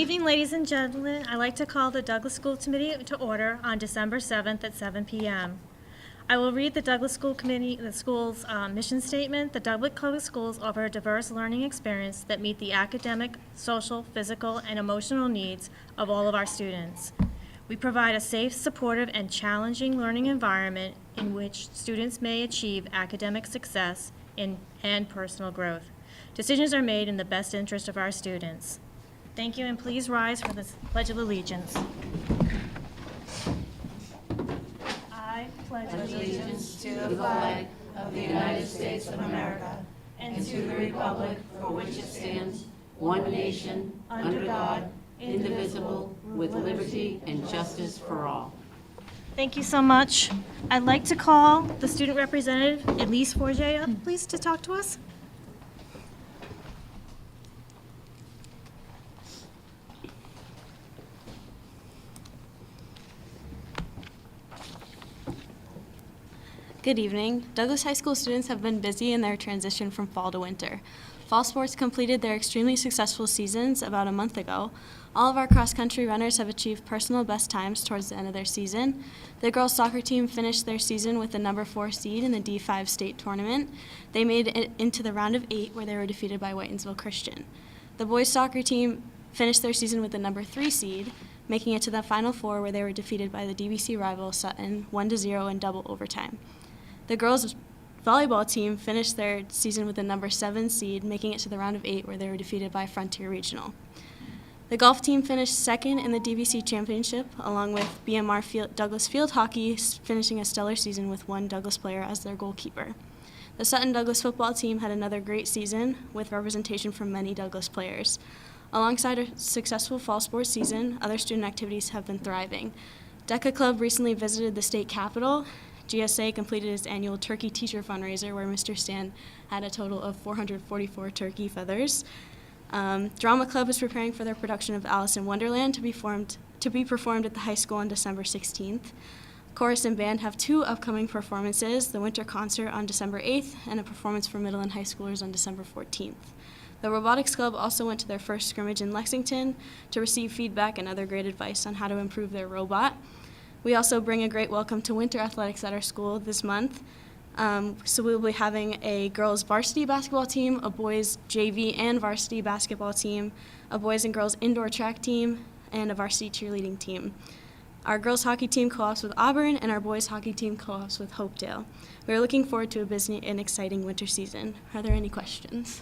evening, ladies and gentlemen. I'd like to call the Douglas School Committee to order on December 7th at 7 p.m. I will read the Douglas School Committee, the school's mission statement. The Douglas Public Schools offer a diverse learning experience that meet the academic, social, physical, and emotional needs of all of our students. We provide a safe, supportive, and challenging learning environment in which students may achieve academic success and personal growth. Decisions are made in the best interest of our students. Thank you, and please rise for the Pledge of Allegiance. I pledge allegiance to the flag of the United States of America and to the republic for which it stands, one nation, under God, indivisible, with liberty and justice for all. Thank you so much. I'd like to call the student representative, Elise Forget, up, please, to talk to us. Good evening. Douglas High School students have been busy in their transition from fall to winter. Fall sports completed their extremely successful seasons about a month ago. All of our cross-country runners have achieved personal best times towards the end of their season. The girls' soccer team finished their season with the number 4 seed in the D5 state tournament. They made it into the round of 8 where they were defeated by Whitinsville Christian. The boys' soccer team finished their season with the number 3 seed, making it to the Final Four where they were defeated by the DVC rival Sutton 1-0 in double overtime. The girls' volleyball team finished their season with the number 7 seed, making it to the round of 8 where they were defeated by Frontier Regional. The golf team finished second in the DVC championship, along with BMR Douglas Field Hockey finishing a stellar season with one Douglas player as their goalkeeper. The Sutton Douglas football team had another great season with representation from many Douglas players. Alongside a successful fall sports season, other student activities have been thriving. DECA Club recently visited the state capitol. GSA completed its annual turkey teacher fundraiser where Mr. Stan had a total of 444 turkey feathers. Drama Club is preparing for their production of Alice in Wonderland to be performed at the high school on December 16th. Chorus and band have 2 upcoming performances, the winter concert on December 8th and a performance for middle and high schoolers on December 14th. The Robotics Club also went to their first scrimmage in Lexington to receive feedback and other great advice on how to improve their robot. We also bring a great welcome to winter athletics at our school this month. So we will be having a girls varsity basketball team, a boys JV and varsity basketball team, a boys and girls indoor track team, and a varsity cheerleading team. Our girls hockey team co-ops with Auburn, and our boys hockey team co-ops with Hopedale. We are looking forward to a busy and exciting winter season. Are there any questions?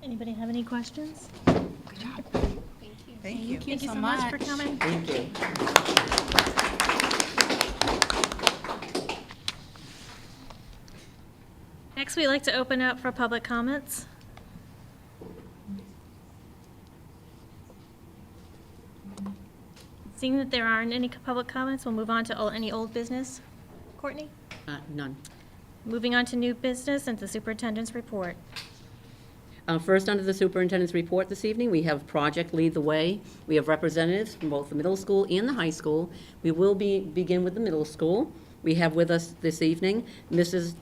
Anybody have any questions? Good job. Thank you. Thank you so much for coming. Thank you. Next, we'd like to open up for public comments. Seeing that there aren't any public comments, we'll move on to any old business. Courtney? None. Moving on to new business and the superintendent's report. First, under the superintendent's report this evening, we have Project Lead the Way. We have representatives from both the middle school and the high school. We will begin with the middle school. We have with us this evening Mrs.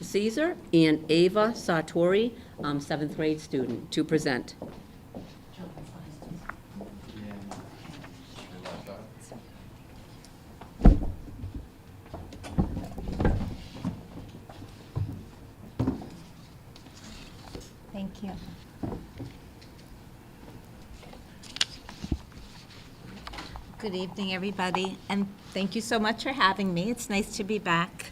Caesar and Ava Sartori, 7th grade student, to present. Thank you. Good evening, everybody, and thank you so much for having me. It's nice to be back.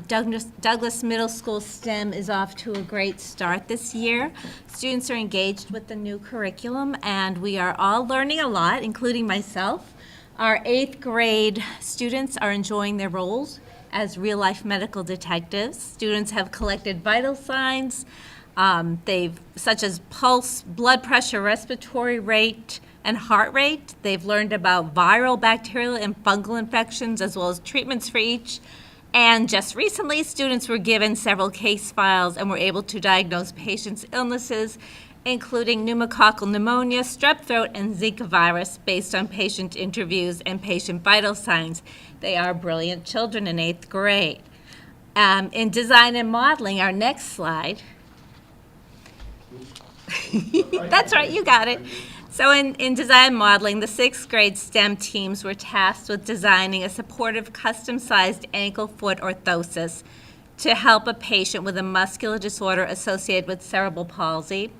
Douglas Middle School STEM is off to a great start this year. Students are engaged with the new curriculum, and we are all learning a lot, including myself. Our 8th grade students are enjoying their roles as real-life medical detectives. Students have collected vital signs, such as pulse, blood pressure, respiratory rate, and heart rate. They've learned about viral, bacterial, and fungal infections, as well as treatments for each. And just recently, students were given several case files and were able to diagnose patients' illnesses, including pneumococcal pneumonia, strep throat, and Zika virus, based on patient interviews and patient vital signs. They are brilliant children in 8th grade. In design and modeling, our next slide, That's right, you got it. So in design modeling, the sixth grade STEM teams were tasked with designing a supportive custom-sized ankle-foot orthosis to help a patient with a muscular disorder associated with cerebral palsy.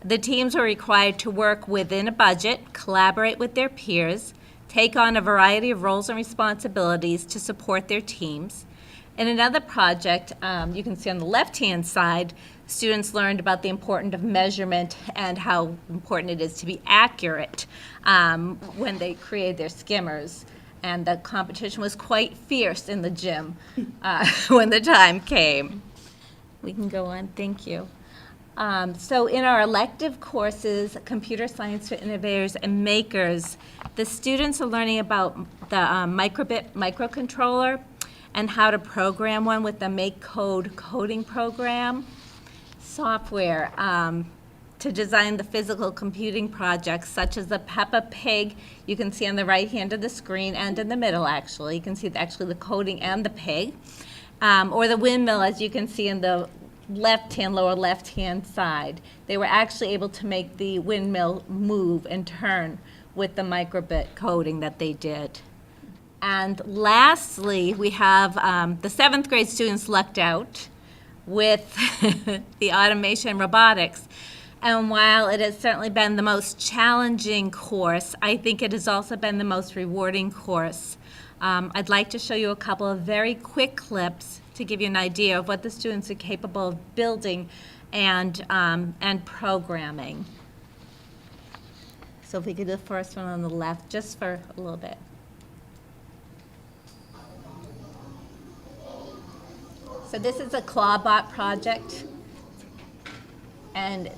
The teams were required to work within a budget, collaborate with their peers, take on a variety of roles and responsibilities to support their teams. In another project, you can see on the left-hand side, students learned about the importance of measurement and how important it is to be accurate when they create their skimmers. And the competition was quite fierce in the gym when the time came. We can go on, thank you. So in our elective courses, Computer Science for Innovators and Makers, the students are learning about the Microbit microcontroller and how to program one with the MakeCode coding program software to design the physical computing projects such as the Peppa Pig, you can see on the right hand of the screen and in the middle actually. You can see actually the coding and the pig. Or the windmill, as you can see in the lower left-hand side. They were actually able to make the windmill move and turn with the microbit coding that they did. And lastly, we have the seventh grade students lucked out with the automation and robotics. And while it has certainly been the most challenging course, I think it has also been the most rewarding course. I'd like to show you a couple of very quick clips to give you an idea of what the students are capable of building and programming. So if we could do the first one on the left, just for a little bit. So this is a Clawbot project, and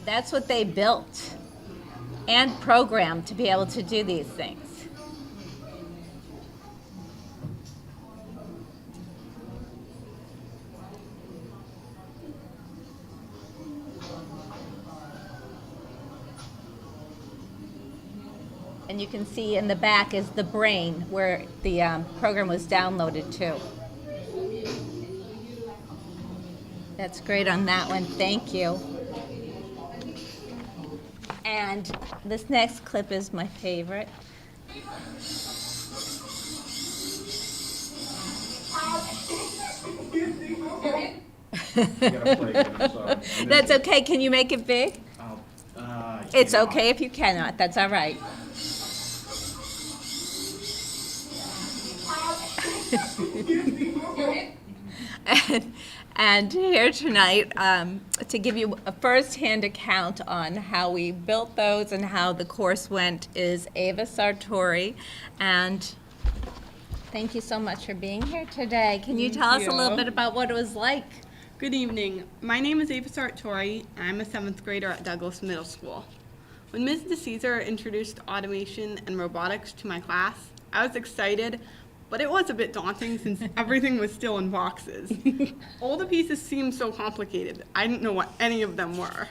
that's what they built and programmed to be able to do these things. And you can see in the back is the brain where the program was downloaded to. That's great on that one, thank you. And this next clip is my favorite. That's okay, can you make it big? It's okay if you cannot, that's all right. And here tonight to give you a first-hand account on how we built those and how the course went is Ava Sartori. And thank you so much for being here today. Can you tell us a little bit about what it was like? Good evening. My name is Ava Sartori. I'm a 7th grader at Douglas Middle School. When Ms. DeCesar introduced automation and robotics to my class, I was excited, but it was a bit daunting since everything was still in boxes. All the pieces seemed so complicated. I didn't know what any of them were.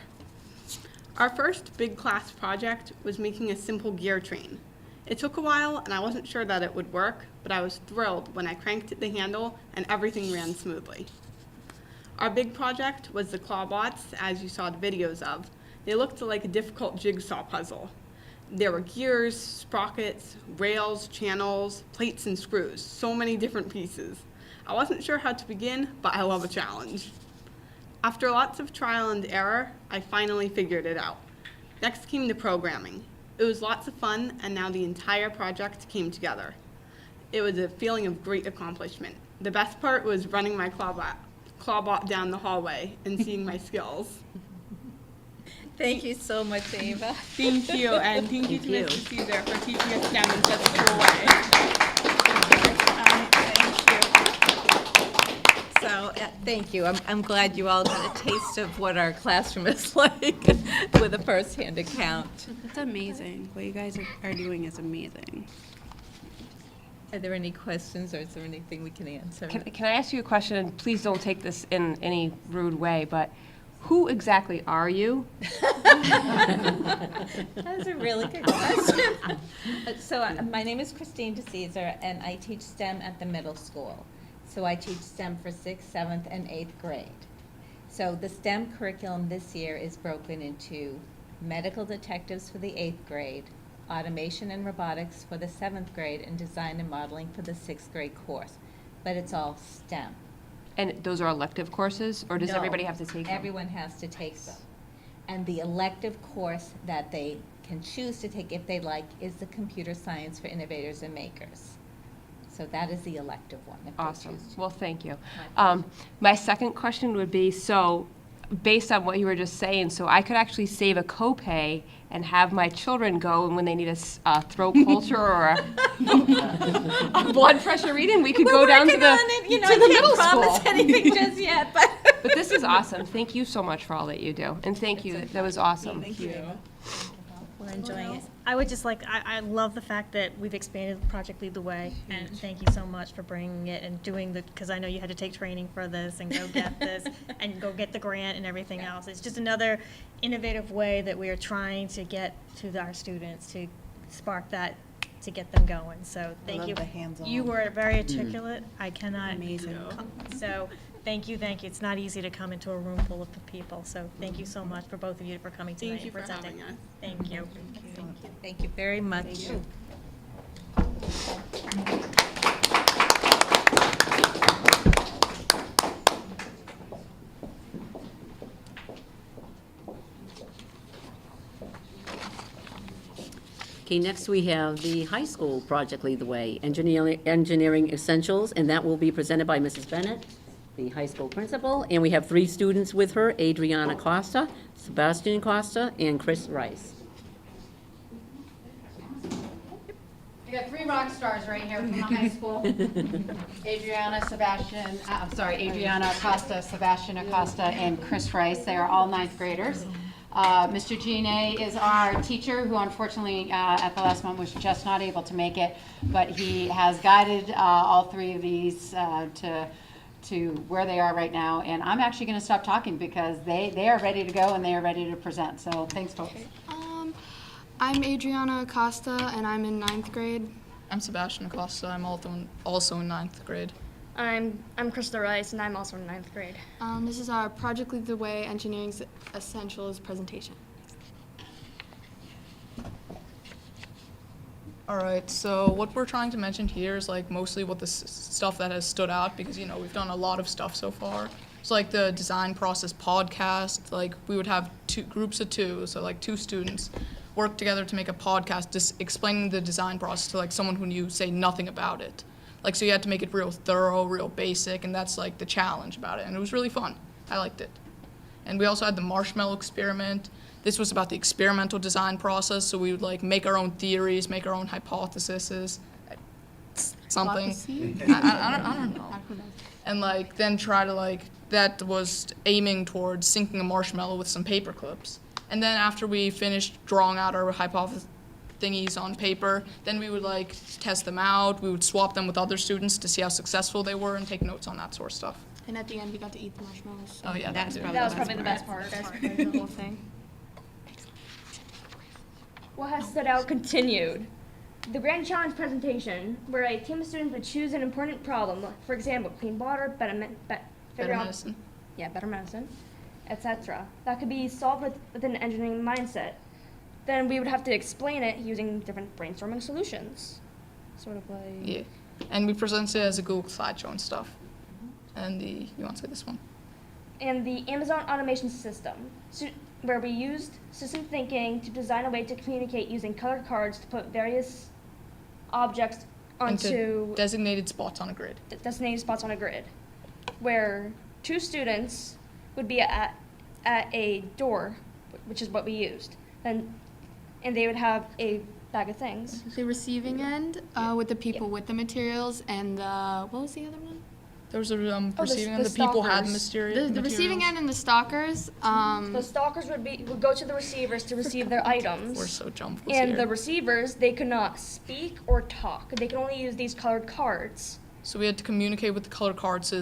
Our first big class project was making a simple gear train. It took a while and I wasn't sure that it would work, but I was thrilled when I cranked the handle and everything ran smoothly. Our big project was the Clawbots, as you saw the videos of. They looked like a difficult jigsaw puzzle. There were gears, sprockets, rails, channels, plates, and screws. So many different pieces. I wasn't sure how to begin, but I love a challenge. After lots of trial and error, I finally figured it out. Next came the programming. It was lots of fun, and now the entire project came together. It was a feeling of great accomplishment. The best part was running my Clawbot down the hallway and seeing my skills. Thank you so much, Ava. Thank you, and thank you to Ms. DeCesar for teaching us STEM in such a cool way. Thank you. So, thank you. I'm glad you all got a taste of what our classroom is like with a first-hand account. That's amazing. What you guys are doing is amazing. Are there any questions, or is there anything we can answer? Can I ask you a question? And please don't take this in any rude way, but who exactly are you? That's a really good question. So my name is Christine DeCesar, and I teach STEM at the middle school. So I teach STEM for 6th, 7th, and 8th grade. So the STEM curriculum this year is broken into medical detectives for the 8th grade, automation and robotics for the 7th grade, and design and modeling for the 6th grade course. But it's all STEM. And those are elective courses, or does No, everybody have to take them? Everyone has to take them. And the elective course that they can choose to take if they like is the computer science for innovators and makers. So that is the elective one, if they Awesome. choose to. Well, thank you. My My second question would be, so based on what you were just saying, so I could actually save a copay and have my children go, and when they need a throat culture or a blood pressure reading, we could go down to the, You know, to I the middle can't promise school. anything just yet, but. But this is awesome. Thank you so much for all that you do. And thank you. That was awesome. Thank you. We're enjoying it. I would just like, I love the fact that we've expanded Project Lead the Way, and thank you so much for bringing it and doing the, because I know you had to take training for this and go get this, and go get the grant and everything else. It's just another innovative way that we are trying to get to our students, to spark that, to get them going, so thank love you. the hands-on. You were very articulate, I cannot. Amazing. So, thank you. It's not easy to come into a room full of people, so thank you so much for both of you for coming tonight Thank you and for presenting. having us. Thank you. Thank you very much. Okay, next we have the high school Project Lead the Way, Engineering Essentials, and that will be presented by Mrs. Bennett, the high school principal. And we have 3 students with her, Adriana Costa, Sebastian Costa, and Chris Rice. We got 3 rock stars right here from the high school. Adriana Acosta, Sebastian Acosta, and Chris Rice. They are all 9th graders. Mr. Gine is our teacher, who unfortunately at the last moment was just not able to make it, but he has guided all 3 of these to where they are right now. And I'm actually going to stop talking because they are ready to go and they are ready to present. So thanks, folks. I'm Adriana Acosta, and I'm in 9th grade. I'm Sebastian Acosta. I'm also in 9th grade. I'm Krista Rice, and I'm also in 9th grade. This is our Project Lead the Way Engineering Essentials presentation. All right, so what we're trying to mention here is like mostly what the stuff that has stood out, because you know we've done a lot of stuff so far. So like the design process podcast, like we would have 2 groups of 2, so like 2 students work together to make a podcast just explaining the design process to like someone who knew say nothing about it. Like, so you had to make it real thorough, real basic, and that's like the challenge about it. And it was really fun. I liked it. And we also had the marshmallow experiment. This was about the experimental design process. So we would like make our own theories, make our own hypotheses, something. I don't know. And like then try to like, that was aiming towards sinking a marshmallow with some paper clips. And then after we finished drawing out our hypothesis thingies on paper, then we would like test them out. We would swap them with other students to see how successful they were and take notes on that sort of stuff. And at the end, we got to eat the marshmallows. Oh yeah, that too. That was probably the best part. The whole thing. What has stood out continued. The Grand Challenge presentation, where a team of students would choose an important problem, for example, clean water, better medicine. Better medicine, etc. That could be solved with an engineering mindset. Then we would have to explain it using different brainstorming solutions. Sort of like... Yeah, and we presented it as a Google slideshow and stuff. And you want to say this one? And the Amazon automation system, where we used system thinking to design a way to communicate using colored cards to put various objects onto into designated spots on a grid. Designated spots on a grid, where 2 students would be at a door, which is what we used, and they would have a bag of things. The receiving end with the people with the materials, and what was the other one? There was a receiving the end. The people had the stalkers. The receiving end and the stalkers. The stalkers would go to the receivers to receive their items. We're so jumped. And the receivers, they could not speak or talk. They could only use these colored cards. So we had to communicate with the color cards to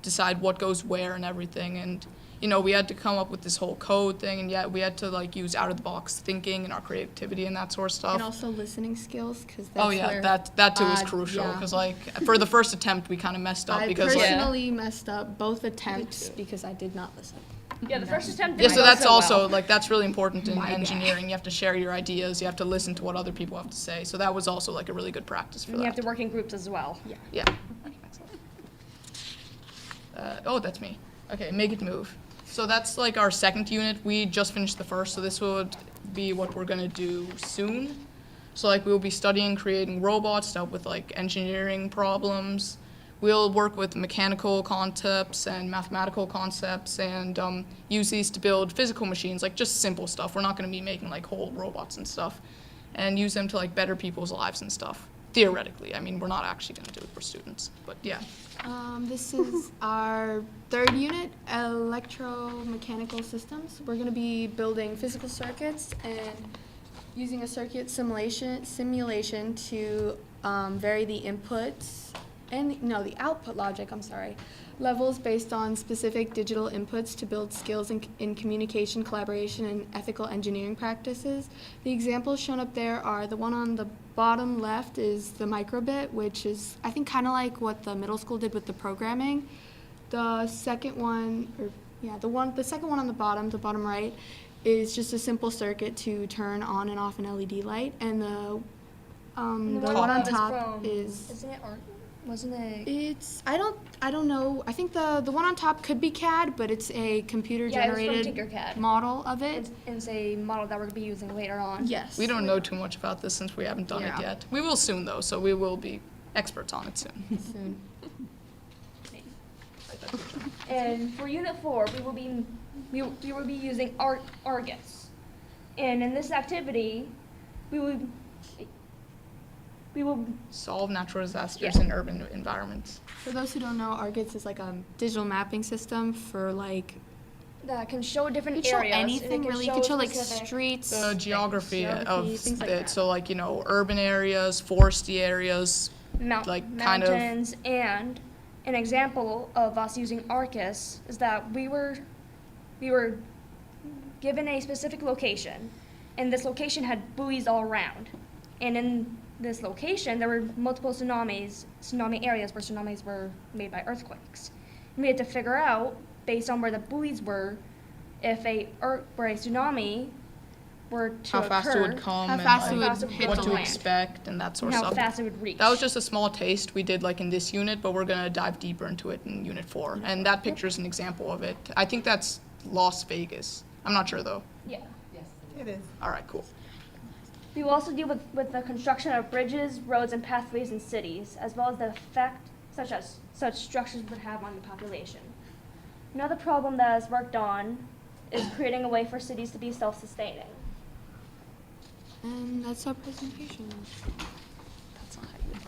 decide what goes where and everything. And, you know, we had to come up with this whole code thing, and yet we had to, like, use out-of-the-box thinking and our creativity and that sort of stuff. And also listening skills, because that's Oh, yeah, where that too is I- crucial, yeah. because, like, for the first attempt, we kind of messed up I because, like, personally messed up both attempts because I did not listen. Yeah, the first attempt. yeah, didn't so go that's so also, well. like, that's really important in My bad. engineering. You have to share your ideas, you have to listen to what other people have to say. So that was also, like, a really good practice for And you that. have to work in groups as well. Yeah. Oh, that's me. Okay, make it move. So that's like our second unit. We just finished the first, so this would be what we're gonna do soon. So like we'll be studying creating robots to help with like engineering problems. We'll work with mechanical concepts and mathematical concepts and use these to build physical machines, like just simple stuff. We're not gonna be making like whole robots and stuff, and use them to like better people's lives and stuff. Theoretically, I mean, we're not actually gonna do it for students, but yeah. This is our third unit, electromechanical systems. We're going to be building physical circuits and using a circuit simulation to vary the inputs and the output logic, levels based on specific digital inputs to build skills in communication, collaboration, and ethical engineering practices. The examples shown up there are the one on the bottom left is the microbit, which is, I think, kind of like what the middle school did with the programming. The second one, the second one on the bottom right, is just a simple circuit to turn on and off an LED light, and the one on top is. Isn't it art? Wasn't it? It's I don't know. I think the one on top could be CAD, but it's a computer generated Tinkercad. model of it. It's a model that we're going to be using later on. Yes. We don't know too much about this since we haven't done it yet. We will soon though, so we will be experts on it soon. And for Unit 4, we will be using Argus. And in this activity, we will Solve natural disasters in urban environments. For those who don't know, Argus is like a digital mapping system for like. that can show different It could show areas. and anything really. It could show like specific- streets. The geography of things like it, that. so like, you know, urban areas, foresty areas, like kind of. mountains, and an example of us using Argus is that we were given a specific location, and this location had buoys all around, and in this location there were multiple tsunami areas where tsunamis were made by earthquakes. And we had to figure out, based on where the buoys were, if a tsunami were to How fast it occur, would come how and fast it like, would hit what the to land. expect and that sort and of how stuff. fast it would reach. That was just a small taste we did like in this unit, but we're gonna dive deeper into it in Unit 4. And that picture is an example of it. I think that's Las Vegas. I'm not sure though. Yeah. It is. All right, cool. We will also deal with the construction of bridges, roads, and pathways in cities, as well as the effect such structures would have on the population. Another problem that is worked on is creating a way for cities to be self-sustaining. And that's our presentation.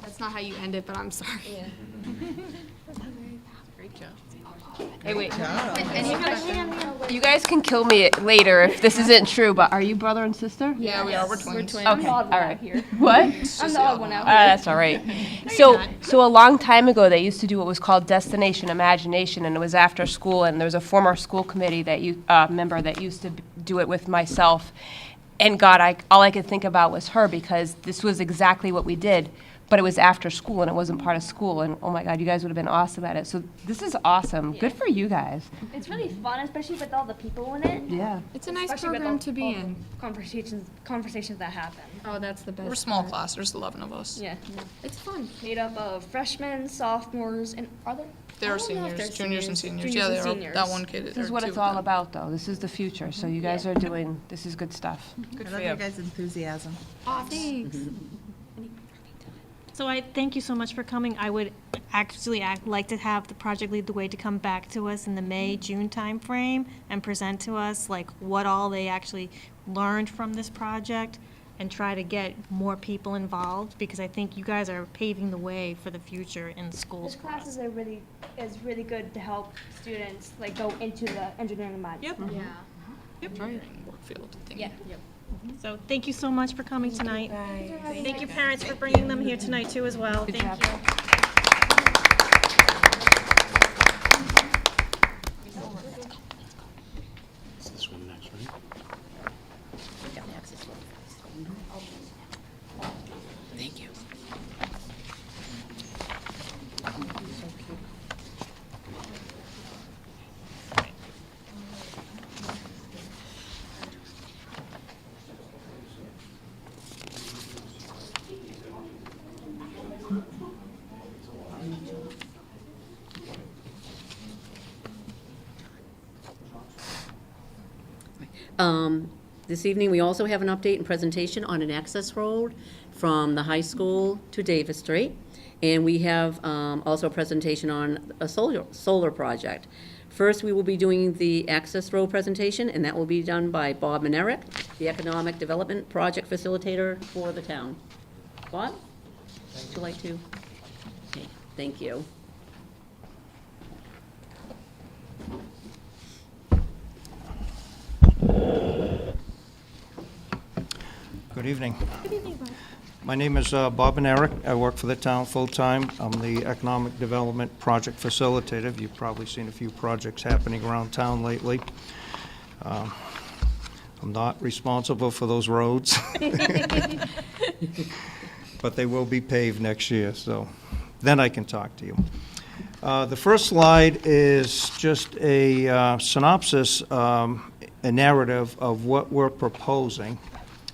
That's not how you end it, but I'm sorry. Great job. Hey, wait. You guys can kill me later if this isn't true, but are you brother and sister? Yeah, we are. We're twins. I'm Okay, the odd one all out right. here. What? I'm the odd one out here. That's all right. So a long time ago, they used to do what was called Destination Imagination, and it was after school. And there was a former school committee member that used to do it with myself. And God, all I could think about was her, because this was exactly what we did. But it was after school, and it wasn't part of school. And oh my God, you guys would have been awesome at it. So this is awesome. Good for you guys. It's really fun, especially with all the people in it. Yeah. It's a nice Especially with program all- to be all in. the Conversations that happen. Oh, that's the best. We're a small part. class. There's 11 of us. Yeah. It's fun. Made up of freshmen, sophomores, and are there? There I are don't know if seniors, there's juniors and seniors. Juniors Yeah, and there are. seniors. That one kid. This is what it's all about, though. This is the future. So you guys are doing, this is good stuff. Good I for love you. your guys' enthusiasm. Oh, thanks. So I thank you so much for coming. I would actually like to have the Project Lead the Way to come back to us in the May-June timeframe and present to us like what all they actually learned from this project and try to get more people involved, because I think you guys are paving the way for the future in schools. This class is really good to help students like go into the engineering mind. Yep. Yeah. Work field thing. Yeah. So thank you so much for coming tonight. Thank you, parents, for bringing them here tonight too as well. Good Thank job. you. This evening, we also have an update and presentation on an access road from the high school to Davis Street. And we have also a presentation on a solar project. First, we will be doing the access road presentation, and that will be done by Bob Manerick, the Economic Development Project Facilitator for the town. Bob, would you like to? Okay, thank you. Good evening. Good evening, Bob. My name is Bob and Eric. I work for the town full-time. I'm the Economic Development Project Facilitator. You've probably seen a few projects happening around town lately. I'm not responsible for those roads, but they will be paved next year, so then I can talk to you. The first slide is just a synopsis, a narrative of what we're proposing.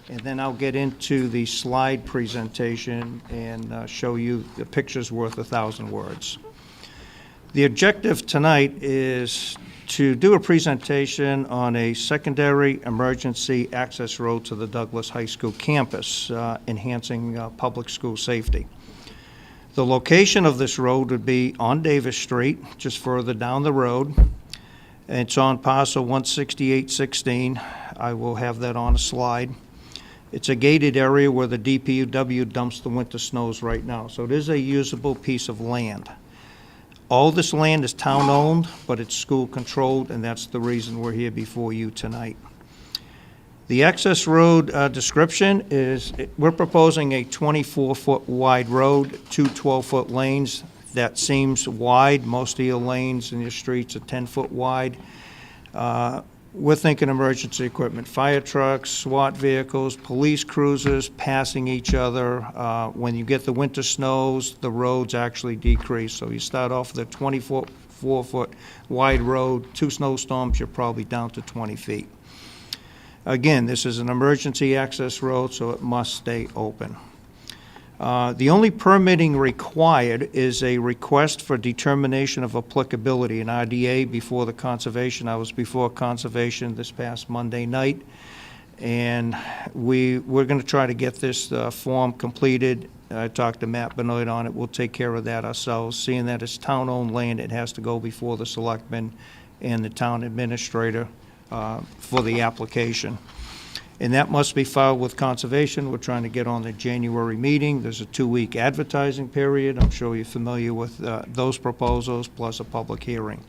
And then I'll get into the slide presentation and show you the picture's worth 1,000 words. The objective tonight is to do a presentation on a secondary emergency access road to the Douglas High School campus, enhancing public school safety. The location of this road would be on Davis Street, just further down the road. It's on parcel 16816. I will have that on a slide. It's a gated area where the DPW dumps the winter snows right now, so it is a usable piece of land. All this land is town-owned, but it's school-controlled, and that's the reason we're here before you tonight. The access road description is, we're proposing a 24-foot wide road, two 12-foot lanes. That seems wide. Most of your lanes in your streets are 10-foot wide. We're thinking emergency equipment, fire trucks, SWAT vehicles, police cruisers passing each other. When you get the winter snows, the roads actually decrease. So you start off with a 24-foot wide road, 2 snowstorms, you're probably down to 20 feet. Again, this is an emergency access road, so it must stay open. The only permitting required is a request for determination of applicability, an RDA, before the Conservation. I was before Conservation this past Monday night, and we're going to try to get this form completed. I talked to Matt Benoit on it. We'll take care of that ourselves. Seeing that it's town-owned land, it has to go before the selectmen and the town administrator for the application. And that must be filed with Conservation. We're trying to get on the January meeting. There's a 2-week advertising period. I'm sure you're familiar with those proposals, plus a public hearing.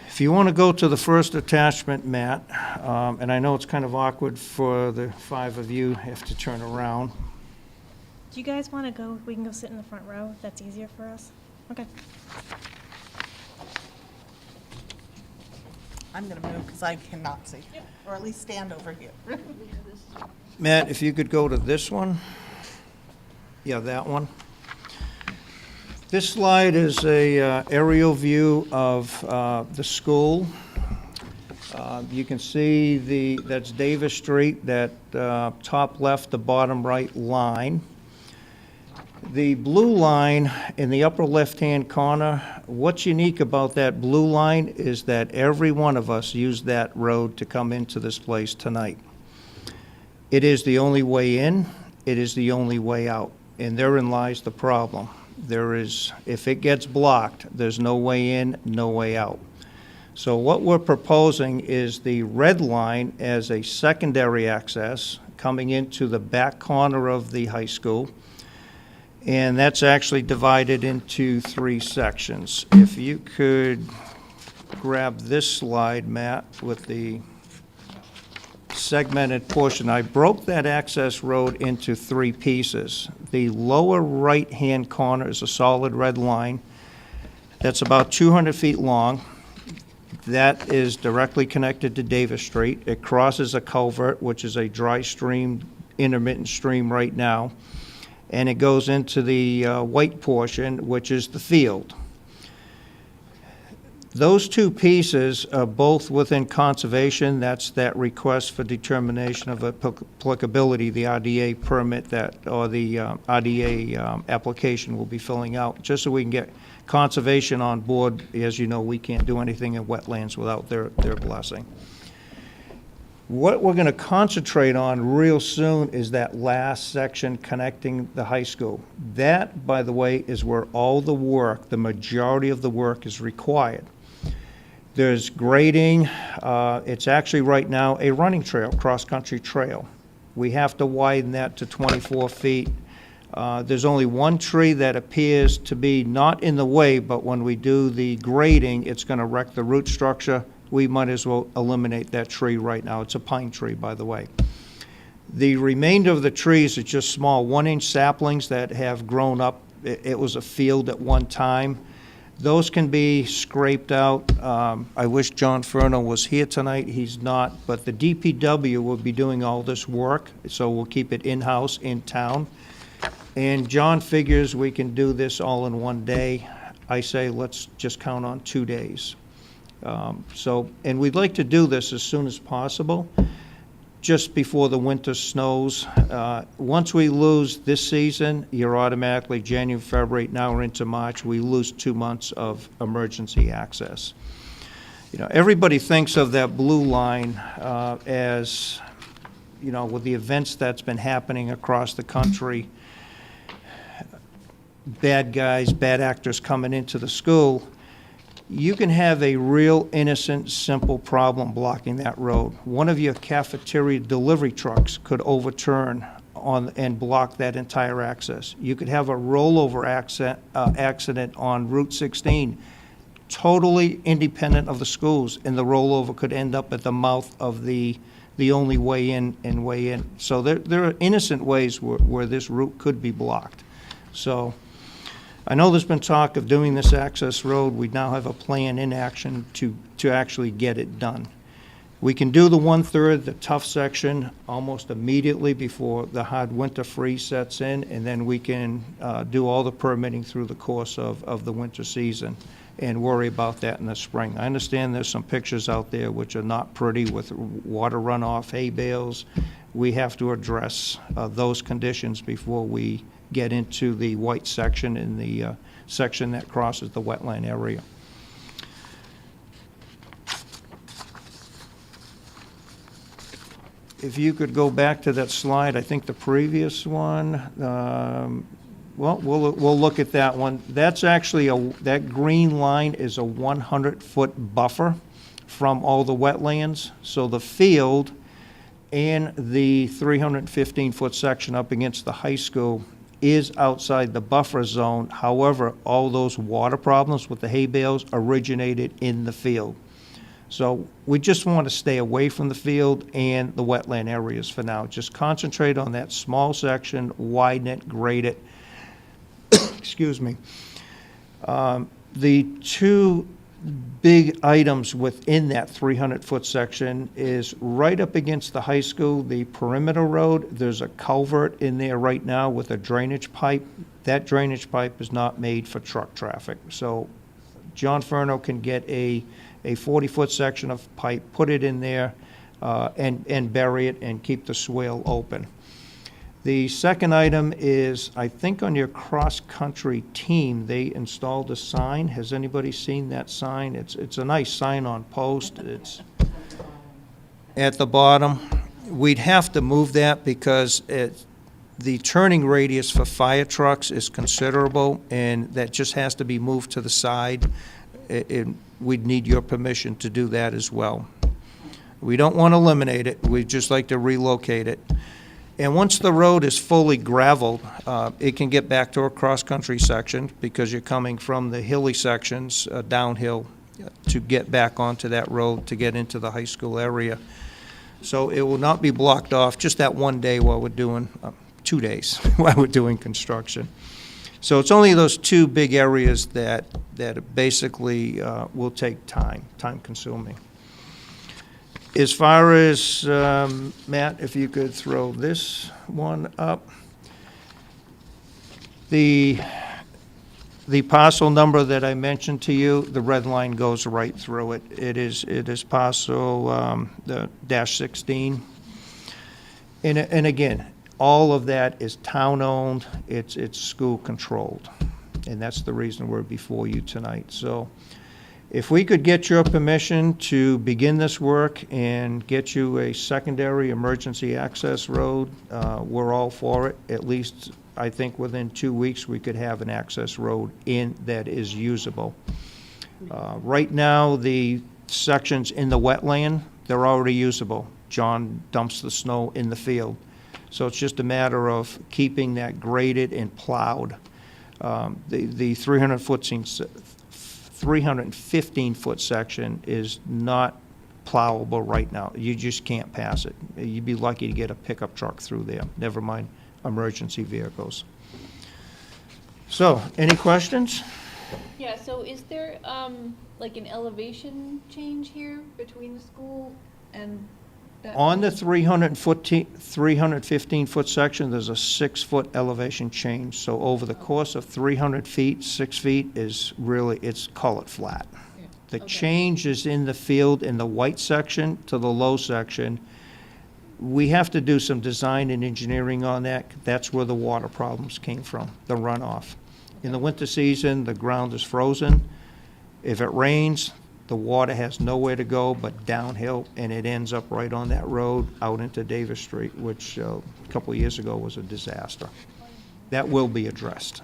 If you want to go to the first attachment, Matt, and I know it's kind of awkward for the 5 of you have to turn around. Do you guys want to go? We can go sit in the front row if that's easier for us. Okay. I'm going to move because I cannot see, or at least stand over here. Matt, if you could go to this one. Yeah, that one. This slide is a aerial view of the school. You can see that's Davis Street, that top left, the bottom right line. The blue line in the upper left-hand corner, what's unique about that blue line is that every one of us used that road to come into this place tonight. It is the only way in, it is the only way out, and therein lies the problem. If it gets blocked, there's no way in, no way out. So what we're proposing is the red line as a secondary access coming into the back corner of the high school. And that's actually divided into 3 sections. If you could grab this slide, Matt, with the segmented portion. I broke that access road into 3 pieces. The lower right-hand corner is a solid red line that's about 200 feet long. That is directly connected to Davis Street. It crosses a culvert, which is a dry stream, intermittent stream right now. And it goes into the white portion, which is the field. Those 2 pieces are both within conservation. That's that request for determination of applicability, the RDA permit or the RDA application we'll be filling out, just so we can get conservation on board. As you know, we can't do anything in wetlands without their blessing. What we're going to concentrate on real soon is that last section connecting the high school. That, by the way, is where all the work, the majority of the work is required. There's grading. It's actually right now a running trail, cross-country trail. We have to widen that to 24 feet. There's only one tree that appears to be not in the way, but when we do the grading, it's going to wreck the root structure. We might as well eliminate that tree right now. It's a pine tree, by the way. The remainder of the trees are just small 1-inch saplings that have grown up. It was a field at one time. Those can be scraped out. I wish John Furno was here tonight. He's not, but the DPW will be doing all this work, so we'll keep it in-house, in town. And John figures we can do this all in one day. I say let's just count on 2 days. And we'd like to do this as soon as possible, just before the winter snows. Once we lose this season, you're automatically January, February, now we're into March, we lose 2 months of emergency access. You know, everybody thinks of that blue line as, you know, with the events that's been happening across the country, bad guys, bad actors coming into the school. You can have a real innocent, simple problem blocking that road. One of your cafeteria delivery trucks could overturn on and block that entire access. You could have a rollover accident on Route 16, totally independent of the schools, and the rollover could end up at the mouth of the only way in and way in. So there are innocent ways where this route could be blocked. So I know there's been talk of doing this access road. We now have a plan in action to actually get it done. We can do the 1/3, the tough section, almost immediately before the hard winter freeze sets in, and then we can do all the permitting through the course of the winter season and worry about that in the spring. I understand there's some pictures out there which are not pretty with water runoff, hay bales. We have to address those conditions before we get into the white section in the section that crosses the wetland area. If you could go back to that slide, I think the previous one, well, we'll look at that one. That's actually that green line is a 100-foot buffer from all the wetlands. So the field and the 315-foot section up against the high school is outside the buffer zone. However, all those water problems with the hay bales originated in the field. So we just want to stay away from the field and the wetland areas for now. Just concentrate on that small section, widen it, grade it. Excuse me. The two big items within that 300-foot section is right up against the high school, the perimeter road. There's a culvert in there right now with a drainage pipe. That drainage pipe is not made for truck traffic. So John Furno can get a 40-foot section of pipe, put it in there, and bury it and keep the swale open. The second item is, I think on your cross-country team, they installed a sign. Has anybody seen that sign? It's a nice sign on post. It's at the bottom. We'd have to move that because the turning radius for fire trucks is considerable, and that just has to be moved to the side. We'd need your permission to do that as well. We don't want to eliminate it. We'd just like to relocate it. And once the road is fully gravelled, it can get back to a cross-country section because you're coming from the hilly sections downhill to get back onto that road to get into the high school area. So it will not be blocked off just that one day while we're doing, 2 days while we're doing construction. So it's only those two big areas that basically will take time consuming. As far as, Matt, if you could throw this one up. The parcel number that I mentioned to you, the red line goes right through it. It is parcel the -16. And again, all of that is town-owned, it's school-controlled. And that's the reason we're before you tonight. So If we could get your permission to begin this work and get you a secondary emergency access road, we're all for it. At least, I think within 2 weeks, we could have an access road in that is usable. Right now, the sections in the wetland, they're already usable. John dumps the snow in the field. So it's just a matter of keeping that graded and plowed. The 315-foot section is not plowable right now. You just can't pass it. You'd be lucky to get a pickup truck through there, never mind emergency vehicles. So, any questions? Yeah, so is there, like an elevation change here between the school and that? On the 315-foot section, there's a 6-foot elevation change. So over the course of 300 feet, 6 feet is really, call it flat. The change is in the field in the white section to the low section. We have to do some design and engineering on that. That's where the water problems came from, the runoff. In the winter season, the ground is frozen. If it rains, the water has nowhere to go but downhill, and it ends up right on that road out into Davis Street, which a couple of years ago was a disaster. That will be addressed.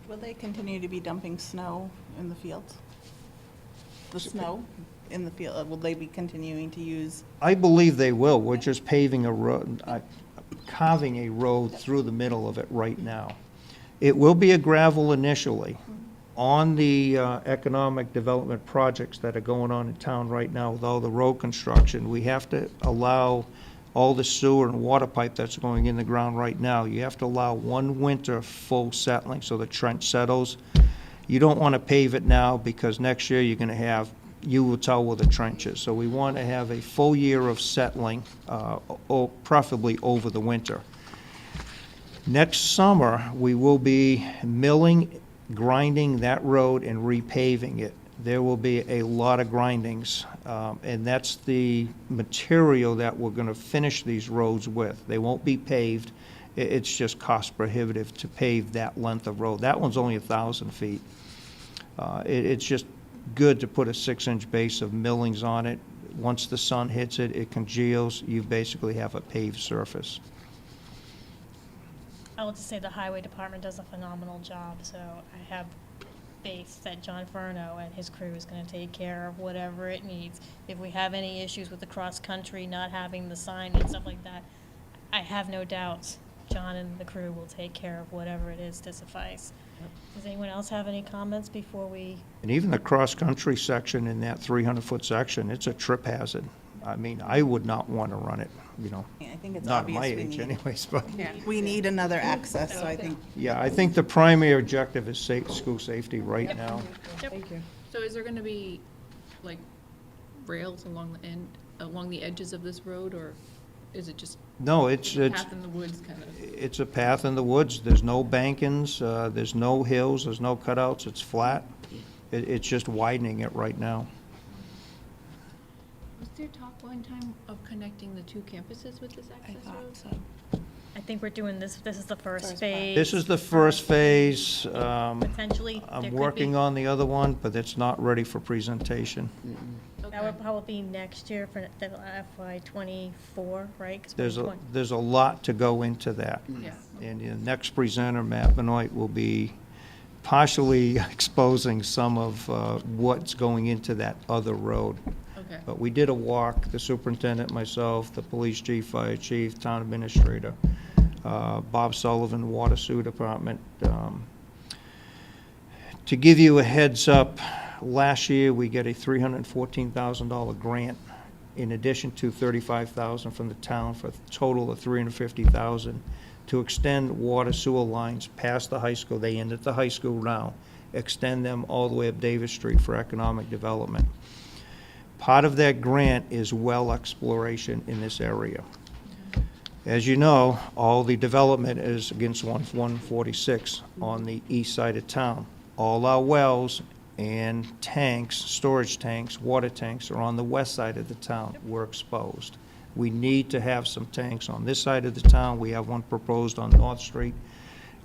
Will they continue to be dumping snow in the fields? The snow in the field, will they be continuing to use? I believe they will. We're just paving a road, carving a road through the middle of it right now. It will be a gravel initially. On the economic development projects that are going on in town right now with all the road construction, we have to allow all the sewer and water pipe that's going in the ground right now. You have to allow 1 winter full settling so the trench settles. You don't want to pave it now because next year you're going to have, you will tell where the trench is. So we want to have a full year of settling, preferably over the winter. Next summer, we will be milling, grinding that road and repaving it. There will be a lot of grindings, and that's the material that we're going to finish these roads with. They won't be paved. It's just cost prohibitive to pave that length of road. That one's only 1,000 feet. It's just good to put a 6-inch base of millings on it. Once the sun hits it, it congeals. You basically have a paved surface. I will just say the highway department does a phenomenal job, so I have faith that John Furno and his crew is gonna take care of whatever it needs. If we have any issues with the cross-country not having the sign and stuff like that, I have no doubts John and the crew will take care of whatever it is to suffice. Does anyone else have any comments before we? And even the cross-country section in that 300-foot section, it's a trip hazard. I mean, I would not want to run it, you know. I think it's Not obvious my we age need, anyways, but, we need another access, so I think. yeah, I think the primary objective is school safety right now. Thank you. So is there gonna be, like, rails along the edges of this road, or is it just No, it's path in the woods kind of? it's a path in the woods. There's no bankings, there's no hills, there's no cutouts, it's flat. It's just widening it right now. Was there talk one time of connecting the 2 campuses with this access road? So. I think we're doing this, this is the first First phase. This is the first phase. Potentially, there I'm could working be, on the other one, but it's not ready for presentation. that would probably be next year for the FY '24, right? 'Cause we're There's a lot to go into that. Yeah. And the next presenter, Matt Benoit, will be partially exposing some of what's going into that other road. Okay. But we did a walk, the superintendent, myself, the police chief, fire chief, town administrator, Bob Sullivan, Water Sewer Department. To give you a heads up, last year we get a $314,000 grant in addition to $35,000 from the town for a total of $350,000 to extend water sewer lines past the high school. They end at the high school now. Extend them all the way up Davis Street for economic development. Part of that grant is well exploration in this area. As you know, all the development is against 146 on the east side of town. All our wells and tanks, storage tanks, water tanks are on the west side of the town. We're exposed. We need to have some tanks on this side of the town. We have one proposed on North Street.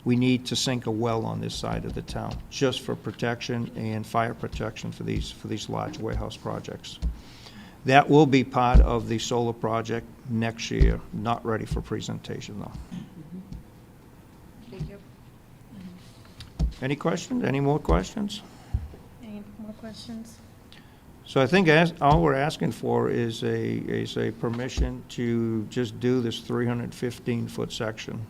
we need to sink a well on this side of the town, just for protection and fire protection for these large warehouse projects. That will be part of the solar project next year, not ready for presentation, though. Thank you. Any questions? Any more questions? Any more questions? So I think all we're asking for is a permission to just do this 315-foot section.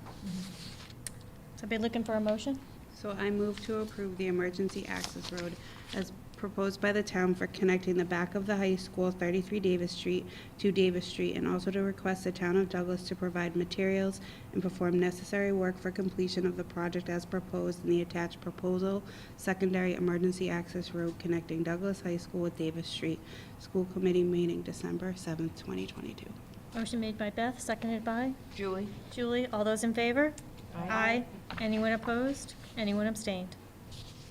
So be looking for a motion? So I move to approve the emergency access road as proposed by the town for connecting the back of the high school, 33 Davis Street, to Davis Street, and also to request the town of Douglas to provide materials and perform necessary work for completion of the project as proposed in the attached proposal, secondary emergency access road connecting Douglas High School with Davis Street. School committee meeting December 7th, 2022. Motion made by Beth, seconded by? Julie? Julie, all those in favor? Aye. Anyone opposed? Anyone abstained?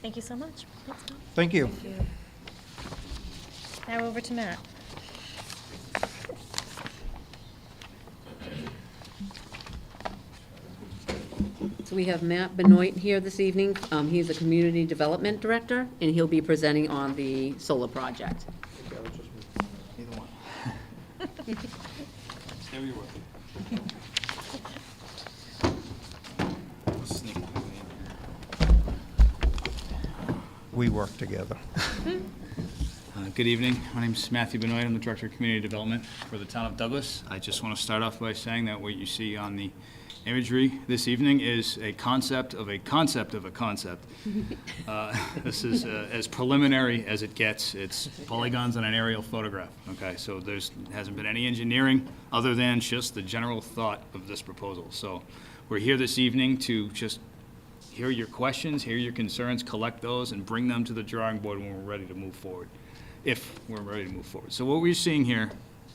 Thank you so much. Let's go. Thank you. Now over to Matt. So we have Matt Benoit here this evening. He's a Community Development Director, and he'll be presenting on the solar project. Either one. Stay where you were. Sneak my way in here. We work together. Good evening. My name is Matthew Benoit. I'm the Director of Community Development for the town of Douglas. I just want to start off by saying that what you see on the imagery this evening is a concept of a concept of a concept. This is as preliminary as it gets. It's polygons on an aerial photograph. Okay, so hasn't been any engineering other than just the general thought of this proposal. So we're here this evening to just hear your questions, hear your concerns, collect those, and bring them to the drawing board when we're ready to move forward, if we're ready to move forward. So what we're seeing here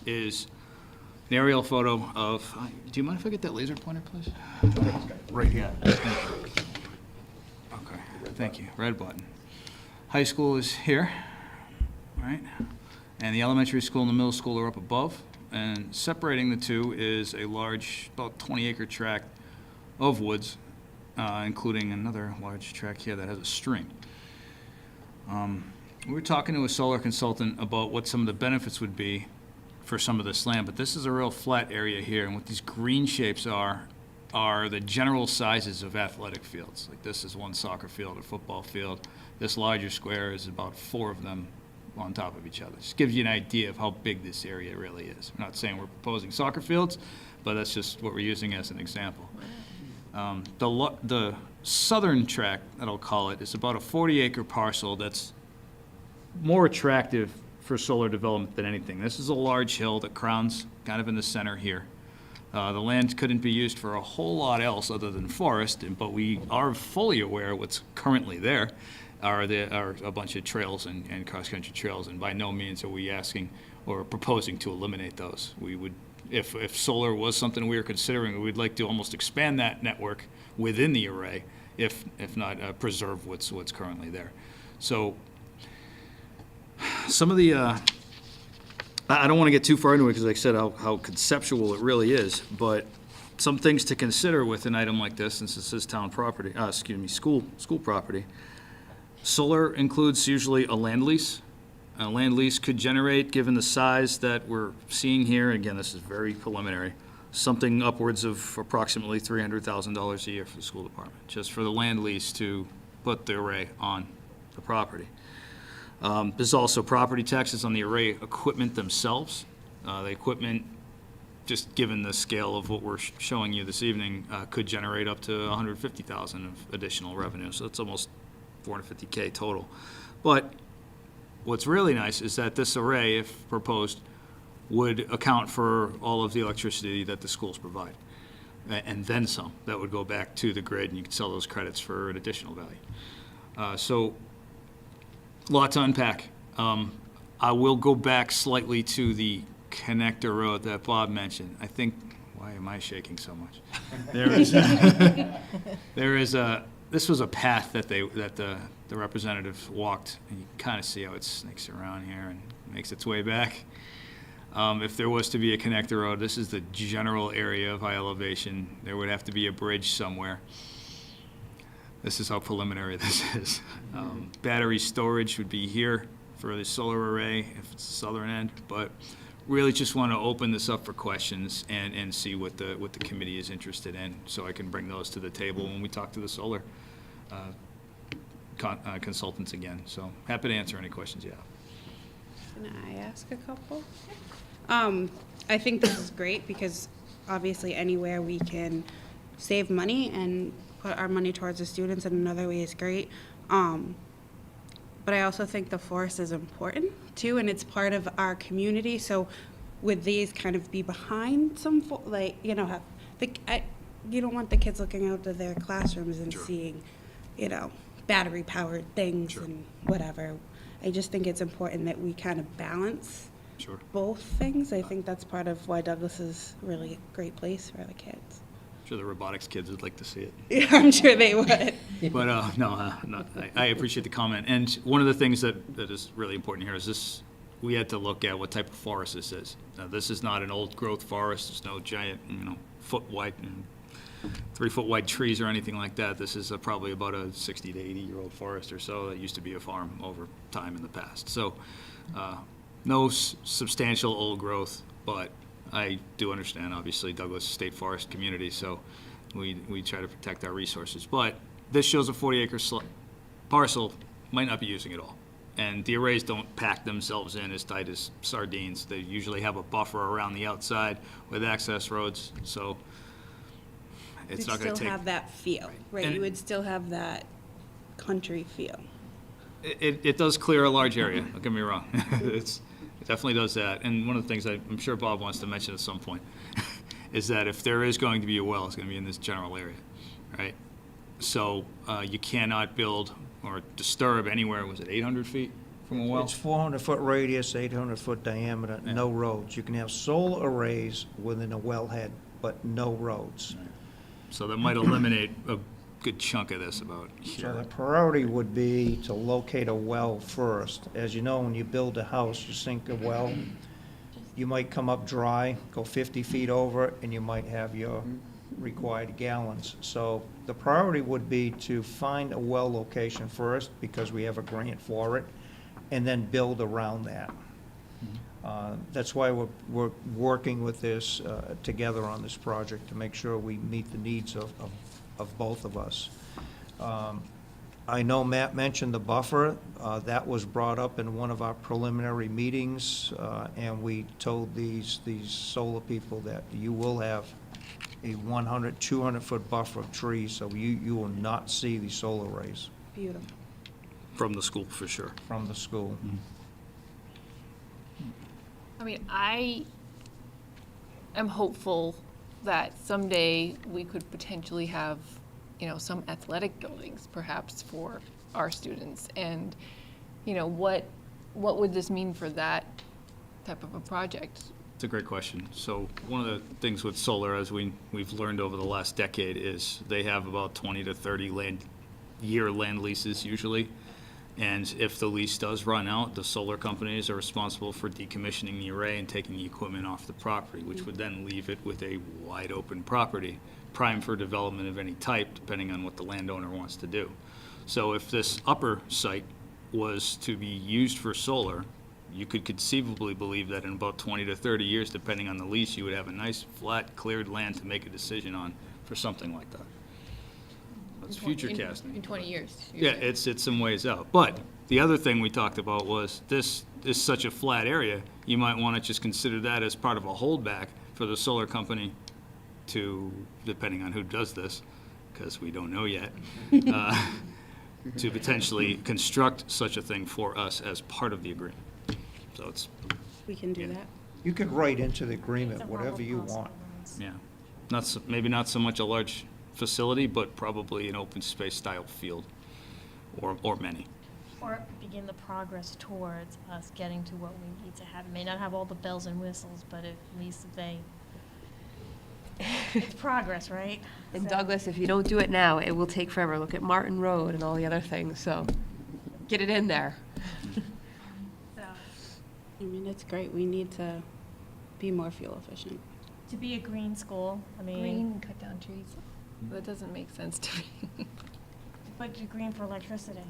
is an aerial photo of, do you mind if I get that laser pointer, please? Right here. Okay, thank you. Red button. High school is here, right? And the elementary school and the middle school are up above. And separating the two is a large, about 20-acre tract of woods, including another large tract here that has a stream. We were talking to a solar consultant about what some of the benefits would be for some of this land, but this is a real flat area here, and what these green shapes are the general sizes of athletic fields. Like this is one soccer field or football field. This larger square is about 4 of them on top of each other. Just gives you an idea of how big this area really is. We're not saying we're proposing soccer fields, but that's just what we're using as an example. The southern tract, that I'll call it, is about a 40-acre parcel that's more attractive for solar development than anything. This is a large hill that crowns kind of in the center here. The land couldn't be used for a whole lot else other than forest, but we are fully aware what's currently there are a bunch of trails and cross-country trails, and by no means are we asking or proposing to eliminate those. We would, if solar was something we were considering, we'd like to almost expand that network within the array, if not preserve what's currently there. So some of the, I don't want to get too far into it because like I said, how conceptual it really is, but some things to consider with an item like this, since this is town property, school property. Solar includes usually a land lease. A land lease could generate, given the size that we're seeing here, again, this is very preliminary, something upwards of approximately $300,000 a year for the school department, just for the land lease to put the array on the property. There's also property taxes on the array equipment themselves. The equipment, just given the scale of what we're showing you this evening, could generate up to $150,000 of additional revenue. So it's almost $450K total. But what's really nice is that this array, if proposed, would account for all of the electricity that the schools provide. And then some. That would go back to the grid, and you could sell those credits for an additional value. So a lot to unpack. I will go back slightly to the connector road that Bob mentioned. I think, why am I shaking so much? This was a path that the representative walked, and you can kind of see how it snakes around here and makes its way back. If there was to be a connector road, this is the general area of high elevation. There would have to be a bridge somewhere. this is how preliminary this is. Battery storage would be here for the solar array if it's the southern end, but really just want to open this up for questions and see what the committee is interested in, so I can bring those to the table when we talk to the solar consultants again. So happy to answer any questions you have. Can I ask a couple? I think this is great because obviously anywhere we can save money and put our money towards the students in another way is great. But I also think the forest is important too, and it's part of our community. So would these kind of be behind some, you don't want the kids looking out of their classrooms and seeing, battery powered things and whatever. I just think it's important that we kind of balance both things. I think that's part of why Douglas is really a great place for the kids. I'm sure the robotics kids would like to see it. Yeah, I'm sure they would. But I appreciate the comment. And one of the things that is really important here is this: we had to look at what type of forest this is. Now, this is not an old growth forest. There's no giant, foot wide and 3 foot wide trees or anything like that. This is probably about a 60 to 80-year-old forest or so that used to be a farm over time in the past. So no substantial old growth, but I do understand, obviously, Douglas State Forest community, so we try to protect our resources. But this shows a 40-acre parcel, might not be using it all. And the arrays don't pack themselves in as tight as sardines. They usually have a buffer around the outside with access roads, so it's not going to take... You'd still have that feel, right? And you would still have that country feel. It does clear a large area, don't get me wrong. It definitely does that. And one of the things I'm sure Bob wants to mention at some point is that if there is going to be a well, it's going to be in this general area, right? So you cannot build or disturb anywhere, was it 800 feet from a well? It's 400-foot radius, 800-foot diameter, no roads. You can have solar arrays within a wellhead, but no roads. So that might eliminate a good chunk of this about So the here. priority would be to locate a well first. As you know, when you build a house, you sink a well, you might come up dry, go 50 feet over, and you might have your required gallons. So the priority would be to find a well location first, because we have a grant for it, and then build around that. That's why we're working with this together on this project, to make sure we meet the needs of both of us. I know Matt mentioned the buffer. That was brought up in one of our preliminary meetings, and we told these solar people that you will have a 100, 200-foot buffer of trees, so you will not see the solar rays Beautiful. From the school, for sure. from the school. I mean, I am hopeful that someday we could potentially have, some athletic buildings perhaps for our students. And, what would this mean for that type of a project? It's a great question. So one of the things with solar, as we've learned over the last decade, is they have about 20 to 30 year land leases usually. And if the lease does run out, the solar companies are responsible for decommissioning the array and taking the equipment off the property, which would then leave it with a wide open property, prime for development of any type, depending on what the landowner wants to do. So if this upper site was to be used for solar, you could conceivably believe that in about 20 to 30 years, depending on the lease, you would have a nice, flat, cleared land to make a decision on for something like that. That's future casting. In 20 years. Yeah, it's some ways out. But the other thing we talked about was this is such a flat area, you might want to just consider that as part of a holdback for the solar company to, depending on who does this, because we don't know yet, to potentially construct such a thing for us as part of the agreement. So it's, We can do that. You could write into the agreement whatever you want. yeah, maybe not so much a large facility, but probably an open space style field, or many. Or begin the progress towards us getting to what we need to have. It may not have all the bells and whistles, but at least it's progress, right? And So- Douglas, if you don't do it now, it will take forever. Look at Martin Road and all the other things, so get it in there. So, I mean, it's great. We need to be more fuel efficient. to be a green school, I mean, Green, cut down trees. That doesn't make sense to me. But you're green for electricity.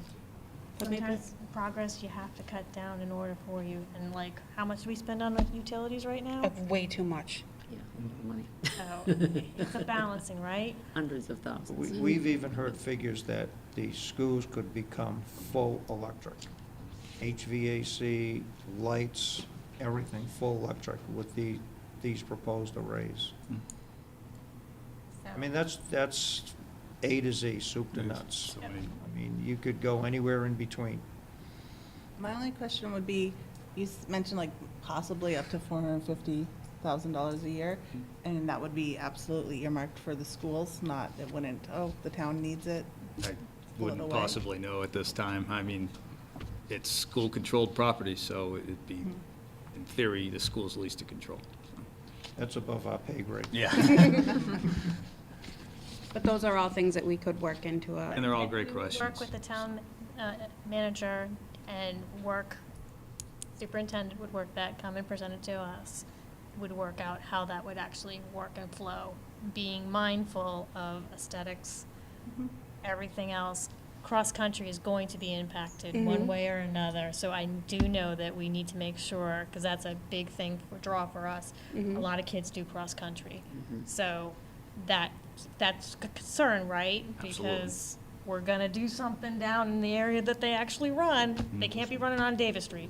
But maybe- Sometimes progress you have to cut down in order for you, and like, how much do we spend on utilities right now? Way too much. Yeah, money. So, it's a balancing, right? Hundreds of thousands. We've even heard figures that the schools could become full electric. HVAC, lights, everything full electric with these proposed arrays. I mean, that's A to Z, soup to nuts. I mean, you could go anywhere in between. My only question would be, you mentioned like possibly up to $450,000 a year, and that would be absolutely earmarked for the schools, not, it wouldn't, oh, the town needs it. I Pull it wouldn't away. possibly know at this time. I mean, it's school-controlled property, so it'd be, in theory, the school's least to control. That's above our pay grade. Yeah. But those are all things that we could work into a. And they're all great We would questions. Work with the town manager and superintendent would work that, come and present it to us, would work out how that would actually work and flow, being mindful of aesthetics, everything else. Cross-country is going to be impacted one way or another, so I do know that we need to make sure, because that's a big thing draw for us. A lot of kids do cross-country. So that's a concern, right? Absolutely. Because we're gonna do something down in the area that they actually run. They can't be running on Davis Street,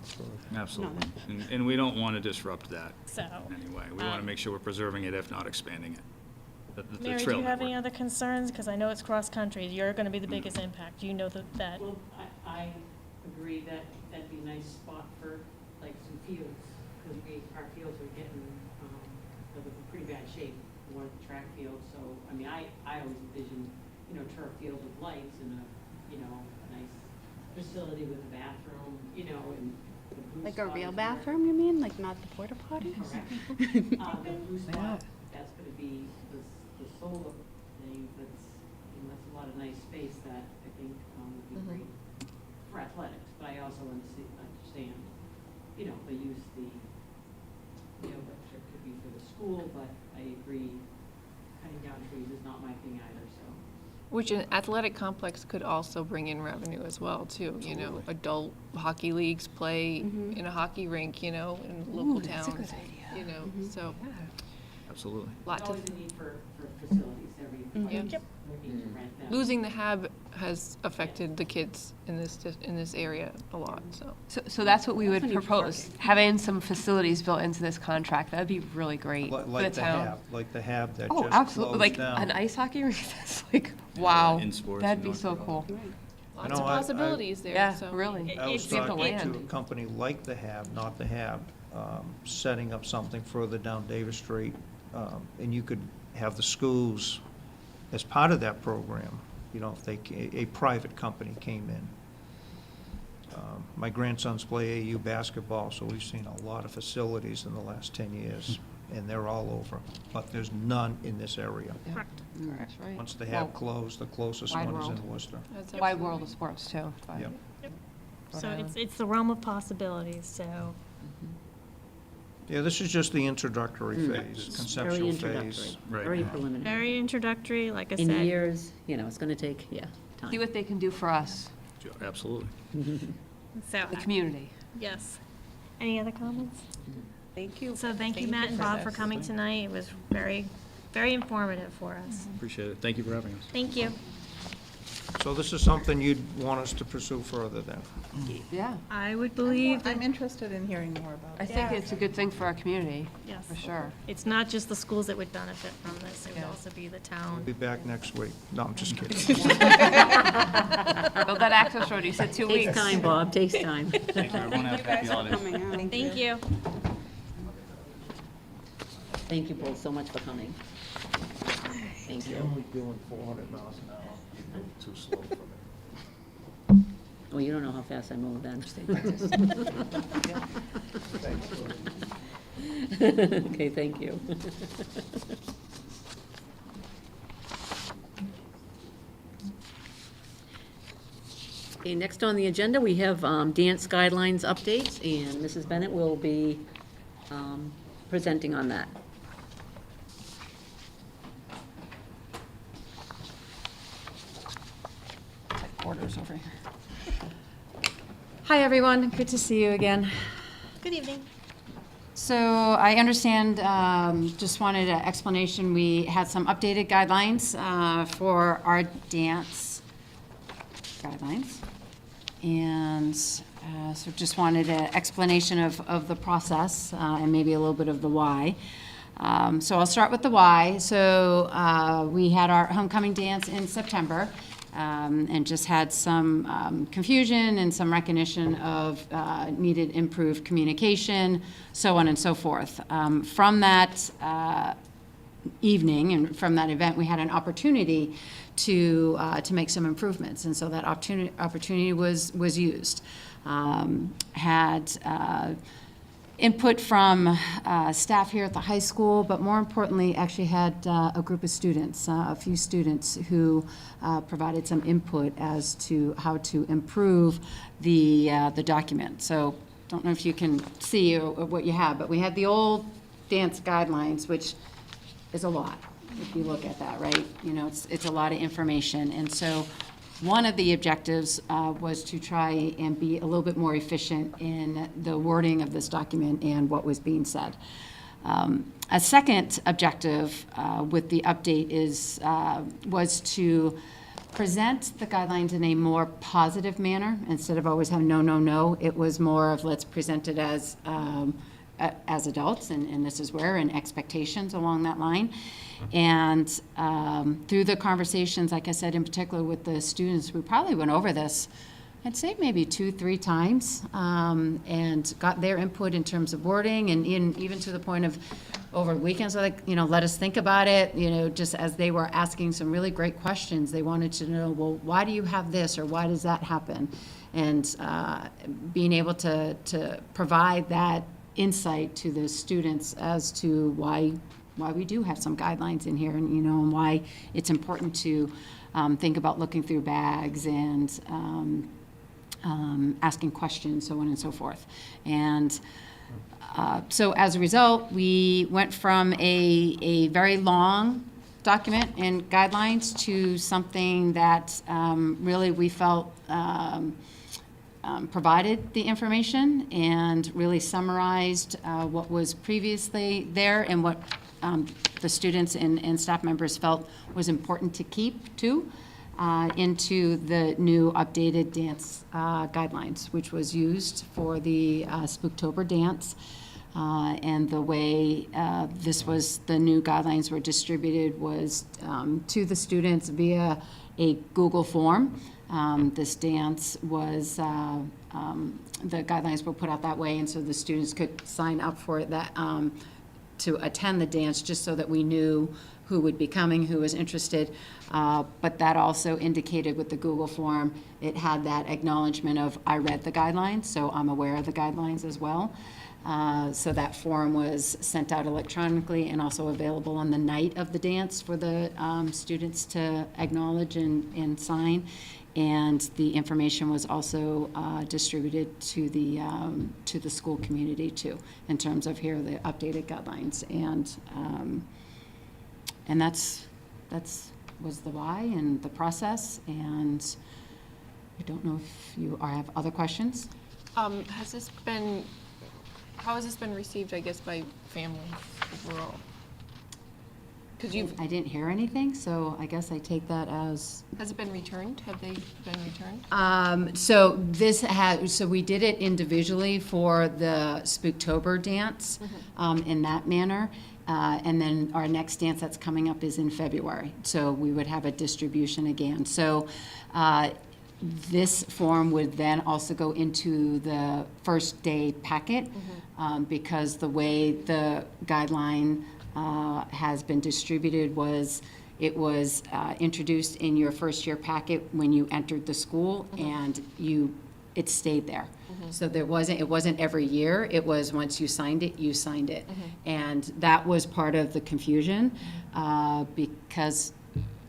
Absolutely. And we don't want to disrupt that so. anyway. We want to make sure we're preserving it, if not expanding it. The Mary, do trail you have any network. other concerns? Because I know it's cross-country. You're gonna be the biggest impact. You know that. Well, I agree that that'd be a nice spot for like some fields, because our fields are getting, they're in pretty bad shape, one track field, so, I mean, I always envision, turf field with lights and a nice facility with a bathroom, and the blue Like a spot real is where- bathroom, you mean, like not the porta potties? Correct. The blue spot, that's gonna be the solar thing, that's a lot of nice space that I think would be great for athletics, but I also understand, the use, electric could be for the school, but I agree, cutting down trees is not my thing either, so. Which an athletic complex could also bring in revenue as well, too. Adult hockey leagues play in a hockey rink, in local that's a towns. good idea. So, Absolutely. lot There's to, always a need for facilities, every, Yep. looking to rent them. losing the HAB has affected the kids in this area a lot, so. So that's what we would That's when you propose, park it. having some facilities built into this contract. That'd be really great for the Like the town. hab that Oh, just absolutely, closed like down. an ice hockey rink, that's like, wow, in sports that'd in be North so Carolina. cool. Lots know, of I- possibilities there, Yeah, so. really. I was We have to talking to land. a company like the Hab, not the Hab, setting up something further down Davis Street, and you could have the schools as part of that program, if a private company came in. My grandsons play AU basketball, so we've seen a lot of facilities in the last 10 years, and they're all over, but there's none in this area. Correct. That's right. Once the Hab Well, closed, the closest wide one is world. in Worcester. That's Wide world of sports, too. but- Yep. So it's the realm of possibilities, so. Yeah, this is just the introductory phase, Very conceptual introductory, phase. Right. very preliminary. Very introductory, like I In said. years, it's going to take, time. See what they can do for us, Absolutely. So, the community. yes. Any other comments? Thank you. So thank you, Matt and Bob, for coming tonight. It was very, very informative for us. Appreciate it. Thank you for having us. Thank you. So this is something you'd want us to pursue further then? Yeah. I would believe I'm that, interested in hearing more about I it. think it's a good thing for our community, yes, for sure. it's not just the schools that would benefit from this, it would Yeah. also be the We'll town. be back next week. No, I'm just kidding. Build that access road, you said 2 weeks. Takes time, Bob, takes time. Thank you, everyone. Have happy holidays. Thank you. Thank you both so much for coming. Thank you. Only doing 400 miles an hour. Too slow for me. Well, you don't know how fast I move then. Okay, thank you. Okay, next on the agenda, we have dance guidelines updates, and Mrs. Bennett will be presenting on that. reporters over here. Hi, everyone. Good to see you again. Good evening. So I understand, just wanted an explanation. We had some updated guidelines for our dance guidelines. And so just wanted an explanation of the process and maybe a little bit of the why. So I'll start with the why. So we had our homecoming dance in September. And just had some confusion and some recognition of needed improved communication, so on and so forth. From that evening and from that event, we had an opportunity to make some improvements, and so that opportunity was used. Had input from staff here at the high school, but more importantly, actually had a group of students, a few students who provided some input as to how to improve the document. So don't know if you can see or what you have, but we had the old dance guidelines, which is a lot, if you look at that, right? You know, it's a lot of information. And so one of the objectives was to try and be a little bit more efficient in the wording of this document and what was being said. A second objective with the update was to present the guidelines in a more positive manner. Instead of always having no, no, no, it was more of let's present it as adults, and this is where, and expectations along that line. And through the conversations, like I said, in particular with the students, we probably went over this, I'd say maybe 2-3 times, and got their input in terms of wording, and even to the point of over weekends, like, you know, let us think about it, you know, just as they were asking some really great questions. They wanted to know, well, why do you have this, or why does that happen? And being able to provide that insight to the students as to why we do have some guidelines in here, and, you know, and why it's important to think about looking through bags and asking questions, so on and so forth. And so as a result, we went from a very long document and guidelines to something that really we felt provided the information and really summarized what was previously there and what the students and staff members felt was important to keep to into the new updated dance guidelines, which was used for the Spooktober dance. And the way the new guidelines were distributed was to the students via a Google form. This dance was, the guidelines were put out that way, and so the students could sign up for it to attend the dance, just so that we knew who would be coming, who was interested. But that also indicated with the Google form, it had that acknowledgement of, I read the guidelines, so I'm aware of the guidelines as well. So that form was sent out electronically and also available on the night of the dance for the students to acknowledge and sign. And the information was also distributed to the school community too, in terms of here are the updated guidelines. And that's was the why and the process. And I don't know if you have other questions. How has this been received, I guess, by families overall? I didn't hear anything, so I guess I take that as. Has it been returned? Have they been returned? So we did it individually for the Spooktober dance in that manner. And then our next dance that's coming up is in February. So we would have a distribution again. So this form would then also go into the first day packet because the way the guideline has been distributed was it was introduced in your first year packet when you entered the school, and it stayed there. So it wasn't every year. It was once you signed it, you signed it. And that was part of the confusion because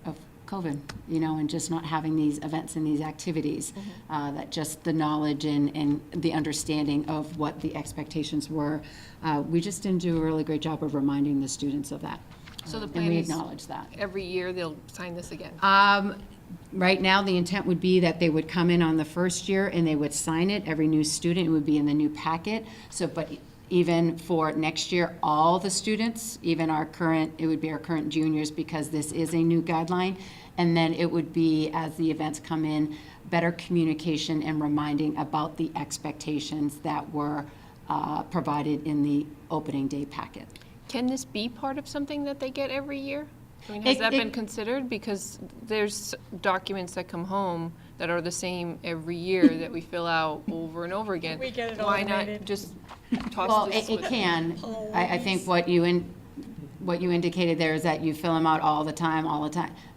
of COVID, you know, and just not having these events and these activities, that just the knowledge and the understanding of what the expectations were. We just didn't do a really great job of reminding the students of that. So the and plan we is acknowledge that. every year they'll sign this again? Right now, the intent would be that they would come in on the first year and they would sign it. Every new student would be in the new packet. So, but even for next year, all the students, even our current, it would be our current juniors, because this is a new guideline. And then it would be, as the events come in, better communication and reminding about the expectations that were provided in the opening day packet. Can this be part of something that they get every year? I mean, has that been considered? Because there's documents that come home that are the same every year that we fill out over and over again. We get it Why not automated. just toss Well, this it with- can. I think what you indicated there is that you fill them out all the time.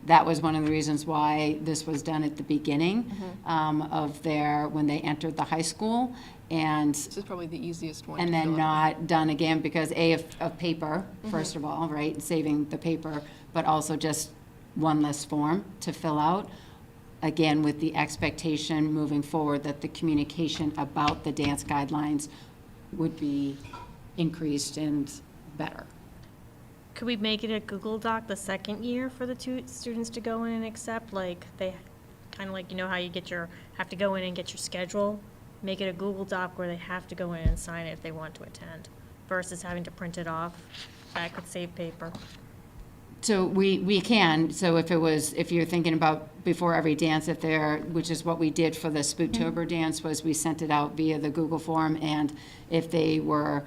That was one of the reasons why this was done at the beginning of when they entered the high school. And This is probably the easiest one. and to then fill out. not done again because of paper, first of all, right, saving the paper, but also just one less form to fill out. Again, with the expectation moving forward that the communication about the dance guidelines would be increased and better. Could we make it a Google Doc the second year for the two students to go in and accept? Like, they, kind of like, you know how you have to go in and get your schedule? Make it a Google Doc where they have to go in and sign it if they want to attend, versus having to print it off. That could save paper. So we can, so if you're thinking about before every dance, which is what we did for the Spooktober dance, was we sent it out via the Google form, and if they were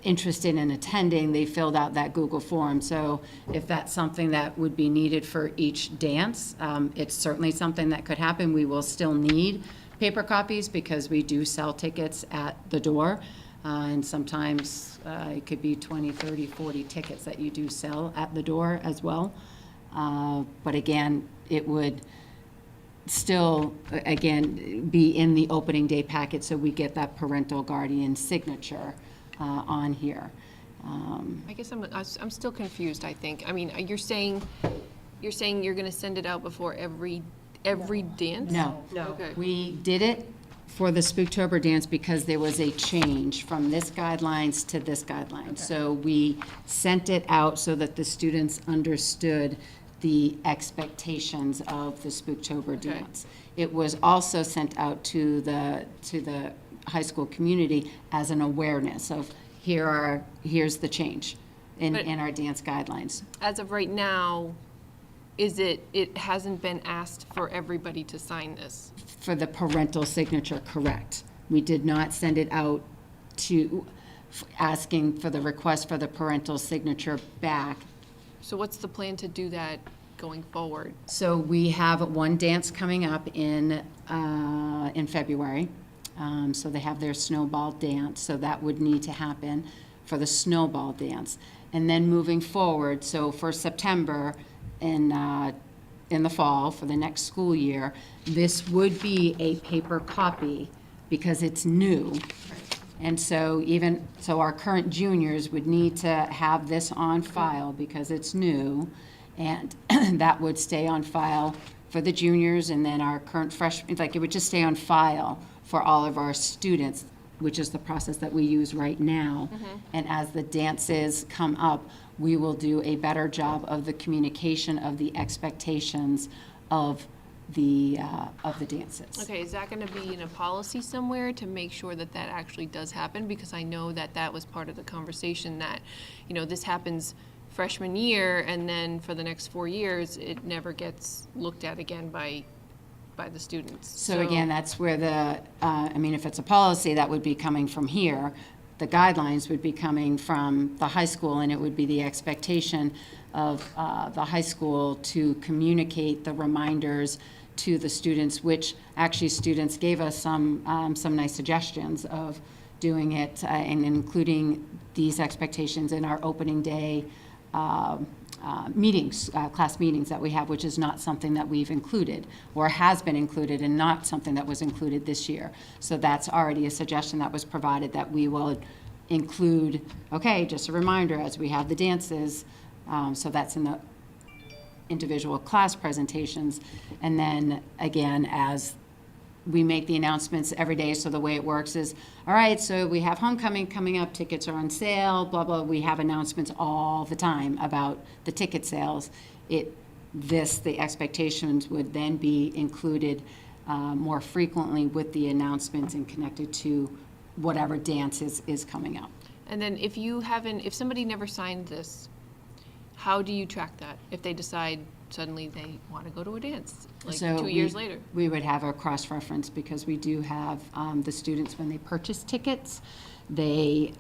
interested in attending, they filled out that Google form. So if that's something that would be needed for each dance, it's certainly something that could happen. We will still need paper copies because we do sell tickets at the door. And sometimes it could be 20, 30, 40 tickets that you do sell at the door as well. But again, it would still, again, be in the opening day packet, so we get that parental guardian signature on here. I guess I'm still confused, I think. I mean, you're saying you're going to send it out before every dance? No. Okay. We did it for the Spooktober dance because there was a change from this guidelines to this guideline. So we sent it out so that the students understood the expectations of the Spooktober dance. It was also sent out to the high school community as an awareness of here's the change in our dance guidelines. As of right now, it hasn't been asked for everybody to sign this? For the parental signature, correct. We did not send it out asking for the request for the parental signature back. So what's the plan to do that going forward? So we have one dance coming up in February. So they have their snowball dance, so that would need to happen for the snowball dance. And then moving forward, so for September in the fall, for the next school year, this would be a paper copy because it's new. And so our current juniors would need to have this on file because it's new, and that would stay on file for the juniors, and then our current freshmen, like it would just stay on file for all of our students, which is the process that we use right now. And as the dances come up, we will do a better job of the communication of the expectations of the dances. Okay, is that going to be in a policy somewhere to make sure that that actually does happen? Because I know that was part of the conversation that, this happens freshman year, and then for the next 4 years, it never gets looked at again by the students. So again, that's where if it's a policy, that would be coming from here. The guidelines would be coming from the high school, and it would be the expectation of the high school to communicate the reminders to the students, which actually students gave us some nice suggestions of doing it and including these expectations in our opening day meetings, class meetings that we have, which is not something that we've included or has been included and not something that was included this year. So that's already a suggestion that was provided that we will include, just a reminder as we have the dances, so that's in the individual class presentations. And then again, as we make the announcements every day, so the way it works is, all right, so we have homecoming coming up, tickets are on sale, blah, blah. We have announcements all the time about the ticket sales. the expectations would then be included more frequently with the announcements and connected to whatever dance is coming up. And then if somebody never signed this, how do you track that? If they decide suddenly they want to go to a dance, like So 2 years later? We would have a cross-reference because we do have the students, when they purchase tickets, we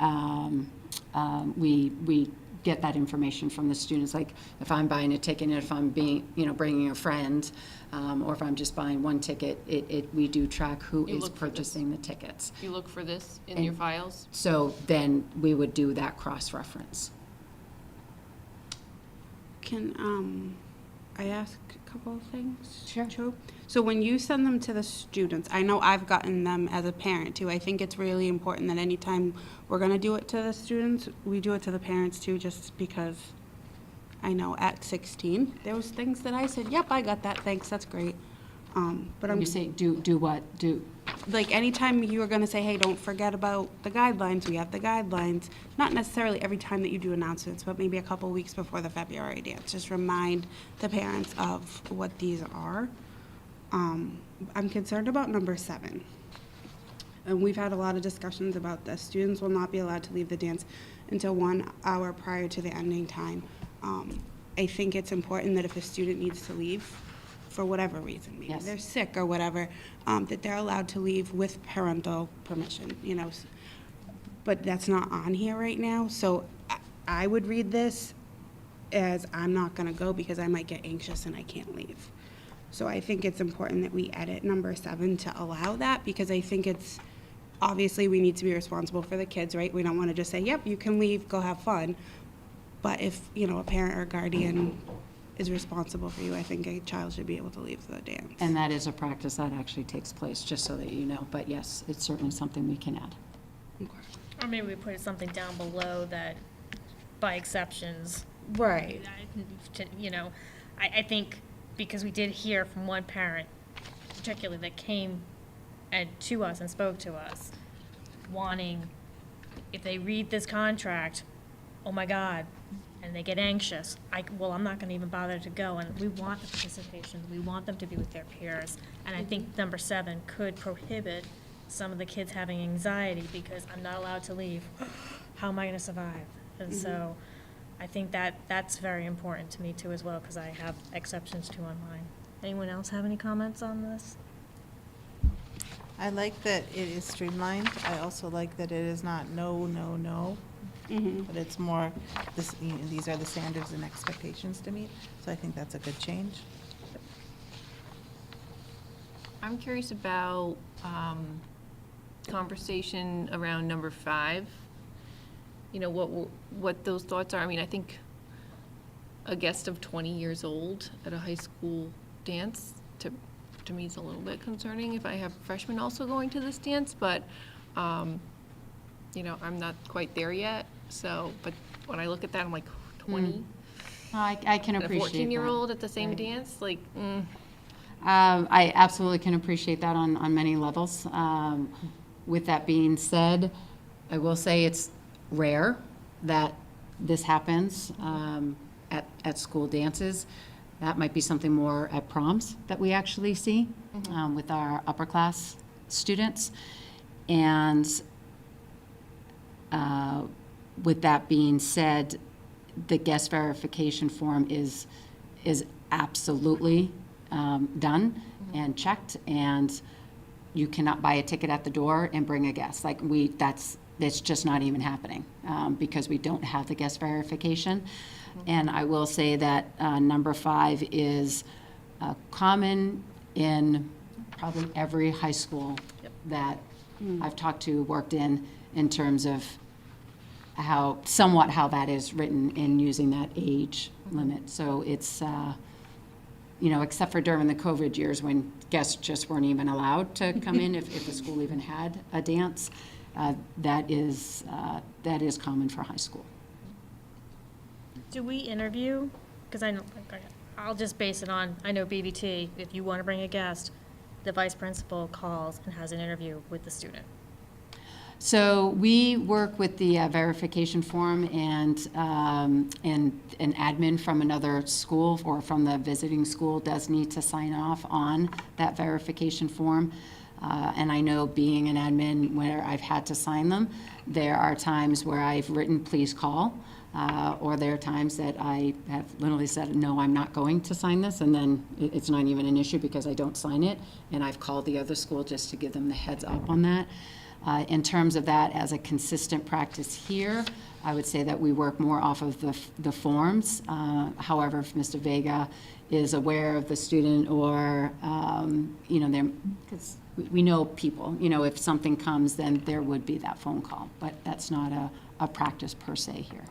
get that information from the students. Like if I'm buying a ticket and if I'm bringing a friend, or if I'm just buying one ticket, we do track who You is look for this. purchasing the tickets. You look for this in And your files? So then we would do that cross-reference. Can I ask a couple of things? Sure. So when you send them to the students, I know I've gotten them as a parent too. I think it's really important that anytime we're going to do it to the students, we do it to the parents too, just because I know at 16, there was things that I said, yep, I got that, thanks, that's great. But I'm You say, do what? like anytime you are going to say, hey, don't forget about the guidelines, we have the guidelines. Not necessarily every time that you do announcements, but maybe a couple weeks before the February dance. Just remind the parents of what these are. I'm concerned about number 7. And we've had a lot of discussions about this. Students will not be allowed to leave the dance until 1 hour prior to the ending time. I think it's important that if a student needs to leave, for whatever reason, maybe Yes. they're sick or whatever, that they're allowed to leave with parental permission, But that's not on here right now, so I would read this as I'm not gonna go because I might get anxious and I can't leave. So I think it's important that we edit number 7 to allow that, because I think it's, obviously, we need to be responsible for the kids, right? We don't wanna just say, yep, you can leave, go have fun. But if, a parent or guardian is responsible for you, I think a child should be able to leave the dance. And that is a practice that actually takes place, just so that you know. But yes, it's certainly something we can add. Or maybe we put something down below that, by exceptions. Right. I think, because we did hear from one parent, particularly, that came to us and spoke to us, wanting, if they read this contract, oh my God, and they get anxious, I'm not gonna even bother to go, and we want the participation, we want them to be with their peers. And I think number 7 could prohibit some of the kids having anxiety, because I'm not allowed to leave. How am I gonna survive? And so, I think that's very important to me too as well, because I have exceptions to on mine. Anyone else have any comments on this? I like that it is streamlined. I also like that it is not no, no, no. But it's more, these are the standards and expectations to meet. So I think that's a good change. I'm curious about conversation around number 5. What those thoughts are. I mean, I think a guest of 20 years old at a high school dance, to me, is a little bit concerning if I have freshmen also going to this dance, but, I'm not quite there yet. So, but when I look at that, I'm like, 20? I can And a appreciate that. 14-year-old at the same dance? Like, I absolutely can appreciate that on many levels. With that being said, I will say it's rare that this happens at school dances. That might be something more at proms that we actually see with our upper class students. And with that being said, the guest verification form is absolutely done and checked, and you cannot buy a ticket at the door and bring a guest. That's just not even happening because we don't have the guest verification. And I will say that number 5 is common in probably every high school that I've talked to, worked in terms of how that is written in using that age limit. So it's, except for during the COVID years when guests just weren't even allowed to come in if the school even had a dance, that is common for high school. Do we interview? Because I'll just base it on, I know BBT, if you want to bring a guest, the vice principal calls and has an interview with the student. So we work with the verification form and an admin from another school or from the visiting school does need to sign off on that verification form. And I know being an admin where I've had to sign them, there are times where I've written, please call, or there are times that I have literally said, no, I'm not going to sign this, and then it's not even an issue because I don't sign it, and I've called the other school just to give them the heads up on that. In terms of that as a consistent practice here, I would say that we work more off of the forms. However, if Mr. Vega is aware of the student or, because we know people, if something comes, then there would be that phone call, but that's not a practice per se here.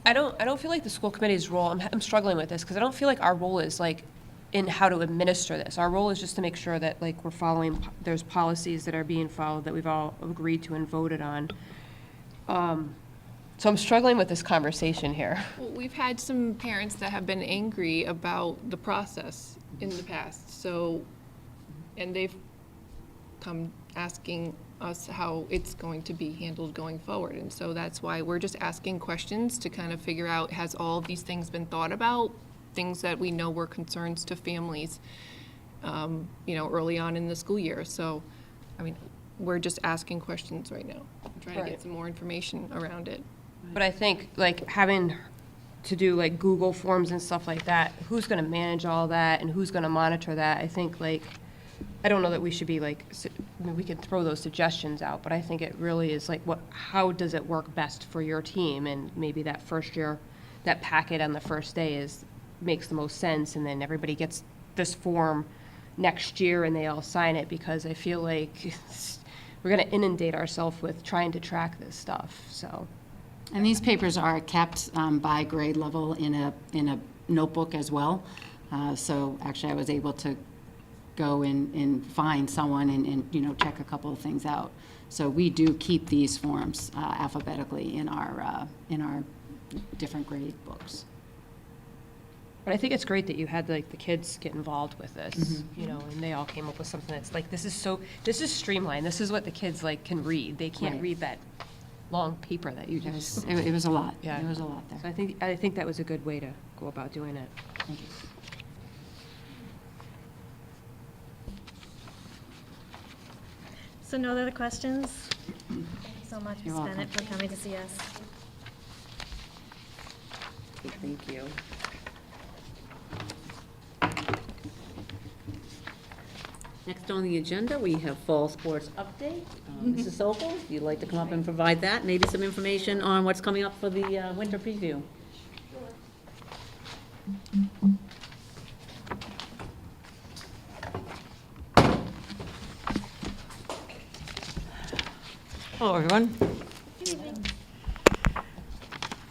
I don't feel like the school committee's role, I'm struggling with this, because I don't feel like our role is like in how to administer this. Our role is just to make sure that like we're following, there's policies that are being followed that we've all agreed to and voted on. So I'm struggling with this conversation here. Well, we've had some parents that have been angry about the process in the past, and they've come asking us how it's going to be handled going forward. And so that's why we're just asking questions to kind of figure out, has all of these things been thought about? Things that we know were concerns to families, early on in the school year. So, we're just asking questions right now, trying to get some more information around it. But I think like having to do like Google Forms and stuff like that, who's going to manage all that and who's going to monitor that? I think I don't know that we should be we can throw those suggestions out, but I think it really is like how does it work best for your team? And maybe that first year, that packet on the first day makes the most sense, and then everybody gets this form next year and they all sign it, because I feel like we're going to inundate ourselves with trying to track this stuff, so. And these papers are kept by grade level in a notebook as well. So actually I was able to go and find someone and check a couple of things out. So we do keep these forms alphabetically in our different grade books. But I think it's great that you had the kids get involved with this, and they all came up with something that's like, this is streamlined. This is what the kids can read. They can't read that long paper that you just. It was a lot. Yeah. There was a lot there. So I think that was a good way to go about doing it. Thank you. So no other questions? Thank you so much, Ms. You're welcome. Bennett, for coming to see us. Thank you. Next on the agenda, we have fall sports update. Mrs. Sokol, if you'd like to come up and provide that, maybe some information on what's coming up for the winter preview. Hello, everyone.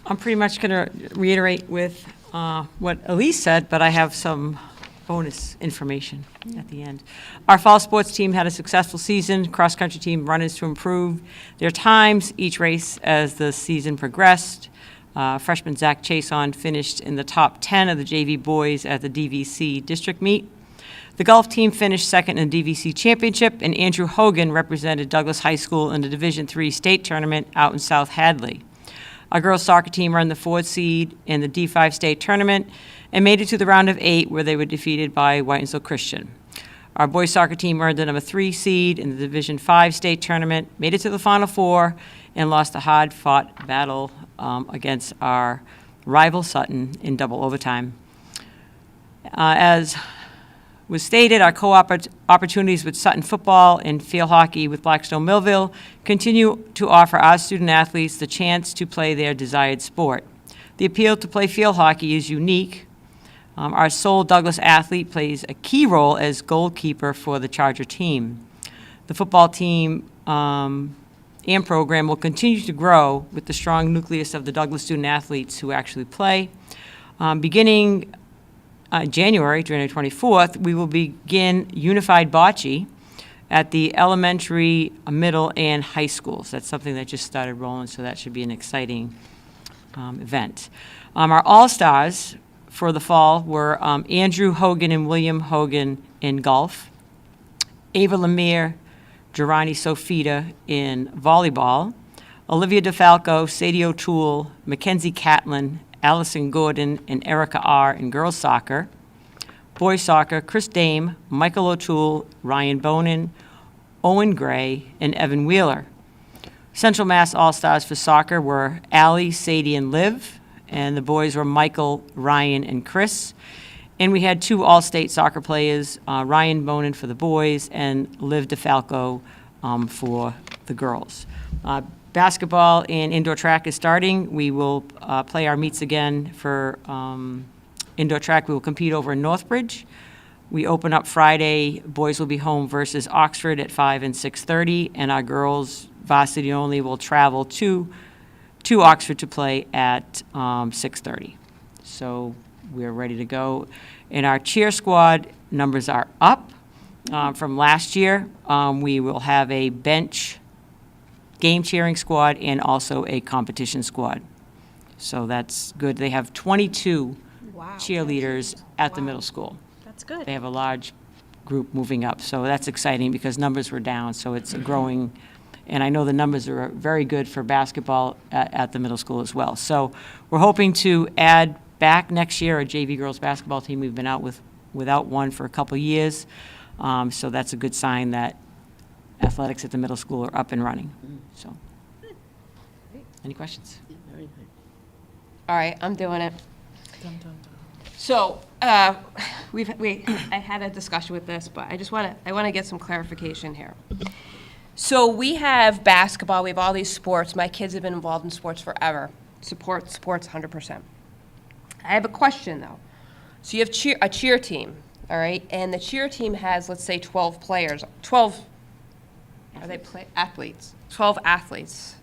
I'm pretty much going to reiterate with what Elise said, but I have some bonus information at the end. Our fall sports team had a successful season. Cross-country team runners to improve their times each race as the season progressed. Freshman Zach Chason finished in the top 10 of the JV boys at the DVC district meet. The golf team finished second in the DVC championship, and Andrew Hogan represented Douglas High School in the Division III state tournament out in South Hadley. Our girls soccer team earned the 4th seed in the D5 state tournament and made it to the round of 8, where they were defeated by Whitensville Christian. Our boys soccer team earned the number 3 seed in the Division V state tournament, made it to the Final Four, and lost a hard-fought battle against our rival Sutton in double overtime. As was stated, our opportunities with Sutton football and field hockey with Blackstone Millville continue to offer our student athletes the chance to play their desired sport. The appeal to play field hockey is unique. Our sole Douglas athlete plays a key role as goalkeeper for the Charger team. The football team and program will continue to grow with the strong nucleus of the Douglas student athletes who actually play. Beginning January 24th, we will begin unified bocce at the elementary, middle, and high schools. That's something that just started rolling, so that should be an exciting event. Our All-Stars for the fall were Andrew Hogan and William Hogan in golf, Ava Lemire, Girani Sofita in volleyball, Olivia DeFalco, Sadie O'Toole, Mackenzie Catlin, Allison Gordon, and Erica R. in girls soccer. Boys soccer, Chris Dame, Michael O'Toole, Ryan Bonin, Owen Gray, and Evan Wheeler. Central Mass All-Stars for soccer were Allie, Sadie, and Liv, and the boys were Michael, Ryan, and Chris. And we had 2 all-state soccer players, Ryan Bonin for the boys and Liv DeFalco for the girls. Basketball and indoor track is starting. We will play our meets again for indoor track. We will compete over in Northbridge. We open up Friday. Boys will be home versus Oxford at 5 and 6:30, and our girls varsity only will travel to Oxford to play at 6:30. So we're ready to go. And our cheer squad numbers are up from last year. We will have a bench game cheering squad and also a competition squad. So that's good. They have 22 cheerleaders at the middle school. That's good. They have a large group moving up, so that's exciting because numbers were down, so it's growing. And I know the numbers are very good for basketball at the middle school as well. So we're hoping to add back next year a JV girls basketball team. We've been out without one for a couple years, so that's a good sign that athletics at the middle school are up and running. So, any questions? Very good. All right, I'm doing it. So, I had a discussion with this, but I want to get some clarification here. So we have basketball, we have all these sports. My kids have been involved in sports forever. Support sports 100%. I have a question though. So you have a cheer team, all right? And the cheer team has, let's say, 12 players, 12, are they athletes? 12 athletes.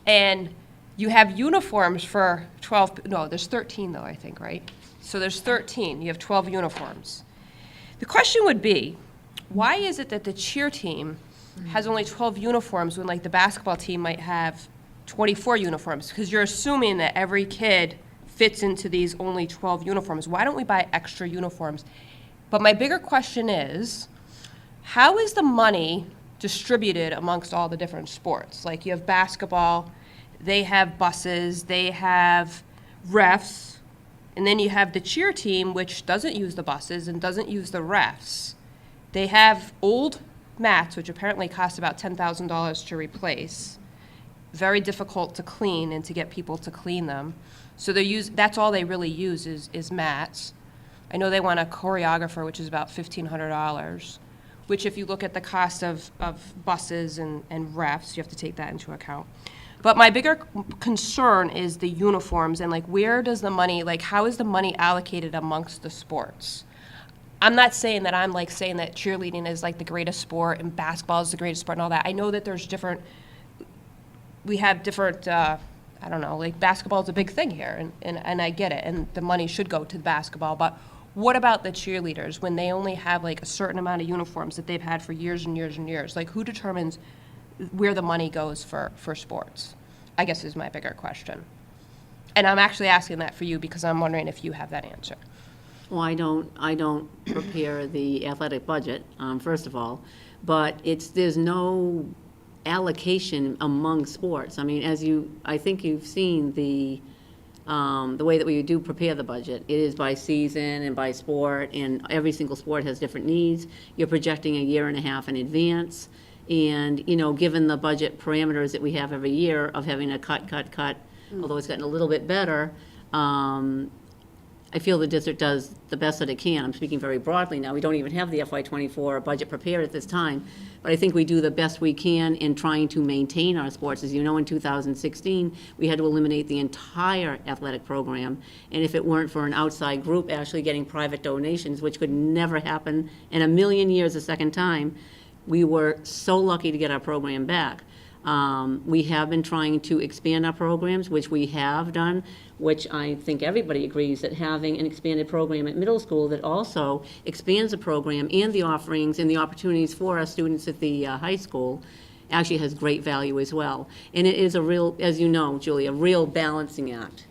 And you have uniforms for 12, no, there's 13 though, I think, right? So there's 13, you have 12 uniforms. The question would be, why is it that the cheer team has only 12 uniforms when like the basketball team might have 24 uniforms? Because you're assuming that every kid fits into these only 12 uniforms. Why don't we buy extra uniforms? But my bigger question is, how is the money distributed amongst all the different sports? Like you have basketball, they have buses, they have refs, and then you have the cheer team, which doesn't use the buses and doesn't use the refs. They have old mats, which apparently cost about $10,000 to replace. Very difficult to clean and to get people to clean them. So that's all they really use is mats. I know they want a choreographer, which is about $1,500, which if you look at the cost of buses and refs, you have to take that into account. But my bigger concern is the uniforms and like where does the money, like how is the money allocated amongst the sports? I'm not saying that I'm like saying that cheerleading is like the greatest sport and basketball is the greatest sport and all that. I know that there's we have different, I don't know, like basketball is a big thing here and I get it and the money should go to the basketball, but what about the cheerleaders when they only have like a certain amount of uniforms that they've had for years and years and years? Like who determines where the money goes for sports, I guess is my bigger question. And I'm actually asking that for you because I'm wondering if you have that answer. Well, I don't prepare the athletic budget, first of all, but there's no allocation among sports. I mean, I think you've seen the way that we do prepare the budget. It is by season and by sport, and every single sport has different needs. You're projecting a year and a half in advance, and, given the budget parameters that we have every year of having a cut, although it's gotten a little bit better, I feel the district does the best that it can. I'm speaking very broadly now. We don't even have the FY24 budget prepared at this time, but I think we do the best we can in trying to maintain our sports. As you know, in 2016, we had to eliminate the entire athletic program, and if it weren't for an outside group actually getting private donations, which could never happen in a million years a second time, we were so lucky to get our program back. We have been trying to expand our programs, which we have done, which I think everybody agrees that having an expanded program at middle school that also expands the program and the offerings and the opportunities for our students at the high school actually has great value as well. And it is a real, as you know, Julie, a real balancing act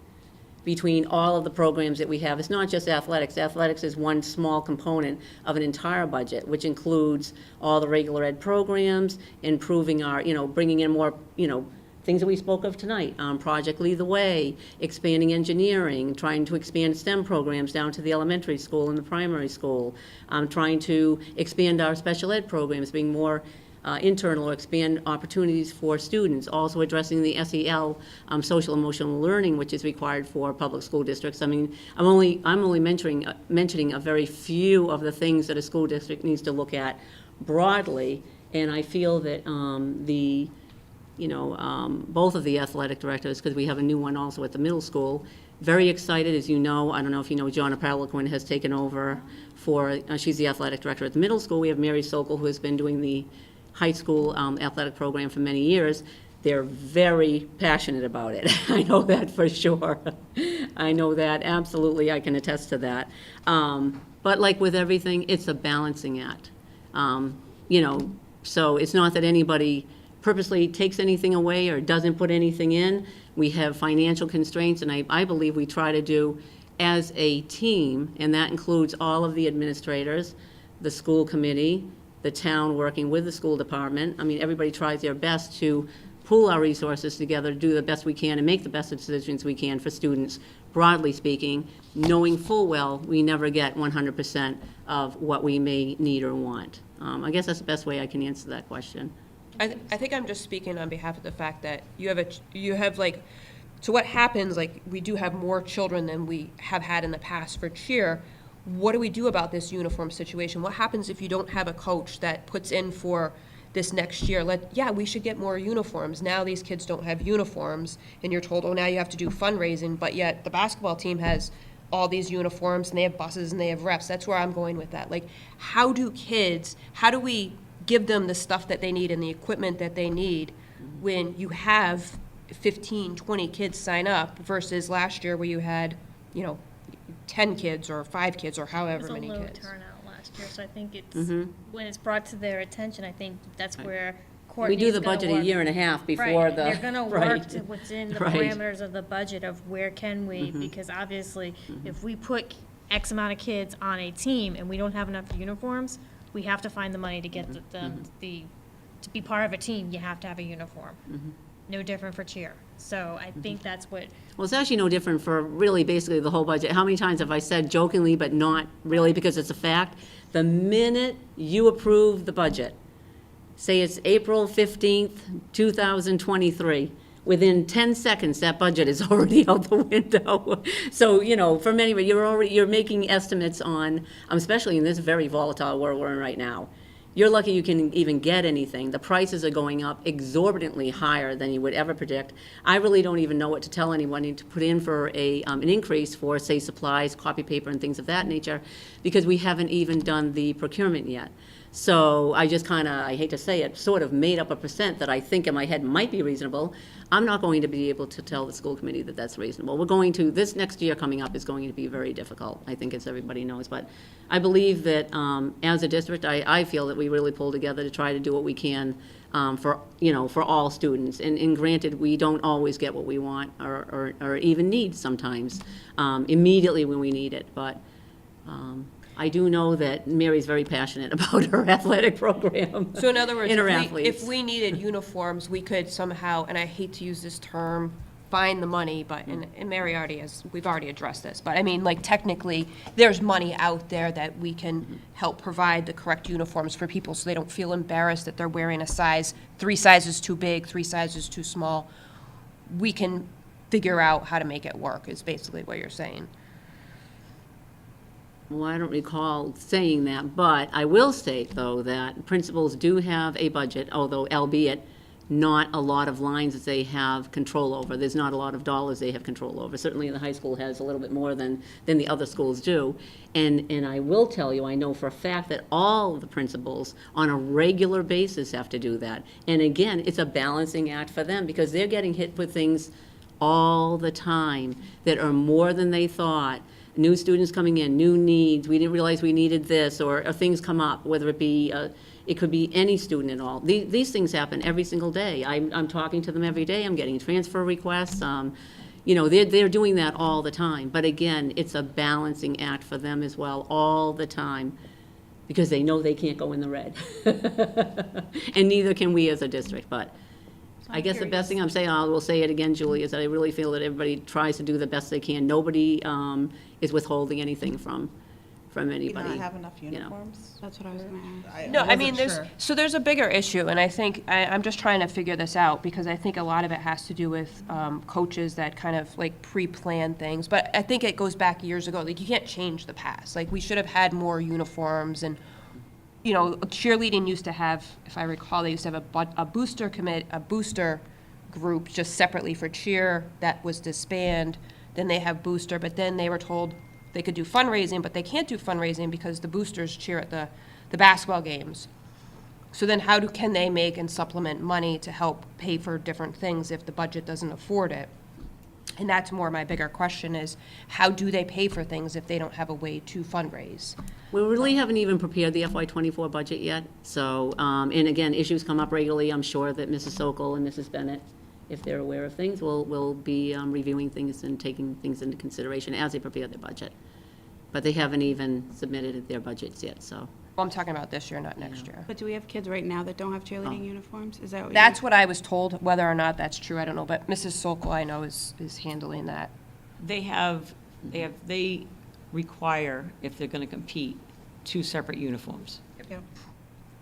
between all of the programs that we have. It's not just athletics. Athletics is one small component of an entire budget, which includes all the regular ed programs, improving our, bringing in more, things that we spoke of tonight, Project Lead the Way, expanding engineering, trying to expand STEM programs down to the elementary school and the primary school, trying to expand our special ed programs, being more internal or expand opportunities for students, also addressing the SEL, social emotional learning, which is required for public school districts. I mean, I'm only mentioning a very few of the things that a school district needs to look at broadly, and I feel that both of the athletic directors, because we have a new one also at the middle school, very excited, as you know. I don't know if you know, Jonna Palaquin has taken over she's the athletic director at the middle school. We have Mary Sokol, who has been doing the high school athletic program for many years. They're very passionate about it. I know that for sure. I know that, absolutely, I can attest to that. But like with everything, it's a balancing act. So it's not that anybody purposely takes anything away or doesn't put anything in. We have financial constraints, and I believe we try to do as a team, and that includes all of the administrators, the school committee, the town working with the school department. I mean, everybody tries their best to pool our resources together, do the best we can, and make the best decisions we can for students, broadly speaking, knowing full well we never get 100% of what we may need or want. I guess that's the best way I can answer that question. I think I'm just speaking on behalf of the fact that you have like, so what happens, like, we do have more children than we have had in the past for cheer. What do we do about this uniform situation? What happens if you don't have a coach that puts in for this next year? We should get more uniforms. Now these kids don't have uniforms, and you're told, oh, now you have to do fundraising, but yet the basketball team has all these uniforms, and they have buses, and they have reps. That's where I'm going with that. Like, how do we give them the stuff that they need and the equipment that they need when you have 15, 20 kids sign up versus last year where you had, 10 kids or 5 kids or however many kids? It was a low turnout last year, so I think it's, when it's brought to their attention, I think that's where Courtney's We do the gonna budget work. a year and a half before Right, the. they're gonna work right. to within the Right. parameters of the budget of where can we, because obviously, if we put X amount of kids on a team and we don't have enough uniforms, we have to find the money to get to be part of a team, you have to have a uniform. No different for cheer. So I think that's what, Well, it's actually no different for really basically the whole budget. How many times have I said jokingly, but not really, because it's a fact? The minute you approve the budget, say it's April 15th, 2023, within 10 seconds, that budget is already out the window. So, for many, you're making estimates on, especially in this very volatile world we're in right now. You're lucky you can even get anything. The prices are going up exorbitantly higher than you would ever predict. I really don't even know what to tell anyone to put in for an increase for, say, supplies, copy paper, and things of that nature, because we haven't even done the procurement yet. So I just I hate to say it, sort of made up a percent that I think in my head might be reasonable. I'm not going to be able to tell the school committee that that's reasonable. This next year coming up is going to be very difficult, I think, as everybody knows. But I believe that as a district, I feel that we really pull together to try to do what we can for all students. And granted, we don't always get what we want or even need sometimes immediately when we need it. But I do know that Mary's very passionate about her athletic program. So in other words, and her if athletes. we needed uniforms, we could somehow, and I hate to use this term, find the money, but, and Mary we've already addressed this, but I mean, like, technically, there's money out there that we can help provide the correct uniforms for people so they don't feel embarrassed that they're wearing a size, 3 sizes too big, 3 sizes too small. We can figure out how to make it work, is basically what you're saying. Well, I don't recall saying that, but I will state, though, that principals do have a budget, although albeit not a lot of lines that they have control over. There's not a lot of dollars they have control over. Certainly the high school has a little bit more than the other schools do. And I will tell you, I know for a fact that all of the principals on a regular basis have to do that. And again, it's a balancing act for them because they're getting hit with things all the time that are more than they thought. New students coming in, new needs, we didn't realize we needed this, or things come up, whether it be, it could be any student at all. These things happen every single day. I'm talking to them every day, I'm getting transfer requests, You know, they're doing that all the time. But again, it's a balancing act for them as well, all the time, because they know they can't go in the red. And neither can we as a district, but I guess the best thing I'm saying, I will say it again, Julie, is that I really feel that everybody tries to do the best they can. Nobody is withholding anything from anybody. Do we not have enough you know. uniforms? That's what I was going to ask. No, I mean, there's a bigger issue, and I think, I'm just trying to figure this out, because I think a lot of it has to do with coaches that kind of like pre-plan things, but I think it goes back years ago, like, you can't change the past, like, we should have had more uniforms, and, you know, cheerleading used to have, if I recall, they used to have a booster group just separately for cheer that was disbanded, then they have booster, but then they were told they could do fundraising, but they can't do fundraising because the boosters cheer at the basketball games. So then can they make and supplement money to help pay for different things if the budget doesn't afford it? And that's more my bigger question is, how do they pay for things if they don't have a way to fundraise? We really haven't even prepared the FY24 budget yet, so, and again, issues come up regularly. I'm sure that Mrs. Sokol and Mrs. Bennett, if they're aware of things, will be reviewing things and taking things into consideration as they prepare their budget. But they haven't even submitted their budgets yet, so. Well, I'm talking about this year, not next year. But do we have kids right now that don't have cheerleading uniforms? Is that what That's what I was told. Whether or not that's true, I don't know. But Mrs. Sokol, I know, is handling that. They require, if they're going to compete, 2 separate uniforms. Yep.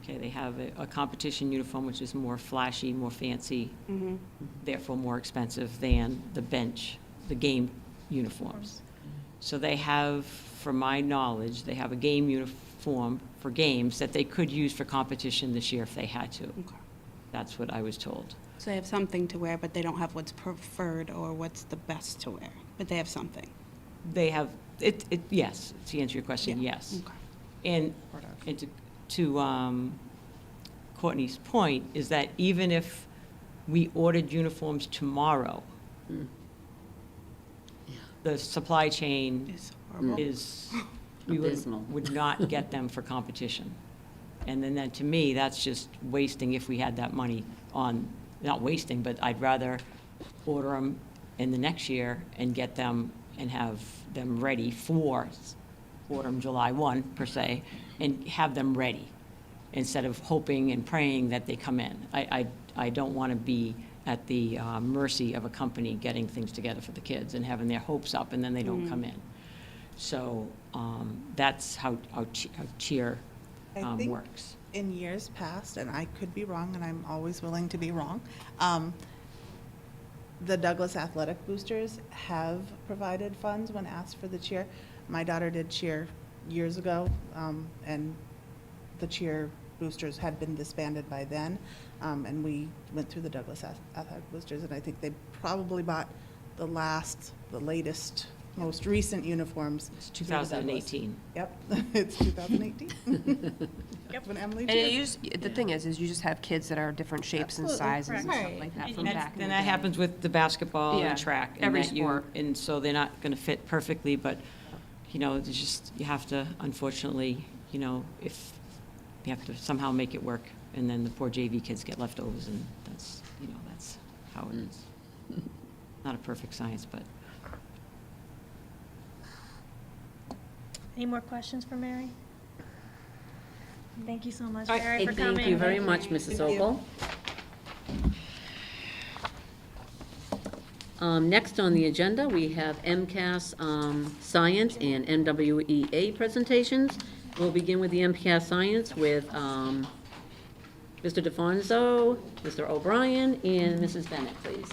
Okay, they have a competition uniform, which is more flashy, more fancy, therefore more expensive than the game uniforms. So they have, from my knowledge, they have a game uniform for games that they could use for competition this year if they had to. Okay. That's what I was told. So they have something to wear, but they don't have what's preferred or what's the best to wear. But they have something. They have, yes, to answer your question, yes. Okay. And to Courtney's point is that even if we ordered uniforms tomorrow, the supply chain is, we would not get them for competition. And then to me, that's just wasting if we had that money on, not wasting, but I'd rather order them in the next year and get them and have them ready for, order them July 1 per se, and have them ready instead of hoping and praying that they come in. I don't want to be at the mercy of a company getting things together for the kids and having their hopes up and then they don't come in. So that's how cheer I think works. in years past, and I could be wrong, and I'm always willing to be wrong, the Douglas Athletic Boosters have provided funds when asked for the cheer. My daughter did cheer years ago, and the cheer boosters had been disbanded by then, and we went through the Douglas Athletic Boosters, and I think they probably bought the latest, most recent uniforms. It's 2018. Yep, it's 2018. Yep. When Emily And the thing is you just have kids that are different shapes and sizes and stuff like that from back in the And that day. happens with the basketball Yeah, and track. and every that you- sport. And so they're not going to fit perfectly, but, you know, it's just, you have to, unfortunately, you know, if you have to somehow make it work, and then the poor JV kids get leftovers, and that's, you know, that's how it is. Not a perfect science, but. Any more questions for Mary? Thank you so much, All right, Mary, for coming. Thank you very much, Mrs. Sokol. Next on the agenda, we have MCAS Science and MWEA presentations. We'll begin with the MCAS Science with Mr. DeFonso, Mr. O'Brien, and Mrs. Bennett, please.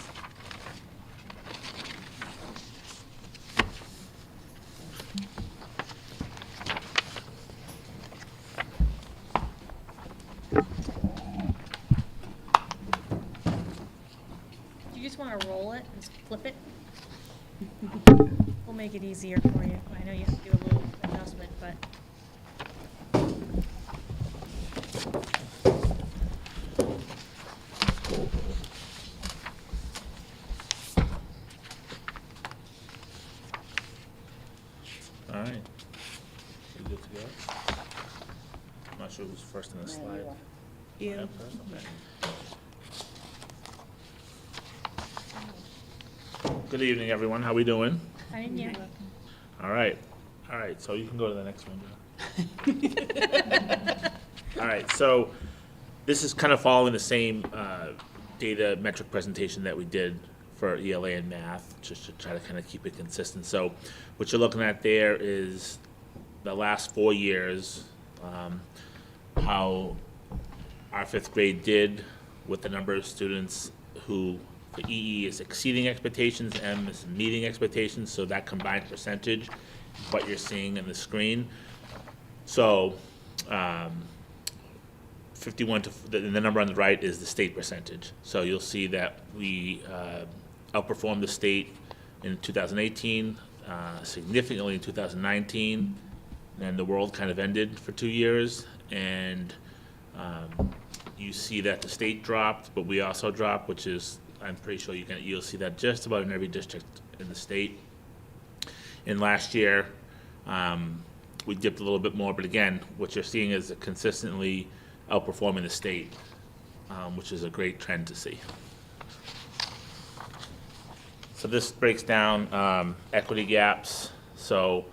You just want to roll it and flip it? We'll make it easier for you. I know you have to do a little adjustment, but. All right. We good to go? I'm not sure who's first in the slide. You. I'm first, okay. Good evening, everyone. How we doing? I didn't hear. All right. So you can go to the next one. All right. So this is kind of following the same data metric presentation that we did for ELA and math, just to try to kind of keep it consistent. So what you're looking at there is the last 4 years, how our 5th grade did with the number of students who the EE is exceeding expectations, M is meeting expectations, so that combined percentage, what you're seeing in the screen. So 51 to, the number on the right is the state percentage. So you'll see that we outperformed the state in 2018, significantly in 2019, and the world kind of ended for 2 years, and you see that the state dropped, but we also dropped, which is, I'm pretty sure you'll see that just about in every district in the state. And last year, we dipped a little bit more, but again, what you're seeing is consistently outperforming the state, which is a great trend to see. So this breaks down equity gaps. So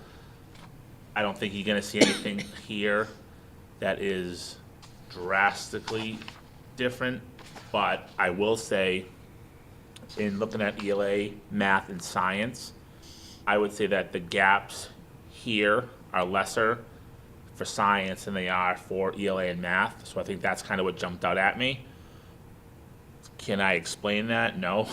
I don't think you're going to see anything here that is drastically different, but I will say, in looking at ELA, math, and science, I would say that the gaps here are lesser for science than they are for ELA and math. So I think that's kind of what jumped out at me. Can I explain that? No.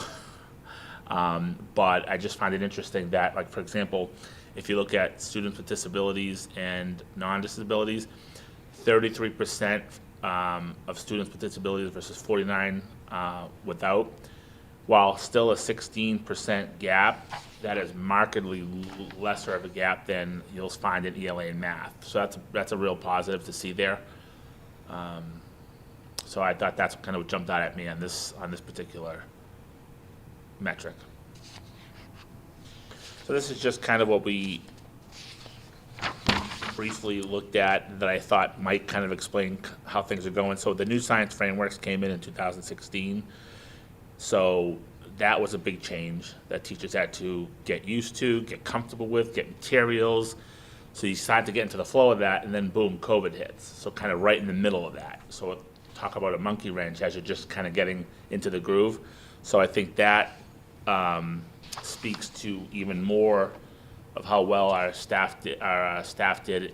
But I just find it interesting that, like, for example, if you look at students with disabilities and non-disabilities, 33% of students with disabilities versus 49 without. While still a 16% gap, that is markedly lesser of a gap than you'll find in ELA and math. So that's a real positive to see there. So I thought that's kind of what jumped out at me on this particular metric. So this is just kind of what we briefly looked at that I thought might kind of explain how things are going. So the new science frameworks came in 2016. So that was a big change that teachers had to get used to, get comfortable with, get materials. So you start to get into the flow of that, and then boom, COVID hits. So kind of right in the middle of that. So talk about a monkey wrench as you're just kind of getting into the groove. So I think that speaks to even more of how well our staff did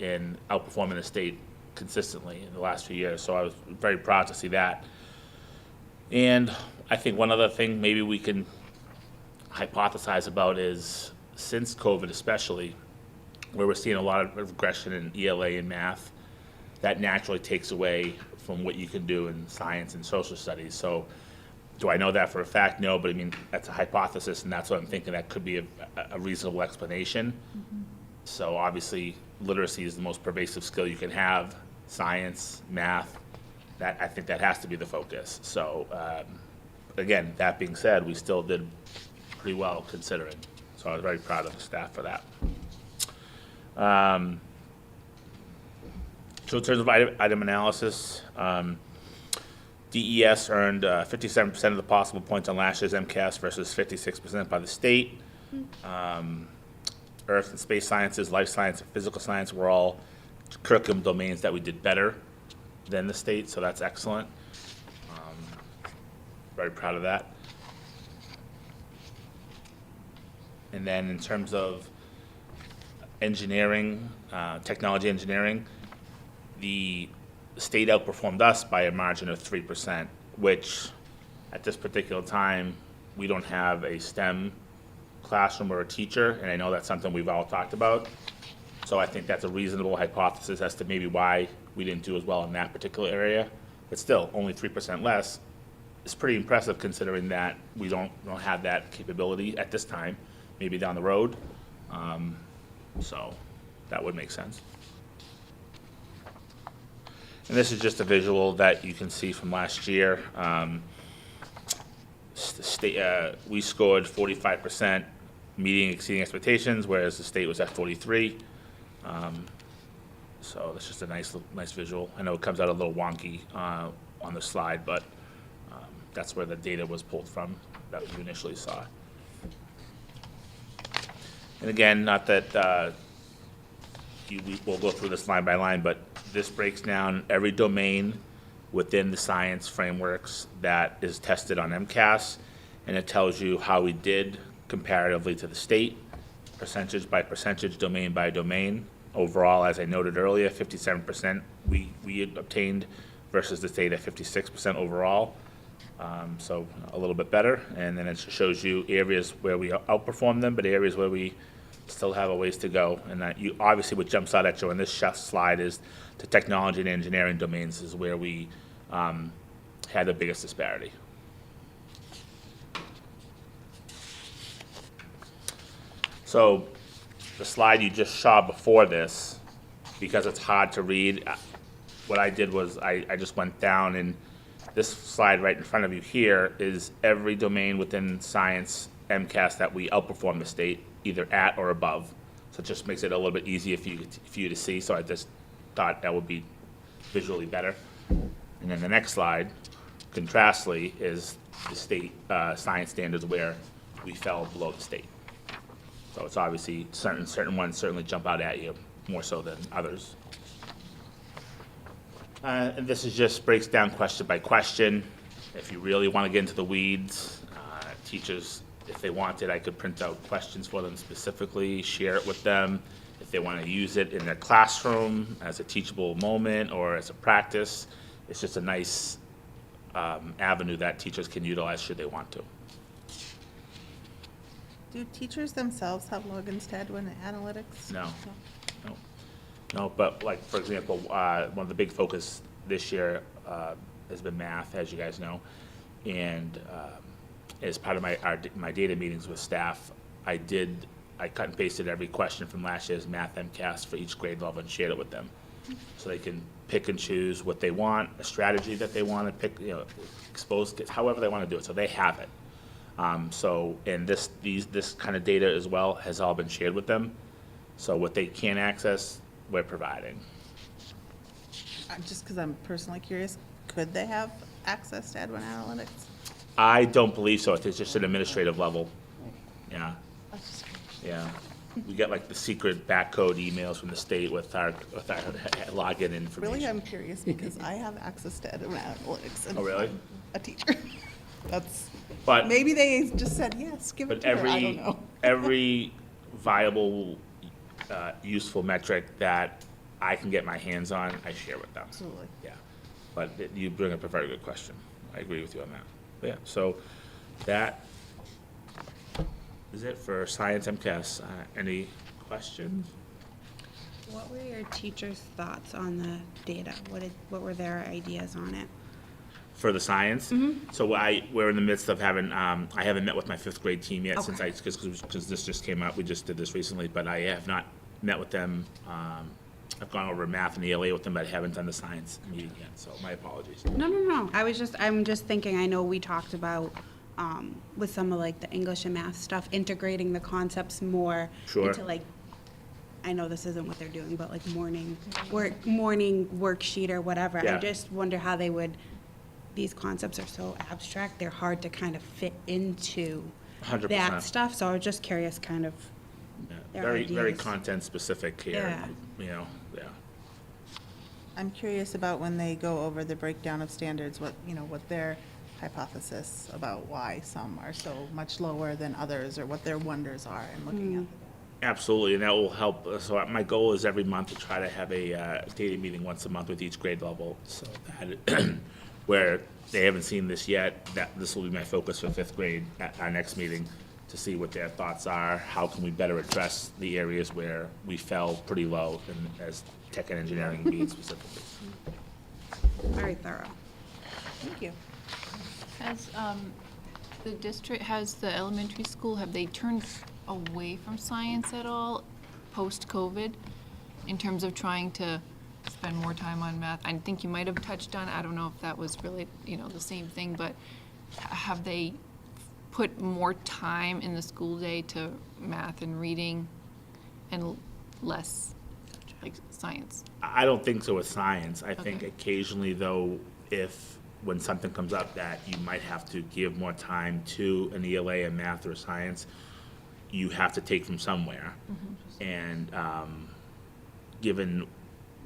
in outperforming the state consistently in the last few years. So I was very proud to see that. And I think one other thing maybe we can hypothesize about is, since COVID especially, where we're seeing a lot of regression in ELA and math, that naturally takes away from what you can do in science and social studies. So do I know that for a fact? No, but I mean, that's a hypothesis, and that's what I'm thinking that could be a reasonable explanation. Mm-hmm. So obviously, literacy is the most pervasive skill you can have. Science, math, that I think that has to be the focus. So again, that being said, we still did pretty well considering. So I was very proud of the staff for that. So in terms of item analysis, DES earned 57% of the possible points on last year's MCAS versus 56% by the state. Earth and space sciences, life science, and physical science were all curriculum domains that we did better than the state, so that's excellent. Very proud of that. And then in terms of engineering, technology engineering, the state outperformed us by a margin of 3%, which at this particular time, we don't have a STEM classroom or a teacher, and I know that's something we've all talked about. So I think that's a reasonable hypothesis as to maybe why we didn't do as well in that particular area. But still, only 3% less is pretty impressive considering that we don't have that capability at this time, maybe down the road. So that would make sense. And this is just a visual that you can see from last year. We scored 45%, meeting exceeding expectations, whereas the state was at 43. So that's just a nice visual. I know it comes out a little wonky on the slide, but that's where the data was pulled from that you initially saw. And again, not that we'll go through this line by line, but this breaks down every domain within the science frameworks that is tested on MCAS, and it tells you how we did comparatively to the state, percentage by percentage, domain by domain. Overall, as I noted earlier, 57% we had obtained versus the state at 56% overall. So a little bit better. And then it shows you areas where we outperform them, but areas where we still have a ways to go. And that you obviously what jumps out at you on this slide is the technology and engineering domains is where we had the biggest disparity. So the slide you just saw before this, because it's hard to read, what I did was I just went down, and this slide right in front of you here is every domain within science MCAS that we outperform the state, either at or above. So it just makes it a little bit easier for you to see, so I just thought that would be visually better. And then the next slide, contrastly, is the state science standards where we fell below the state. So it's obviously certain ones certainly jump out at you more so than others. And this is just breaks down question by question. If you really want to get into the weeds, teachers, if they wanted, I could print out questions for them specifically, share it with them. If they want to use it in their classroom as a teachable moment or as a practice, it's just a nice avenue that teachers can utilize should they want to. Do teachers themselves have logins to Edwin Analytics? No, but like, for example, one of the big focus this year has been math, as you guys know. And as part of my data meetings with staff, I cut and pasted every question from last year's math MCAS for each grade level and shared it with them. So they can pick and choose what they want, a strategy that they want to pick, expose kids, however they want to do it, so they have it. And this kind of data as well has all been shared with them. So what they can't access, we're providing. Just because I'm personally curious, could they have access to Edwin Analytics? I don't believe so. It's just an administrative level. Yeah. Yeah. We get like the secret backcode emails from the state with our login information. Really, I'm curious because I have access to Edwin Analytics. And Oh, really? I'm a teacher. That's. But maybe they just said yes, give it to her. I don't know. Every viable, useful metric that I can get my hands on, I share with them. Absolutely. Yeah. But you bring up a very good question. I agree with you on that. But yeah. So that is it for Science MCAS. Any questions? What were your teachers' thoughts on the data? What were their ideas on it? For the science? Mm-hmm. So we're in the midst of having, I haven't met with my 5th grade team yet since because this just came out. We just did this recently, but I have not met with them. I've gone over math and ELA with them, but I haven't done the science meeting yet, so my apologies. No. I'm just thinking, I know we talked about, with some of like the English and math stuff, integrating the concepts more Sure. into like, I know this isn't what they're doing, but like morning worksheet or whatever. I Yeah. just wonder how they would, these concepts are so abstract, they're hard to kind of fit into 100%. that stuff, so I was just curious kind of their Very ideas. content specific here, yeah. I'm curious about when they go over the breakdown of standards, what their hypothesis about why some are so much lower than others, or what their wonders are in looking at. Absolutely, and that will help. So my goal is every month to try to have a data meeting once a month with each grade level, so that where they haven't seen this yet, that this will be my focus for 5th grade at our next meeting, to see what their thoughts are, how can we better address the areas where we fell pretty low, as tech and engineering being specifically. Very thorough. Thank you. Has the elementary school, have they turned away from science at all post-COVID in terms of trying to spend more time on math? I think you might have touched on, I don't know if that was really, the same thing, but have they put more time in the school day to math and reading and less like science? I don't think so with science. I think occasionally, though, when something comes up that you might have to give more time to an ELA in math or science, you have to take from somewhere. And given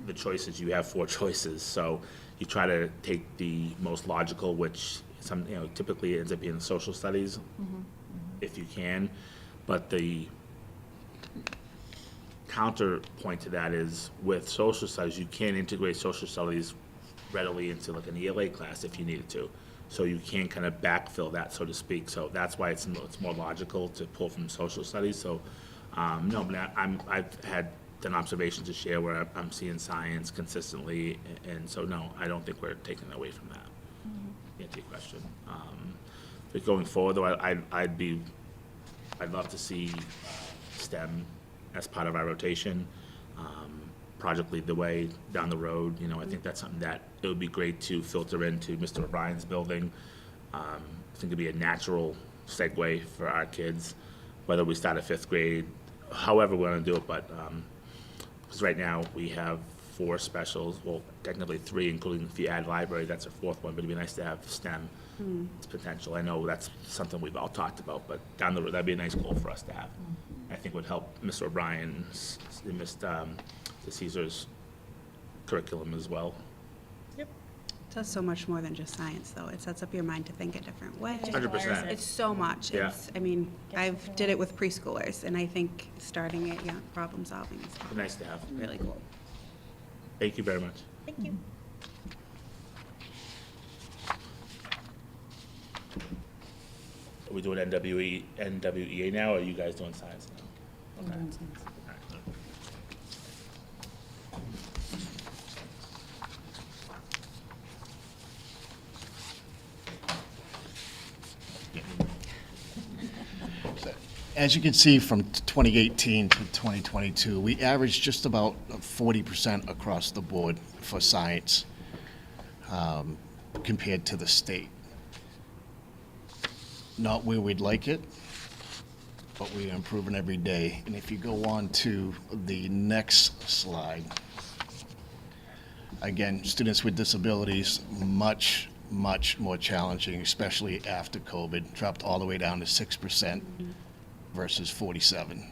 the choices, you have 4 choices, so you try to take the most logical, which typically ends up being social studies, if you can. But the counterpoint to that is with social studies, you can integrate social studies readily into like an ELA class if you needed to. So you can kind of backfill that, so to speak. So that's why it's more logical to pull from social studies. So no, but I've had an observation to share where I'm seeing science consistently, and so no, I don't think we're taking away from that. Answer your question. But going forward, though, I'd love to see STEM as part of our rotation. Project Lead the Way down the road. I think that's something that it would be great to filter into Mr. O'Brien's building. I think it'd be a natural segue for our kids, whether we start at 5th grade, however we're going to do it. But because right now we have 4 specials, well, technically 3, including if you add library, that's our 4th one. But it'd be nice to have STEM potential. I know that's something we've all talked about, but down the road, that'd be a nice goal for us to have. I think would help Mr. O'Brien's, the Caesar's curriculum as well. It does so much more than just science, though. It sets up your mind to think a different way. 100%. It's so much. Yeah. I've did it with preschoolers, and I think starting at young problem solving is Nice to have. really cool. Thank you very much. Thank you. Are we doing NWEA now, or are you guys doing science now? Okay. All right. As you can see, from 2018 to 2022, we averaged just about 40% across the board for science compared to the state. Not where we'd like it, but we're improving every day. And if you go on to the next slide, again, students with disabilities, much more challenging, especially after COVID, dropped all the way down to 6%. Versus 47.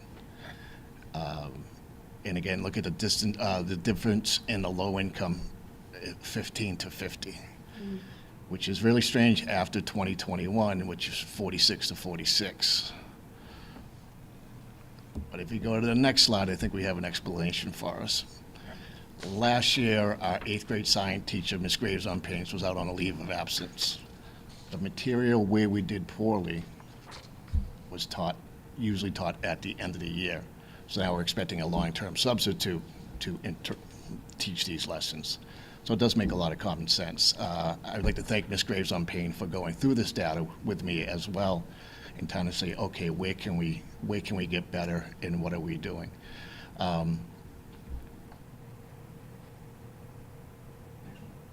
And again, look at the difference in the low income, 15 to 50, which is really strange after 2021, which is 46 to 46. But if you go to the next slide, I think we have an explanation for us. Last year, our 8th grade science teacher, Ms. Graves on Paynes, was out on a leave of absence. The material where we did poorly was usually taught at the end of the year. So now we're expecting a long-term substitute to teach these lessons. So it does make a lot of common sense. I would like to thank Ms. Graves on Payne for going through this data with me as well, and trying to say, okay, where can we get better, and what are we doing?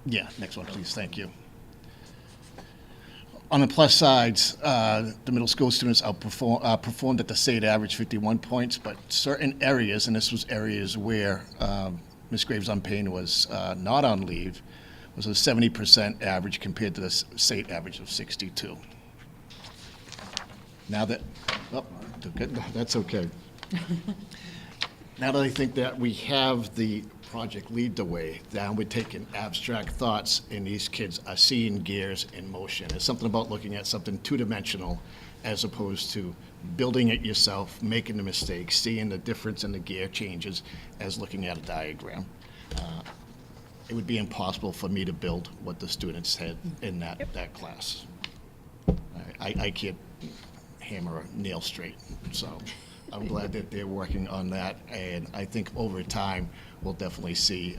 Yeah, next one, please. Thank you. On the plus sides, the middle school students performed at the state average 51 points, but certain areas, and this was areas where Ms. Graves on Payne was not on leave, was a 70% average compared to the state average of 62. Now that, that's okay. Now that I think that we have the Project Lead the Way, now we're taking abstract thoughts, and these kids are seeing gears in motion. It's something about looking at something two-dimensional as opposed to building it yourself, making the mistakes, seeing the difference in the gear changes as looking at a diagram. It would be impossible for me to build what the students had in that class. I can't hammer a nail straight, so I'm glad that they're working on that, and I think over time, we'll definitely see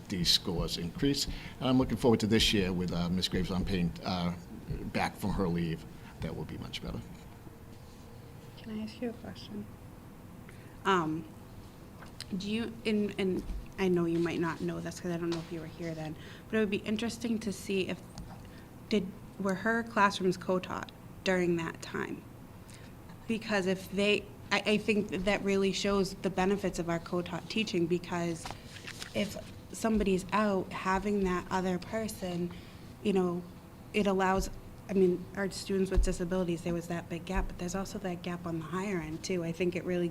these scores increase. And I'm looking forward to this year with Ms. Graves on Payne back from her leave. That will be much better. Can I ask you a question? Do you, and I know you might not know this because I don't know if you were here then, but it would be interesting to see were her classrooms co-taught during that time? Because if I think that really shows the benefits of our co-taught teaching, because if somebody's out, having that other person, it allows I mean, our students with disabilities, there was that big gap, but there's also that gap on the higher end too. I think it really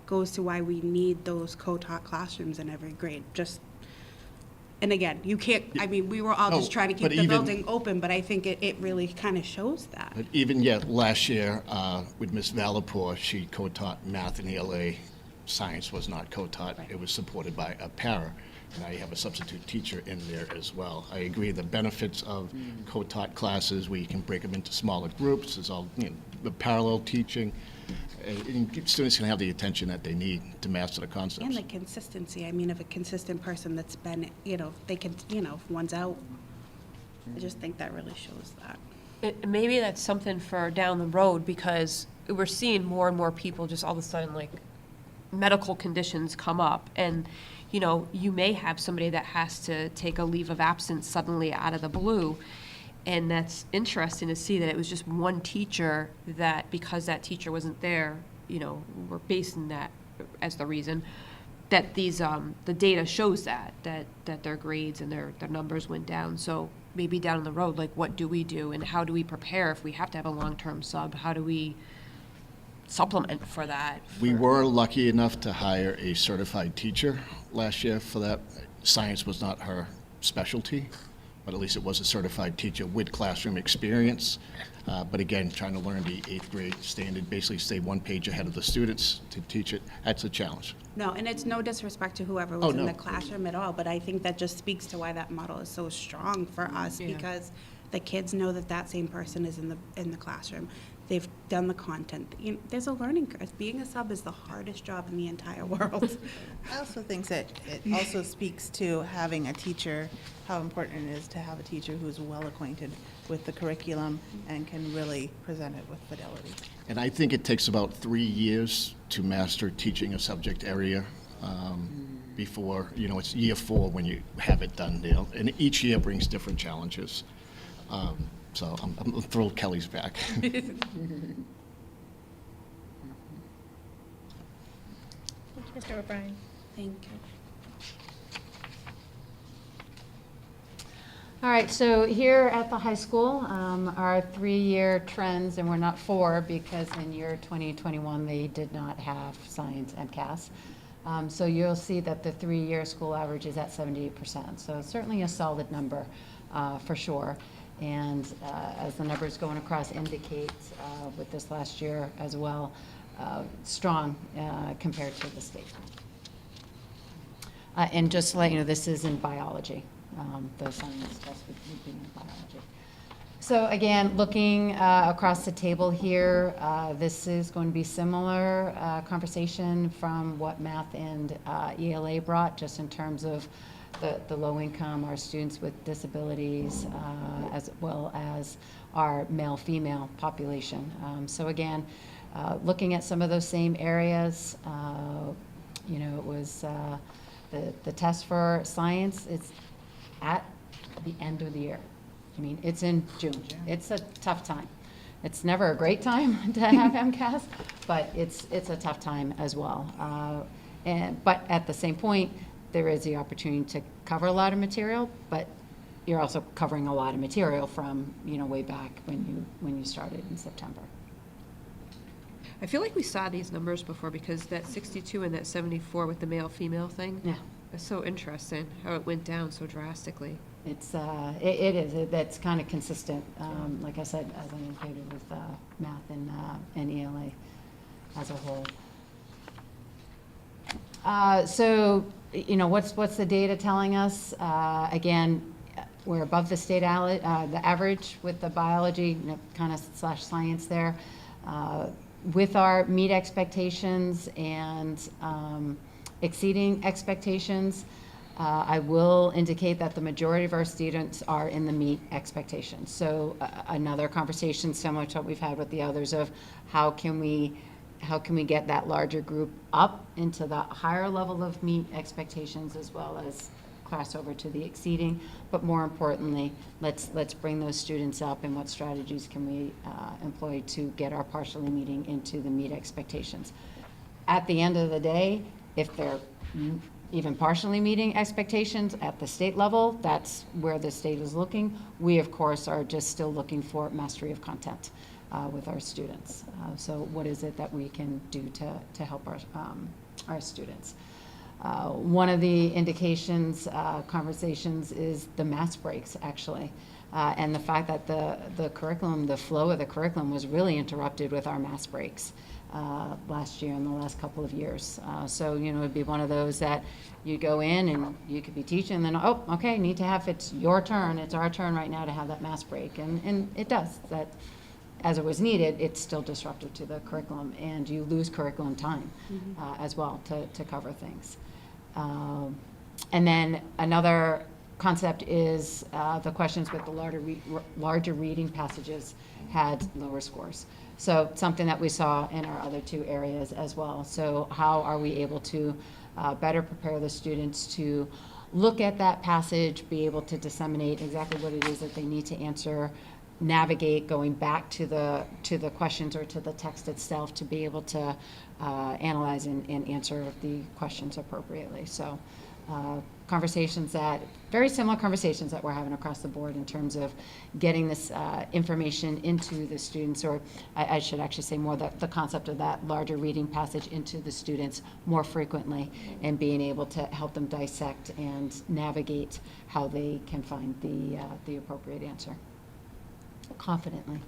goes to why we need those co-taught classrooms in every grade, just, and again, you can't, I mean, we were all No, just trying to keep but the even- building open, but I think it really kind of shows that. But even yet, last year, with Ms. Valapour, she co-taught math and ELA. Science was not co-taught. It was supported by a para. Now you have a substitute teacher in there as well. I agree, the benefits of co-taught classes, where you can break them into smaller groups, is all, you know, the parallel teaching, and students can have the attention that they need to master the concepts. And the consistency, I mean, of a consistent person that's been, you know, they can, you know, if one's out, I just think that really shows that. Maybe that's something for down the road, because we're seeing more and more people just all of a sudden, like, medical conditions come up, and, you know, you may have somebody that has to take a leave of absence suddenly out of the blue. And that's interesting to see that it was just one teacher that, because that teacher wasn't there, you know, we're basing that as the reason, that these, the data shows that their grades and their numbers went down. So maybe down the road, like, what do we do, and how do we prepare if we have to have a long-term sub? How do we supplement for that? We were lucky enough to hire a certified teacher last year for that. Science was not her specialty, but at least it was a certified teacher with classroom experience. But again, trying to learn the 8th grade standard, basically stay one page ahead of the students to teach it, that's a challenge. No, and it's no disrespect to whoever Oh, was in no. the classroom at all, but I think that just speaks to why that model is so strong for us, because the kids know that that same person is in the classroom. They've done the content. You know, there's a learning curve. Being a sub is the hardest job in the entire world. I also think that it also speaks to having a teacher, how important it is to have a teacher who's well acquainted with the curriculum and can really present it with fidelity. And I think it takes about 3 years to master teaching a subject area before, you know, it's year 4 when you have it done, Dale. And each year brings different challenges. So I'm thrilled Kelly's back. Thank you, Mr. O'Brien. Thank you. All right, so here at the high school, our 3-year trends, and we're not 4 because in year 2021, they did not have science MCAS. So you'll see that the 3-year school average is at 78%. So it's certainly a solid number for sure. And as the numbers going across indicate with this last year as well, strong compared to the state. And just to let you know, this is in biology. The science test would be in biology. So again, looking across the table here, this is going to be similar conversation from what math and ELA brought, just in terms of the low income, our students with disabilities, as well as our male-female population. So again, looking at some of those same areas, you know, it was the test for science, it's at the end of the year. I mean, it's in June. It's a tough time. It's never a great time to have MCAS, but it's a tough time as well. But at the same point, there is the opportunity to cover a lot of material, but you're also covering a lot of material from, you know, way back when you started in September. I feel like we saw these numbers before, because that 62 and that 74 with the male-female thing. Yeah. It's so interesting how it went down so drastically. It's it is. That's kind of consistent. Like I said, as I indicated with math and ELA as a whole. So, you know, what's the data telling us? Again, we're above the state the average with the biology, you know, kind of / science there. With our meet expectations and exceeding expectations, I will indicate that the majority of our students are in the meet expectations. So another conversation similar to what we've had with the others of how can we get that larger group up into the higher level of meet expectations, as well as cross over to the exceeding. But more importantly, let's bring those students up, and what strategies can we employ to get our partially meeting into the meet expectations. At the end of the day, if they're even partially meeting expectations at the state level. That's where the state is looking. We, of course, are just still looking for mastery of content with our students. So what is it that we can do to help our students? One of the indications, conversations, is the math breaks, actually. And the fact that the curriculum, the flow of the curriculum was really interrupted with our math breaks last year and the last couple of years. So, you know, it'd be one of those that you go in and you could be teaching and then, oh, okay, need to have, it's your turn, it's our turn right now to have that math break. And it does. That, as it was needed, it's still disruptive to the curriculum, and you lose curriculum time as well to cover things. And then another concept is the questions with the larger reading passages had lower scores. So something that we saw in our other two areas as well. So how are we able to better prepare the students to look at that passage, be able to disseminate exactly what it is that they need to answer, navigate going back to the questions or to the text itself to be able to analyze and answer the questions appropriately. So conversations that, very similar conversations that we're having across the board in terms of getting this information into the students, or I should actually say more the concept of that larger reading passage into the students more frequently, and being able to help them dissect and navigate how they can find the appropriate answer confidently.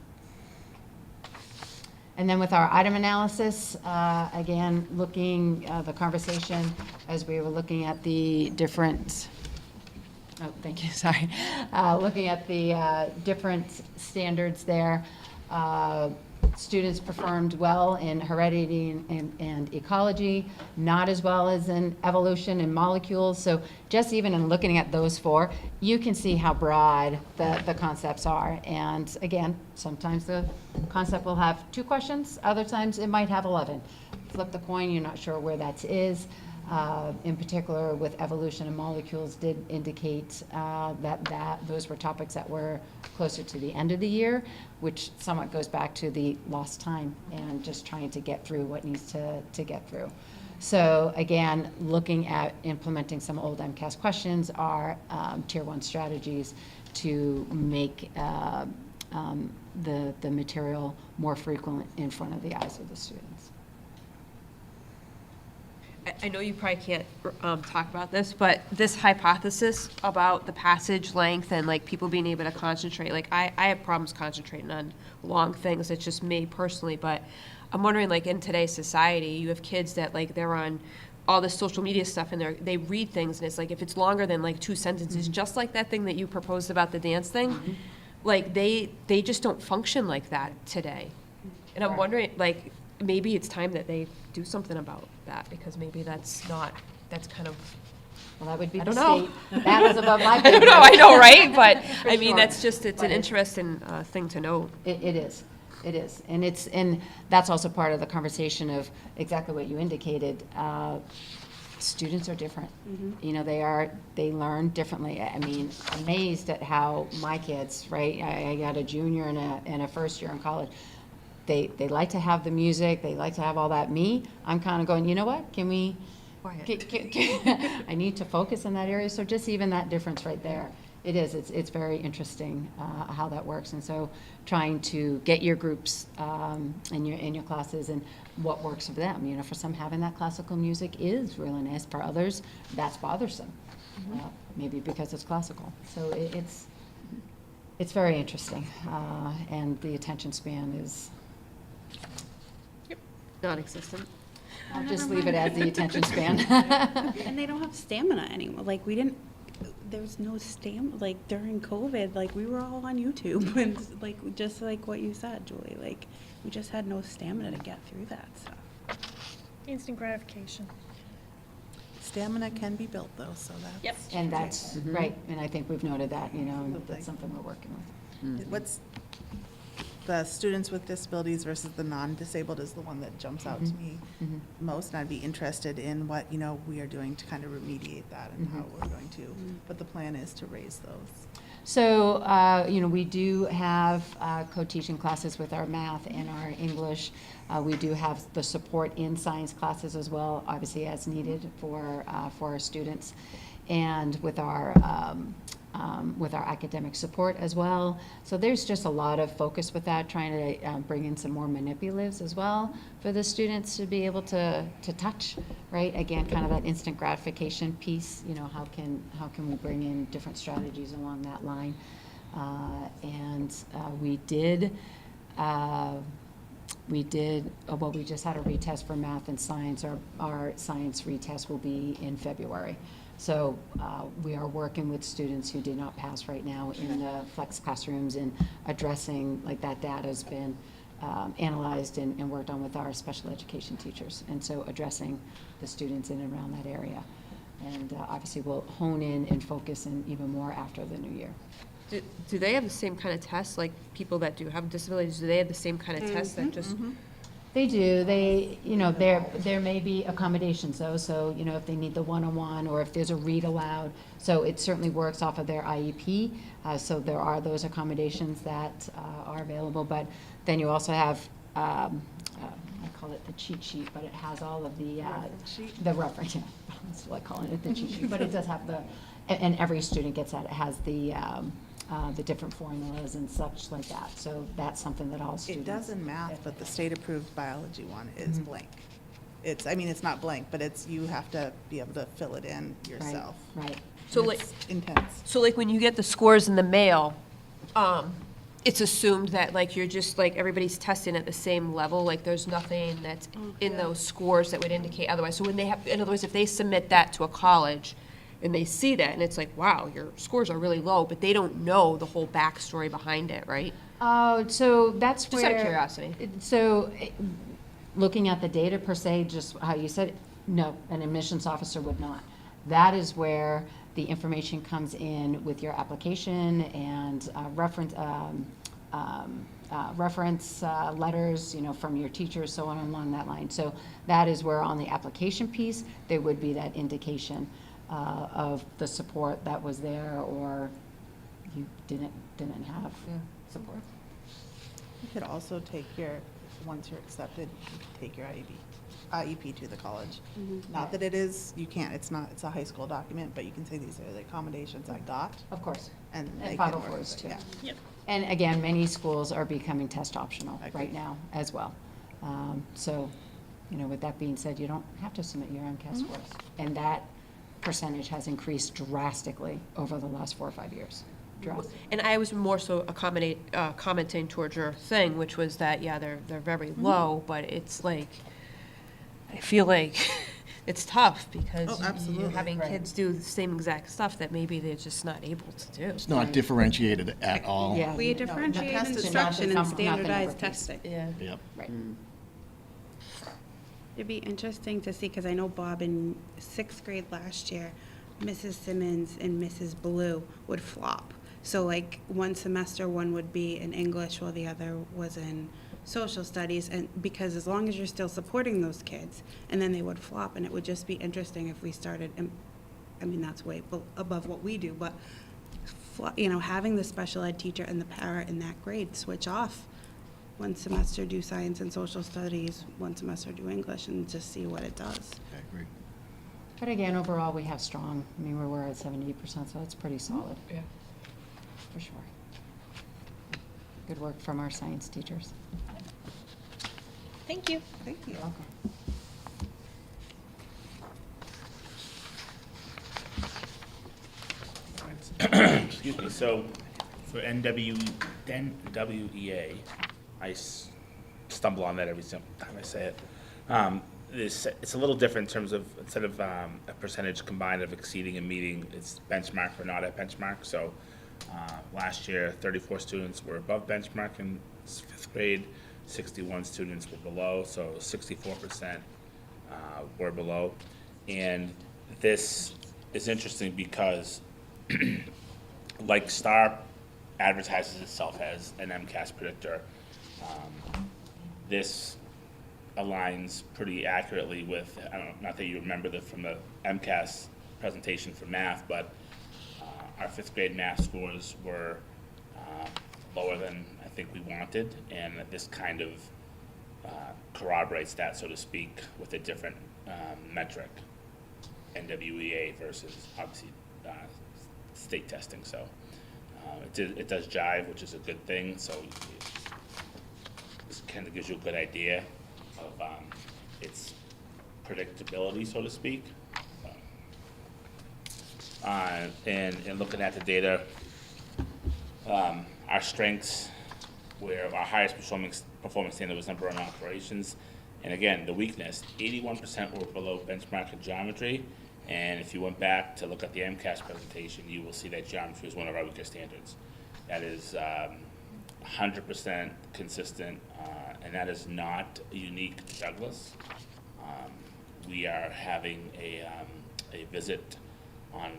And then with our item analysis, again, looking the conversation as we were looking at the different, oh, thank you, sorry. Looking at the different standards there. Students performed well in heredity and ecology, not as well as in evolution and molecules. So just even in looking at those four, you can see how broad the concepts are. And again, sometimes the concept will have 2 questions, other times it might have 11. Flip the coin, you're not sure where that is. In particular with evolution and molecules did indicate that those were topics that were closer to the end of the year, which somewhat goes back to the lost time and just trying to get through what needs to get through. So again, looking at implementing some old MCAS questions are Tier 1 strategies to make the material more frequent in front of the eyes of the students. I know you probably can't talk about this, but this hypothesis about the passage length and like people being able to concentrate, like I have problems concentrating on long things. It's just me personally, but I'm wondering, like in today's society, you have kids that like they're on all this social media stuff and they read things and it's like if it's longer than like 2 sentences, just like that thing that you proposed about the dance thing, like they just don't function like that today. And I'm wondering, like, maybe it's time that they do something about that, because maybe that's kind of, well, that would be I the don't know. state. That is above my I don't know, I know, right? But, For I mean, sure. that's just, it's But an interesting thing to know. It is. It is. And that's also part of the conversation of exactly what you indicated. Students are different. You know, they learn differently. I mean, amazed at how my kids, right? I got a junior and a first year in college. They like to have the music, they like to have all that. Me, I'm kind of going, you know what, can we, I need to focus in that area. So just even that difference right there, it's very interesting how that works. And so trying to get your groups in your classes and what works for them. You know, for some, having that classical music is really nice. For others, that's bothersome, maybe because it's classical. So it's very interesting, and the attention span is non-existent. I'll just leave it as the attention span. And they don't have stamina anymore. Like, there was no stamina, like, during COVID, like, we were all on YouTube, and, like, just like what you said, Julie, like, we just had no stamina to get through that stuff. Instant gratification. Stamina can be built, though, so that's. Yep. And that's right, and I think we've noted that, you know, and that's something we're working with. What's, the students with disabilities versus the non-disabled is the one that jumps out to me most, and I'd be interested in what, we are doing to kind of remediate that and how we're going to, what the plan is to raise those. So, we do have co-teaching classes with our math and our English. We do have the support in science classes as well, obviously as needed for our students, and with our academic support as well. So there's just a lot of focus with that, trying to bring in some more manipulatives as well for the students to be able to touch, right? Again, kind of that instant gratification piece, how can we bring in different strategies along that line? We just had a retest for math and science. Our science retest will be in February. So we are working with students who did not pass right now in the flex classrooms and addressing, like, that data has been analyzed and worked on with our special education teachers. And so addressing the students in and around that area. And obviously we'll hone in and focus in even more after the new year. Do they have the same kind of tests, like people that do have disabilities, do they have the same kind of tests that just? They do. There may be accommodations though. So, if they need the one-on-one or if there's a read aloud. So it certainly works off of their IEP. So there are those accommodations that are available. But then you also have, I call it the cheat sheet, but it has all of the reference. Yeah, that's what I call it, the cheat sheet. But it does have and every student gets that. It has the different formulas and such like that. So that's something that all students. It does in math, but the state-approved biology one is blank. It's not blank, but you have to be able to fill it in yourself. Right. So it's intense. So like when you get the scores in the mail, it's assumed that you're just everybody's testing at the same level, there's nothing that's in those scores that would indicate otherwise. So when they have, in other words, if they submit that to a college and they see that and it's like, wow, your scores are really low, but they don't know the whole backstory behind it, right? So that's Just where. out of curiosity. So looking at the data per se, just how you said it, no, an admissions officer would not. That is where the information comes in with your application and reference letters, from your teachers, so on along that line. So that is where on the application piece, there would be that indication of the support that was there, or you didn't have support. You could also take once you're accepted, you can take your IEP to the college. Not that you can't, it's a high school document, but you can say these are the accommodations I got. Of course. And And they can 504s too. yeah. Yep. And again, many schools are becoming test optional right now as well. So, with that being said, you don't have to submit your MCAS scores. And that percentage has increased drastically over the last 4 or 5 years. Drastically. And I was more so commenting towards your thing, which was that, they're very low, but it's I feel like it's tough because you're having kids do the same exact stuff that maybe they're just not able to do. It's not differentiated at all. Yeah. We differentiate instruction and standardized testing. Yeah. Yep. Right. It'd be interesting to see, because I know Bob in 6th grade last year, Mrs. Simmons and Mrs. Blue would flop. So one semester one would be in English while the other was in social studies, and because as long as you're still supporting those kids, and then they would flop, and it would just be interesting if we started, that's way above what we do, but having the special ed teacher and the para in that grade switch off. One semester do science and social studies, one semester do English, and just see what it does. I agree. But again, overall, we have strong, we're at 78%, so that's pretty solid. Yeah. For sure. Good work from our science teachers. Thank you. Thank you. You're welcome. Excuse me, so for NWEA, I stumble on that every time I say it. It's a little different in terms of, instead of a percentage combined of exceeding and meeting, it's benchmark or not at benchmark. So last year, 34 students were above benchmark in 5th grade, 61 students were below, so 64% were below. And this is interesting because like STAR advertises itself as an MCAS predictor, This aligns pretty accurately with, I don't know, not that you remember from the MCAS presentation for math, but our 5th grade math scores were lower than I think we wanted, and this kind of corroborates that, so to speak, with a different metric, NWEA versus obviously state testing. So it does jive, which is a good thing. So this kind of gives you a good idea of its predictability, so to speak. And looking at the data, our strengths, where our highest performing standard was number one operations. And again, the weakness, 81% were below benchmark in geometry. And if you went back to look at the MCAS presentation, you will see that geometry is one of our weaker standards. That is 100% consistent, and that is not unique to Douglas. We are having a visit on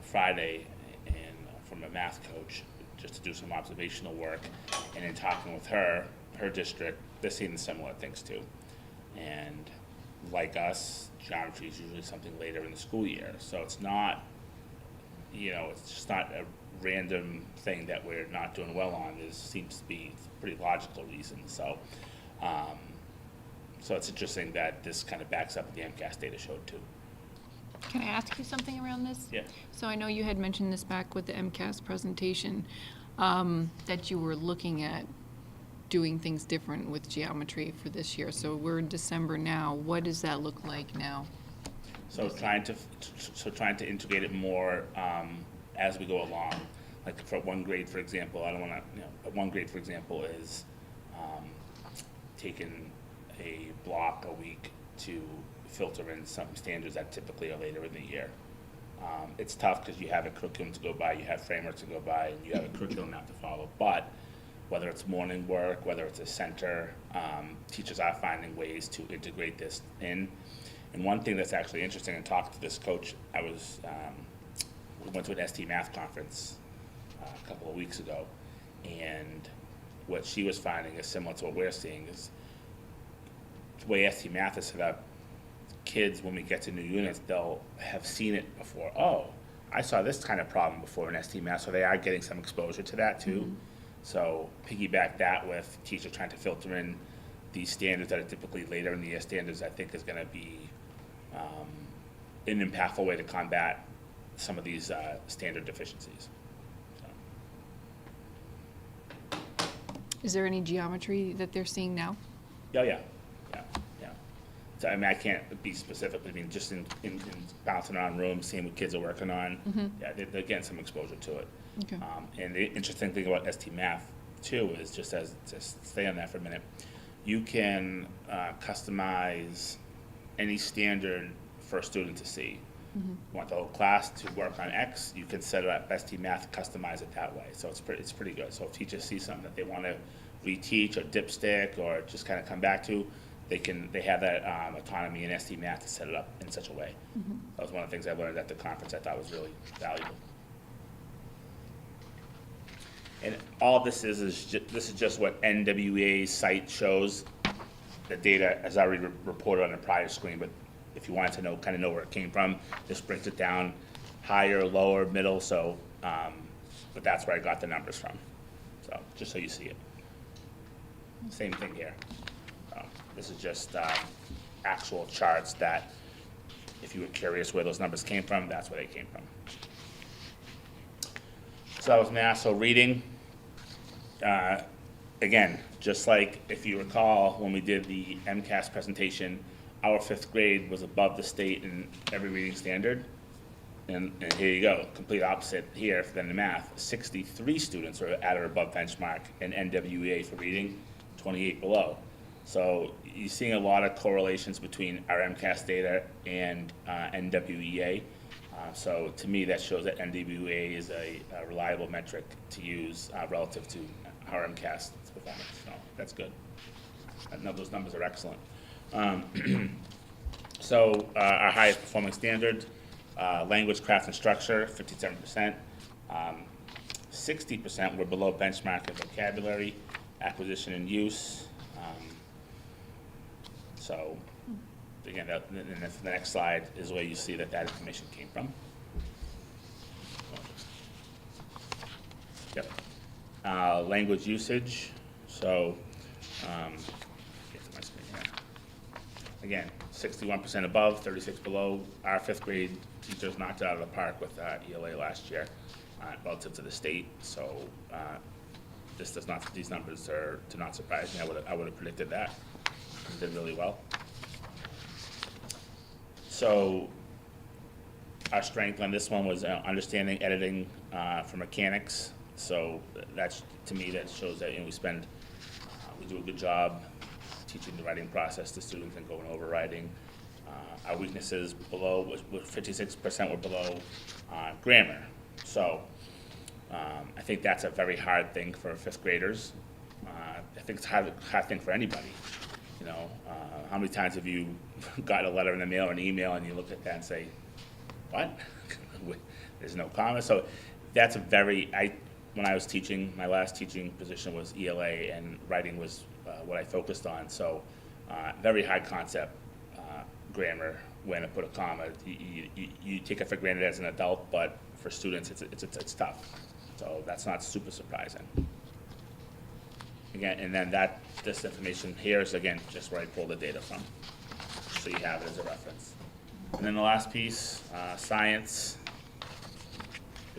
Friday from a math coach just to do some observational work, and in talking with her district, they're seeing similar things too. And like us, geometry is usually something later in the school year, so it's not, it's just not a random thing that we're not doing well on. There seems to be pretty logical reasons. So, so it's interesting that this kind of backs up what the MCAS data showed too. Can I ask you something around this? Yeah. So I know you had mentioned this back with the MCAS presentation, that you were looking at doing things different with geometry for this year. So we're in December now. What does that look like now? So trying to integrate it more as we go along. Like for 1 grade, for example, I don't want to, 1 grade, for example, is taking a block a week to filter in some standards that typically are later in the year. It's tough because you have a curriculum to go by, you have frameworks to go by, and you have a curriculum not to follow. But whether it's morning work, whether it's a center, teachers are finding ways to integrate this in. And one thing that's actually interesting, and talking to this coach, we went to an ST Math conference a couple of weeks ago, and what she was finding is similar to what we're seeing is the way ST Math is set up. Kids, when we get to new units, they'll have seen it before. Oh, I saw this kind of problem before in ST Math, so they are getting some exposure to that too. Mm-hmm. So piggyback that with teachers trying to filter in these standards that are typically later in the year standards, I think is going to be an impactful way to combat some of these standard deficiencies. So. Is there any geometry that they're seeing now? Oh, yeah. So, I mean, I can't be specific, but I mean, just in bouncing around rooms, seeing what kids are working on, yeah, they're getting some exposure to it. Okay. And the interesting thing about ST Math, too, is just stay on that for a minute, you can customize any standard for a student to see. Mm-hmm. You want the whole class to work on X, you can set it up ST Math, customize it that way. So it's pretty good. So if teachers see something that they want to reteach or dipstick or just kind of come back to, they have that autonomy in ST Math to set it up in such a way. Mm-hmm. That was one of the things I learned at the conference I thought was really valuable. And all this is just what NWEA's site shows. The data is already reported on the prior screen, but if you wanted to know where it came from, this brings it down higher, lower, middle. So, but that's where I got the numbers from. So just so you see it. Same thing here. This is just actual charts that, if you were curious where those numbers came from, that's where they came from. So that was math. So reading, again, just like if you recall when we did the MCAS presentation, our 5th grade was above the state in every reading standard. And here you go, complete opposite here than the math. 63 students are at or above benchmark in NWEA for reading, 28 below. So you're seeing a lot of correlations between our MCAS data and NWEA. So to me, that shows that NWEA is a reliable metric to use relative to our MCAS performance. So that's good. I know those numbers are excellent. So our highest performing standard, language, craft, and structure, 57%. 60% were below benchmark in vocabulary, acquisition and use. So, again, and then the next slide is where you see that information came from. Yep. Language usage, so, get to my screen here. Again, 61% above, 36 below. Our fifth grade teachers knocked it out of the park with ELA last year relative to the state. So this does not; these numbers do not surprise me. I would have predicted that. They did really well. So our strength on this one was understanding editing for mechanics. So that's, to me, that shows that we do a good job teaching the writing process to students and going over writing. Our weaknesses below, 56% were below grammar. So I think that's a very hard thing for fifth graders. I think it's a hard thing for anybody. You know, how many times have you got a letter in the mail or an email and you look at that and say, what? There's no comma. So that's a very, when I was teaching, my last teaching position was ELA, and writing was what I focused on. So very high concept grammar, when to put a comma. You take it for granted as an adult, but for students it's tough. So that's not super surprising. Again, and then this information here is, again, just where I pulled the data from, so you have it as a reference. And then the last piece, science,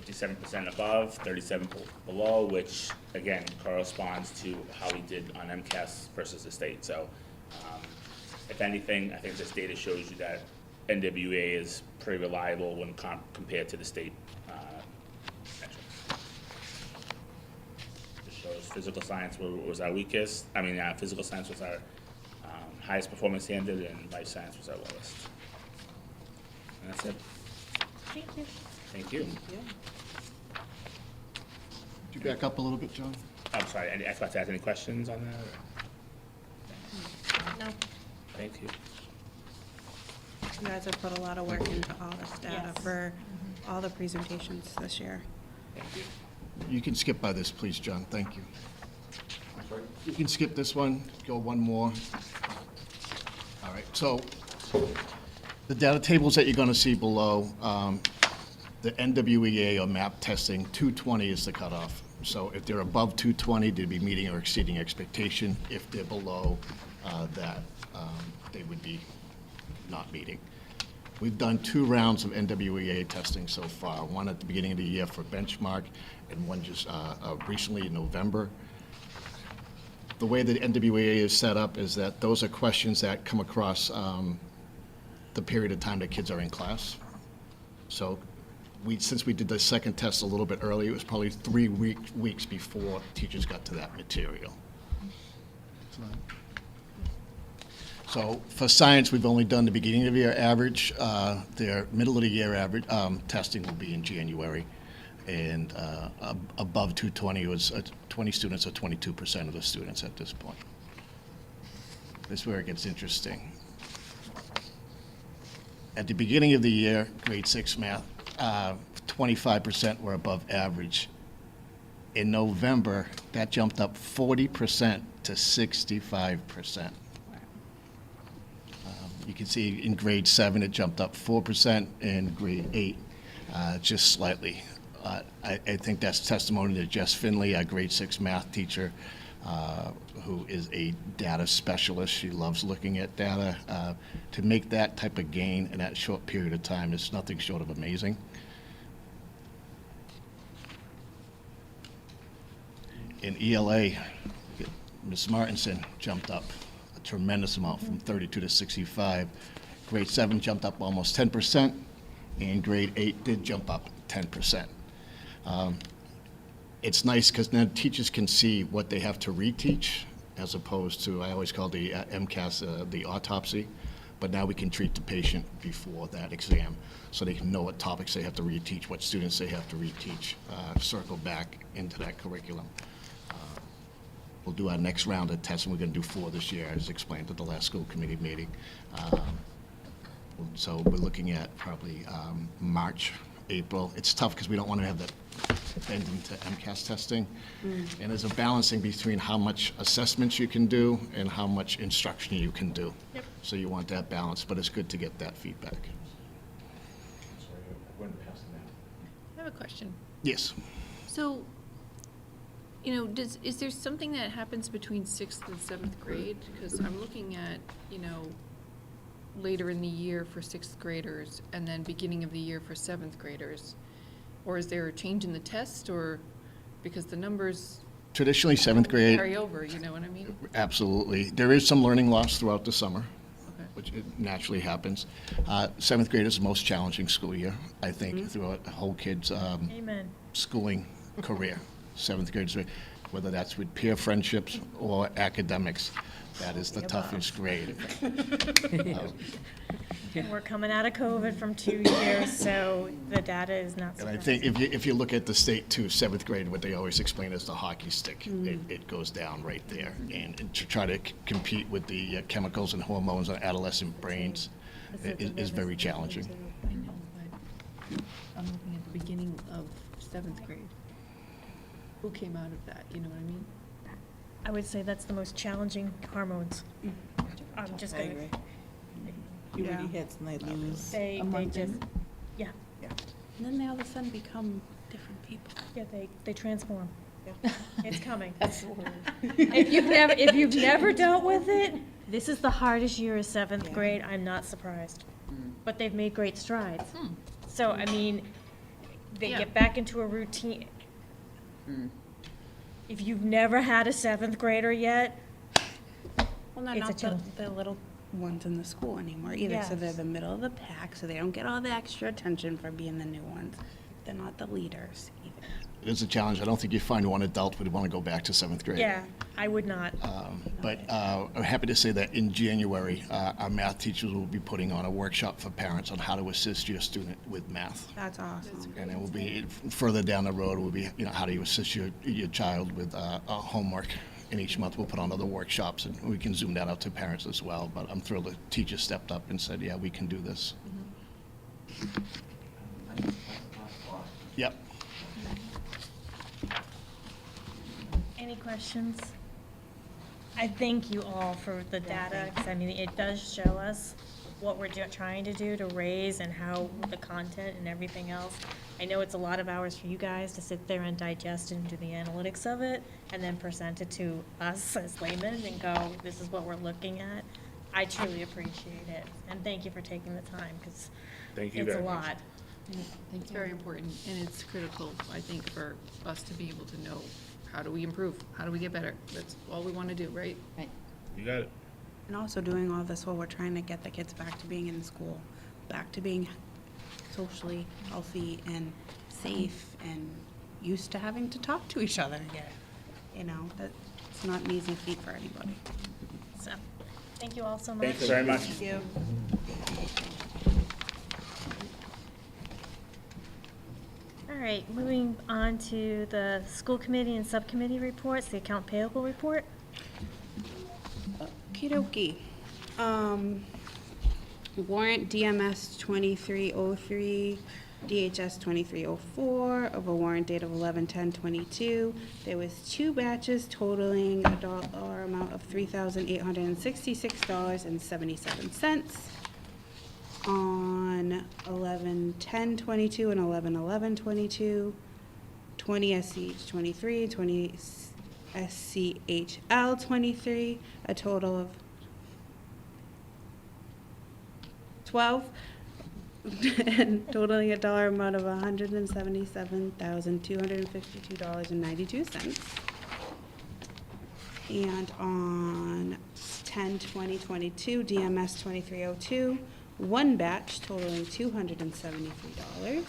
57% above, 37 below, which again corresponds to how we did on MCAS versus the state. So if anything, I think this data shows you that NWA is pretty reliable when compared to the state metrics. Just shows physical science was our weakest. Physical science was our highest performance standard, and life science was our lowest. And that's it. Thank you. Thank you. Could you back up a little bit, John? I'm sorry, I forgot to ask any questions on that? No. Thank you. You guys have put a lot of work into all this data for all the presentations this year. Thank you. You can skip by this, please, John. Thank you. You can skip this one, go one more. All right, so the data tables that you're going to see below, the NWEA or MAP testing, 220 is the cutoff. So if they're above 220, they'd be meeting or exceeding expectation. If they're below that, they would be not meeting. We've done 2 rounds of NWEA testing so far, one at the beginning of the year for benchmark and one just recently in November. The way the NWEA is set up is that those are questions that come across the period of time that kids are in class. So since we did the second test a little bit early, it was probably 3 weeks before teachers got to that material. So for science, we've only done the beginning of the year average. Their middle of the year average testing will be in January. And above 220 was 20 students, or 22% of the students at this point. This is where it gets interesting. At the beginning of the year, grade 6 math, 25% were above average. In November, that jumped up 40% to 65%. You can see in grade 7, it jumped up 4%, in grade 8, just slightly. I think that's testimony to Jess Finley, our grade 6 math teacher, who is a data specialist. She loves looking at data. To make that type of gain in that short period of time is nothing short of amazing. In ELA, Ms. Martinson jumped up a tremendous amount from 32 to 65. Grade 7 jumped up almost 10%, and grade 8 did jump up 10%. It's nice because then teachers can see what they have to reteach, as opposed to, I always call the MCAS the autopsy, but now we can treat the patient before that exam, so they can know what topics they have to reteach, what students they have to reteach, circle back into that curriculum. We'll do our next round of testing. We're going to do 4 this year, as explained at the last school committee meeting. So we're looking at probably March April. It's tough because we don't want to have that bend into MCAS testing. And there's a balancing between how much assessments you can do and how much instruction you can do. Yep. So you want that balance, but it's good to get that feedback. I have a question. Yes. So, you know, is there something that happens between 6th and 7th grade? Because I'm looking at, you know, later in the year for 6th graders and then beginning of the year for 7th graders. Or is there a change in the test, or because the numbers Traditionally, 7th grade. carry over, you know what I mean? Absolutely. There is some learning loss throughout the summer, which it naturally happens. 7th grade is the most challenging school year, I think, throughout the whole kid's Amen. schooling career. 7th grade, whether that's with peer friendships or academics, that is the toughest grade. We're coming out of COVID from 2 years, so the data is not And I surprising. think if you look at the state too, 7th grade, what they always explain is the hockey stick. It goes down right there. And to try to compete with the chemicals and hormones on adolescent brains is very challenging. I know, but I'm looking at the beginning of 7th grade. Who came out of that, you know what I mean? I would say that's the most challenging hormones. I'm just I gonna. agree. Puberty hits and they lose They a month just, in. yeah, And then they all of a sudden become different people. yeah, they transform. It's coming. That's the word. If you've never dealt with it, this is the hardest year of 7th grade. I'm not surprised. But they've made great strides. So, I mean, they Yeah. get back into a routine. If you've never had a 7th grader yet, Well, they're It's a not challenge. the little ones in the school anymore either. So they're Yes. the middle of the pack, so they don't get all the extra attention for being the new ones. They're not the leaders either. It is a challenge. I don't think you find one adult would want to go back to 7th grade. yeah, I would not. But I'm happy to say that in January, our math teachers will be putting on a workshop for parents on how to assist your student with math. That's awesome. And it will be, further down the road, will be, how do you assist your child with homework? And each month, we'll put on other workshops, and we can zoom that out to parents as well. But I'm thrilled the teachers stepped up and said, yeah, we can do this. Yep. Any questions? I thank you all for the data, because I mean, it does show us what we're trying to do to raise and how the content and everything else. I know it's a lot of hours for you guys to sit there and digest and do the analytics of it, and then present it to us as laymen and go, this is what we're looking at. I truly appreciate it, and thank you for taking the time, because Thank you it's a very much. lot. It's very important, and it's critical, I think, for us to be able to know, how do we improve? How do we get better? That's all we want to do, right? Right. You got it. And also doing all this while we're trying to get the kids back to being in school, back to being socially healthy and safe and used to having to talk to each other again. You know, that's not an easy feat for anybody. So, thank you all so much. Thanks very much. Thank you. All right, moving on to the school committee and subcommittee reports, the account payable report. Okey-dokey. Warrant DMS 2303, DHS 2304, of a warrant date of 11/10/22. There was 2 batches totaling a dollar amount of $3,866.77. On 11/10/22 and 11/11/22, 20 SCH 23, 20 SCHL 23, a total of 12, and totaling a dollar amount of $177,252.92. And on 10/20/22, DMS 2302, 1 batch totaling $273.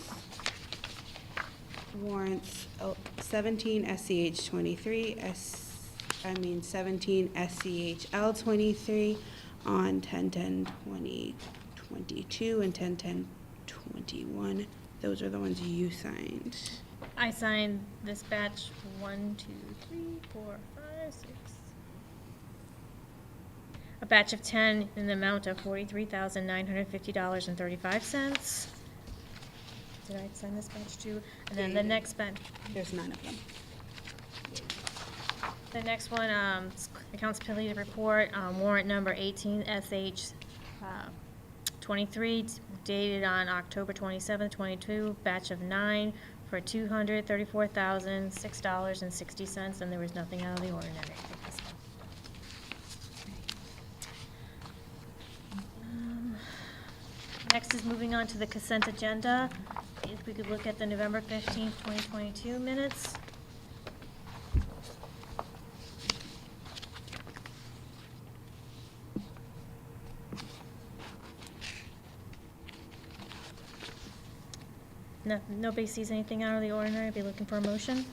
Warrants 17 SCH 23, 17 SCHL 23 on 10/10/2022 and 10/10/21. Those are the ones you signed. I signed this batch 1, 2, 3, 4, 5, 6. A batch of 10 in the amount of $43,950.35. did I send this batch to? And then the next batch, There's 9 of them. the next one, accounts payable report, warrant number 18 SH 23, dated on October 27, 22, batch of 9 for $234,006.60, and there was nothing out of the ordinary for this one. Next is moving on to the consent agenda. If we could look at the November 15th, 2022 minutes. No, nobody sees anything out of the ordinary, I'd be looking for a motion.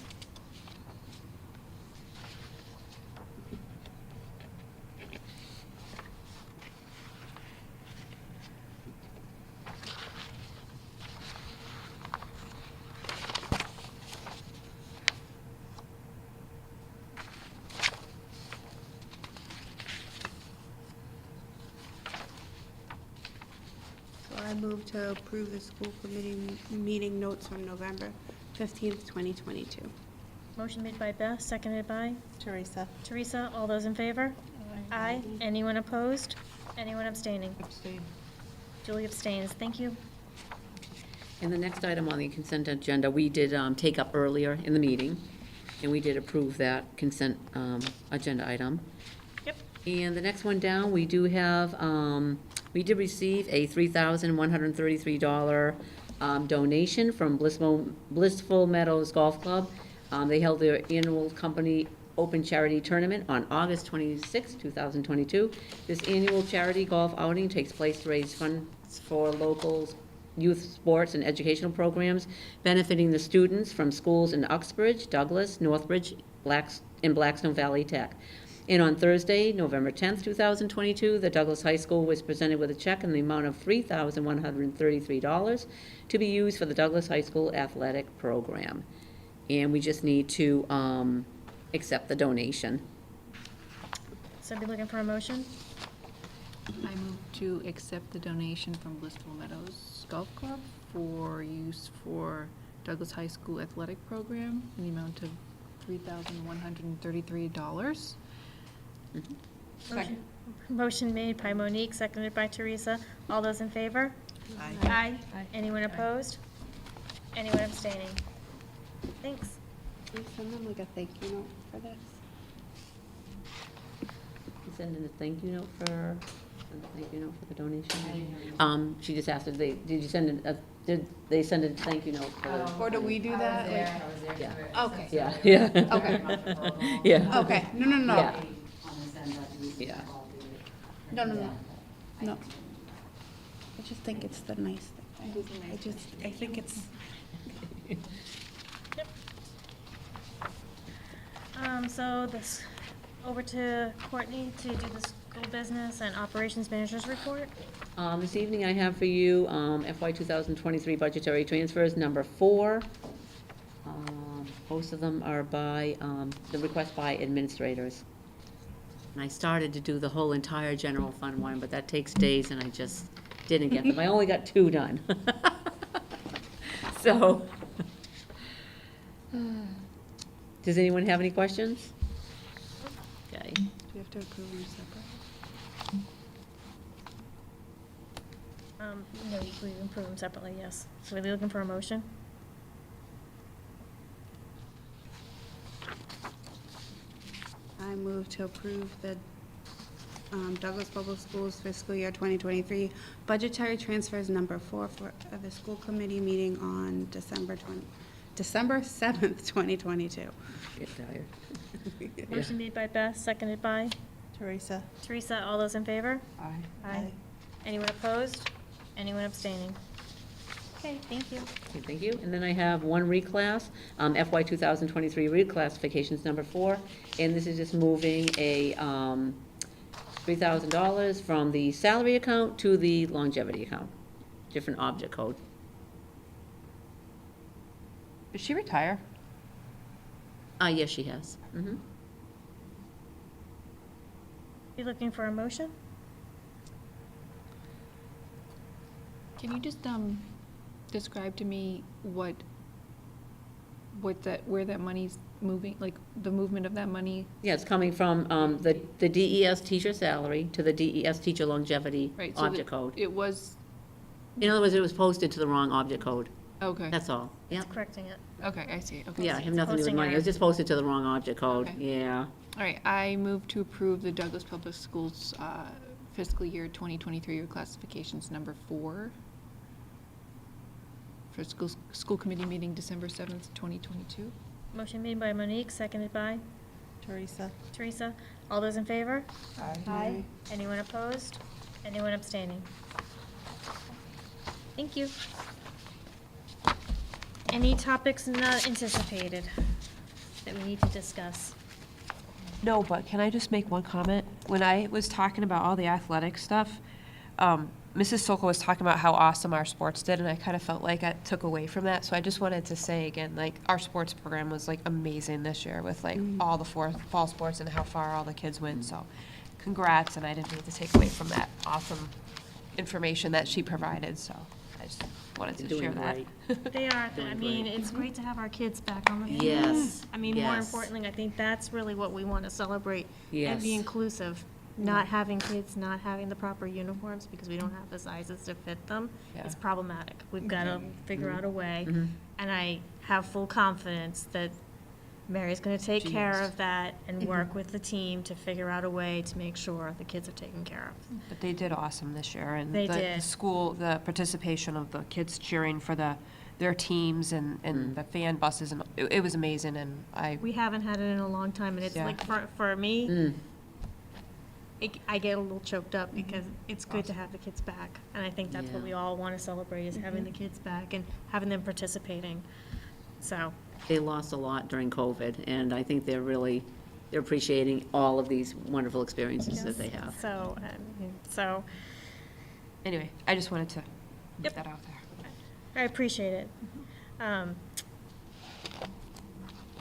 So I move to approve the school committee meeting notes from November 15th, 2022. Motion made by Beth, seconded by Teresa. Teresa. All those in favor? Aye. Anyone opposed? Anyone abstaining? Abstain. Julie abstains. Thank you. And the next item on the consent agenda, we did take up earlier in the meeting, and we did approve that consent agenda item. Yep. And the next one down, we do have, we did receive a $3,133 donation from Blissful Meadows Golf Club. They held their annual company open charity tournament on August 26, 2022. This annual charity golf outing takes place to raise funds for local youth sports and educational programs benefiting the students from schools in Uxbridge, Douglas, Northbridge, and Blackstone Valley Tech. And on Thursday, November 10th, 2022, the Douglas High School was presented with a check in the amount of $3,133 to be used for the Douglas High School athletic program. And we just need to accept the donation. So I'd be looking for a motion. I move to accept the donation from Blissful Meadows Golf Club for use for Douglas High School athletic program in the amount of $3,133. Motion made by Monique, seconded by Teresa. All those in favor? Aye. Anyone opposed? Anyone abstaining? Thanks. Can we send them like a thank you note for this? You send in a thank you note for the donation? She just asked if did you send did they send a thank you note for? Or do we do that? Like- Yeah. Okay. Yeah, yeah. Okay. Yeah. Okay, no. Yeah. Yeah. No. I just think it's the nice thing. I think it's. So this, over to Courtney to do the school business and operations manager's report. This evening I have for you FY 2023 budgetary transfers, number 4. Most of them are by, the request by administrators. And I started to do the whole entire general fund one, but that takes days and I just didn't get them. I only got 2 done. So, does anyone have any questions? Okay. Do we have to approve them separate? No, we can approve them separately, yes. So we're looking for a motion? I move to approve the Douglas Public Schools fiscal year 2023 budgetary transfers number 4 for the school committee meeting on December 7th, 2022. Get tired. Motion made by Beth, seconded by Teresa. Teresa. All those in favor? Aye. Aye. Anyone opposed? Anyone abstaining? Okay, thank you. Okay, thank you. And then I have one reclass, FY 2023 reclassifications number 4. And this is just moving a $3,000 from the salary account to the longevity account. Different object code. Did she retire? Yes, she has. Mm-hmm. You looking for a motion? Can you just describe to me where that money's moving, like the movement of that money? Yeah, it's coming from the DES teacher salary to the DES teacher longevity Right, so object code. it was, In other words, it was posted to the wrong object code. okay. That's all. Yeah. It's correcting it. Okay, I see, okay. Yeah, I have nothing to do with money. It was just posted to the wrong object code. Okay. Yeah. All right, I move to approve the Douglas Public Schools fiscal year 2023 reclassifications number 4 for school committee meeting December 7th, 2022. Motion made by Monique, seconded by Teresa? Teresa. All those in favor? Aye. Anyone opposed? Anyone abstaining? Thank you. Any topics not anticipated that we need to discuss? No, but can I just make one comment? When I was talking about all the athletic stuff, Mrs. Sokol was talking about how awesome our sports did, and I kind of felt like I took away from that. So I just wanted to say again, like, our sports program was like amazing this year with like all the fall sports and how far all the kids went. So congrats, and I didn't mean to take away from that awesome information that she provided. So I just wanted to They're share doing that. great. They are, I Doing mean, great. it's great to have our kids back on the field. Yes, I mean, more yes. importantly, I think that's really what we want to celebrate and be Yes. inclusive. Not having kids not having the proper uniforms because we don't have the sizes to fit them is problematic. We've got to figure out a way. Mhm. And I have full confidence that Mary's going to take care of that and work with the team to figure out a way to make sure the kids are taken care of. But they did awesome this year, and They the did. school, the participation of the kids cheering for their teams and the fan buses, and it was amazing, and We haven't had it in a long time, and it's Yeah. like, for me, Mm. I get a little choked up because it's good to have the kids back. And I think that's what Yeah. we all want to celebrate, is having the kids back and having them participating. So, They lost a lot during COVID, and I think they're appreciating all of these wonderful experiences that they have. so anyway, I just wanted to get that out there. I appreciate it.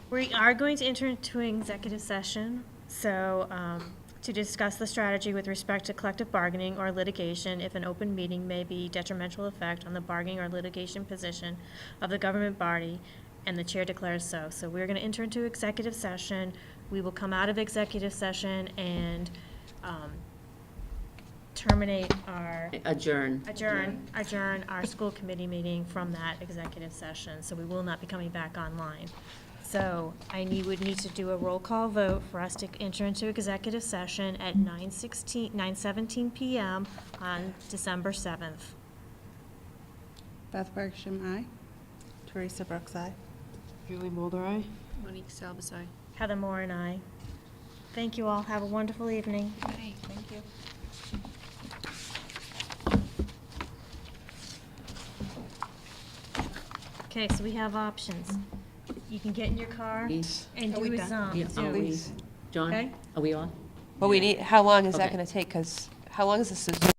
We are going to enter into an executive session, so to discuss the strategy with respect to collective bargaining or litigation if an open meeting may be detrimental effect on the bargaining or litigation position of the government body, and the chair declares so. So we're going to enter into executive session. We will come out of executive session and terminate our Adjourn. our school committee meeting from that executive session, so we will not be coming back online. So would need to do a roll call vote for us to enter into executive session at 9:17 PM on December 7th. Beth Bergstrom, aye. Teresa Brooks, aye. Julie Mulder, aye. Monique Salvasai. Heather Moore and I. Thank you all. Have a wonderful evening. Thank you. Okay, so we have options. You can get in your car Yes. and Are we do a done? Zoom. Yeah, are we, John, Okay. are we on? But we need, how long is that Okay. gonna take? Because how long is this Zoom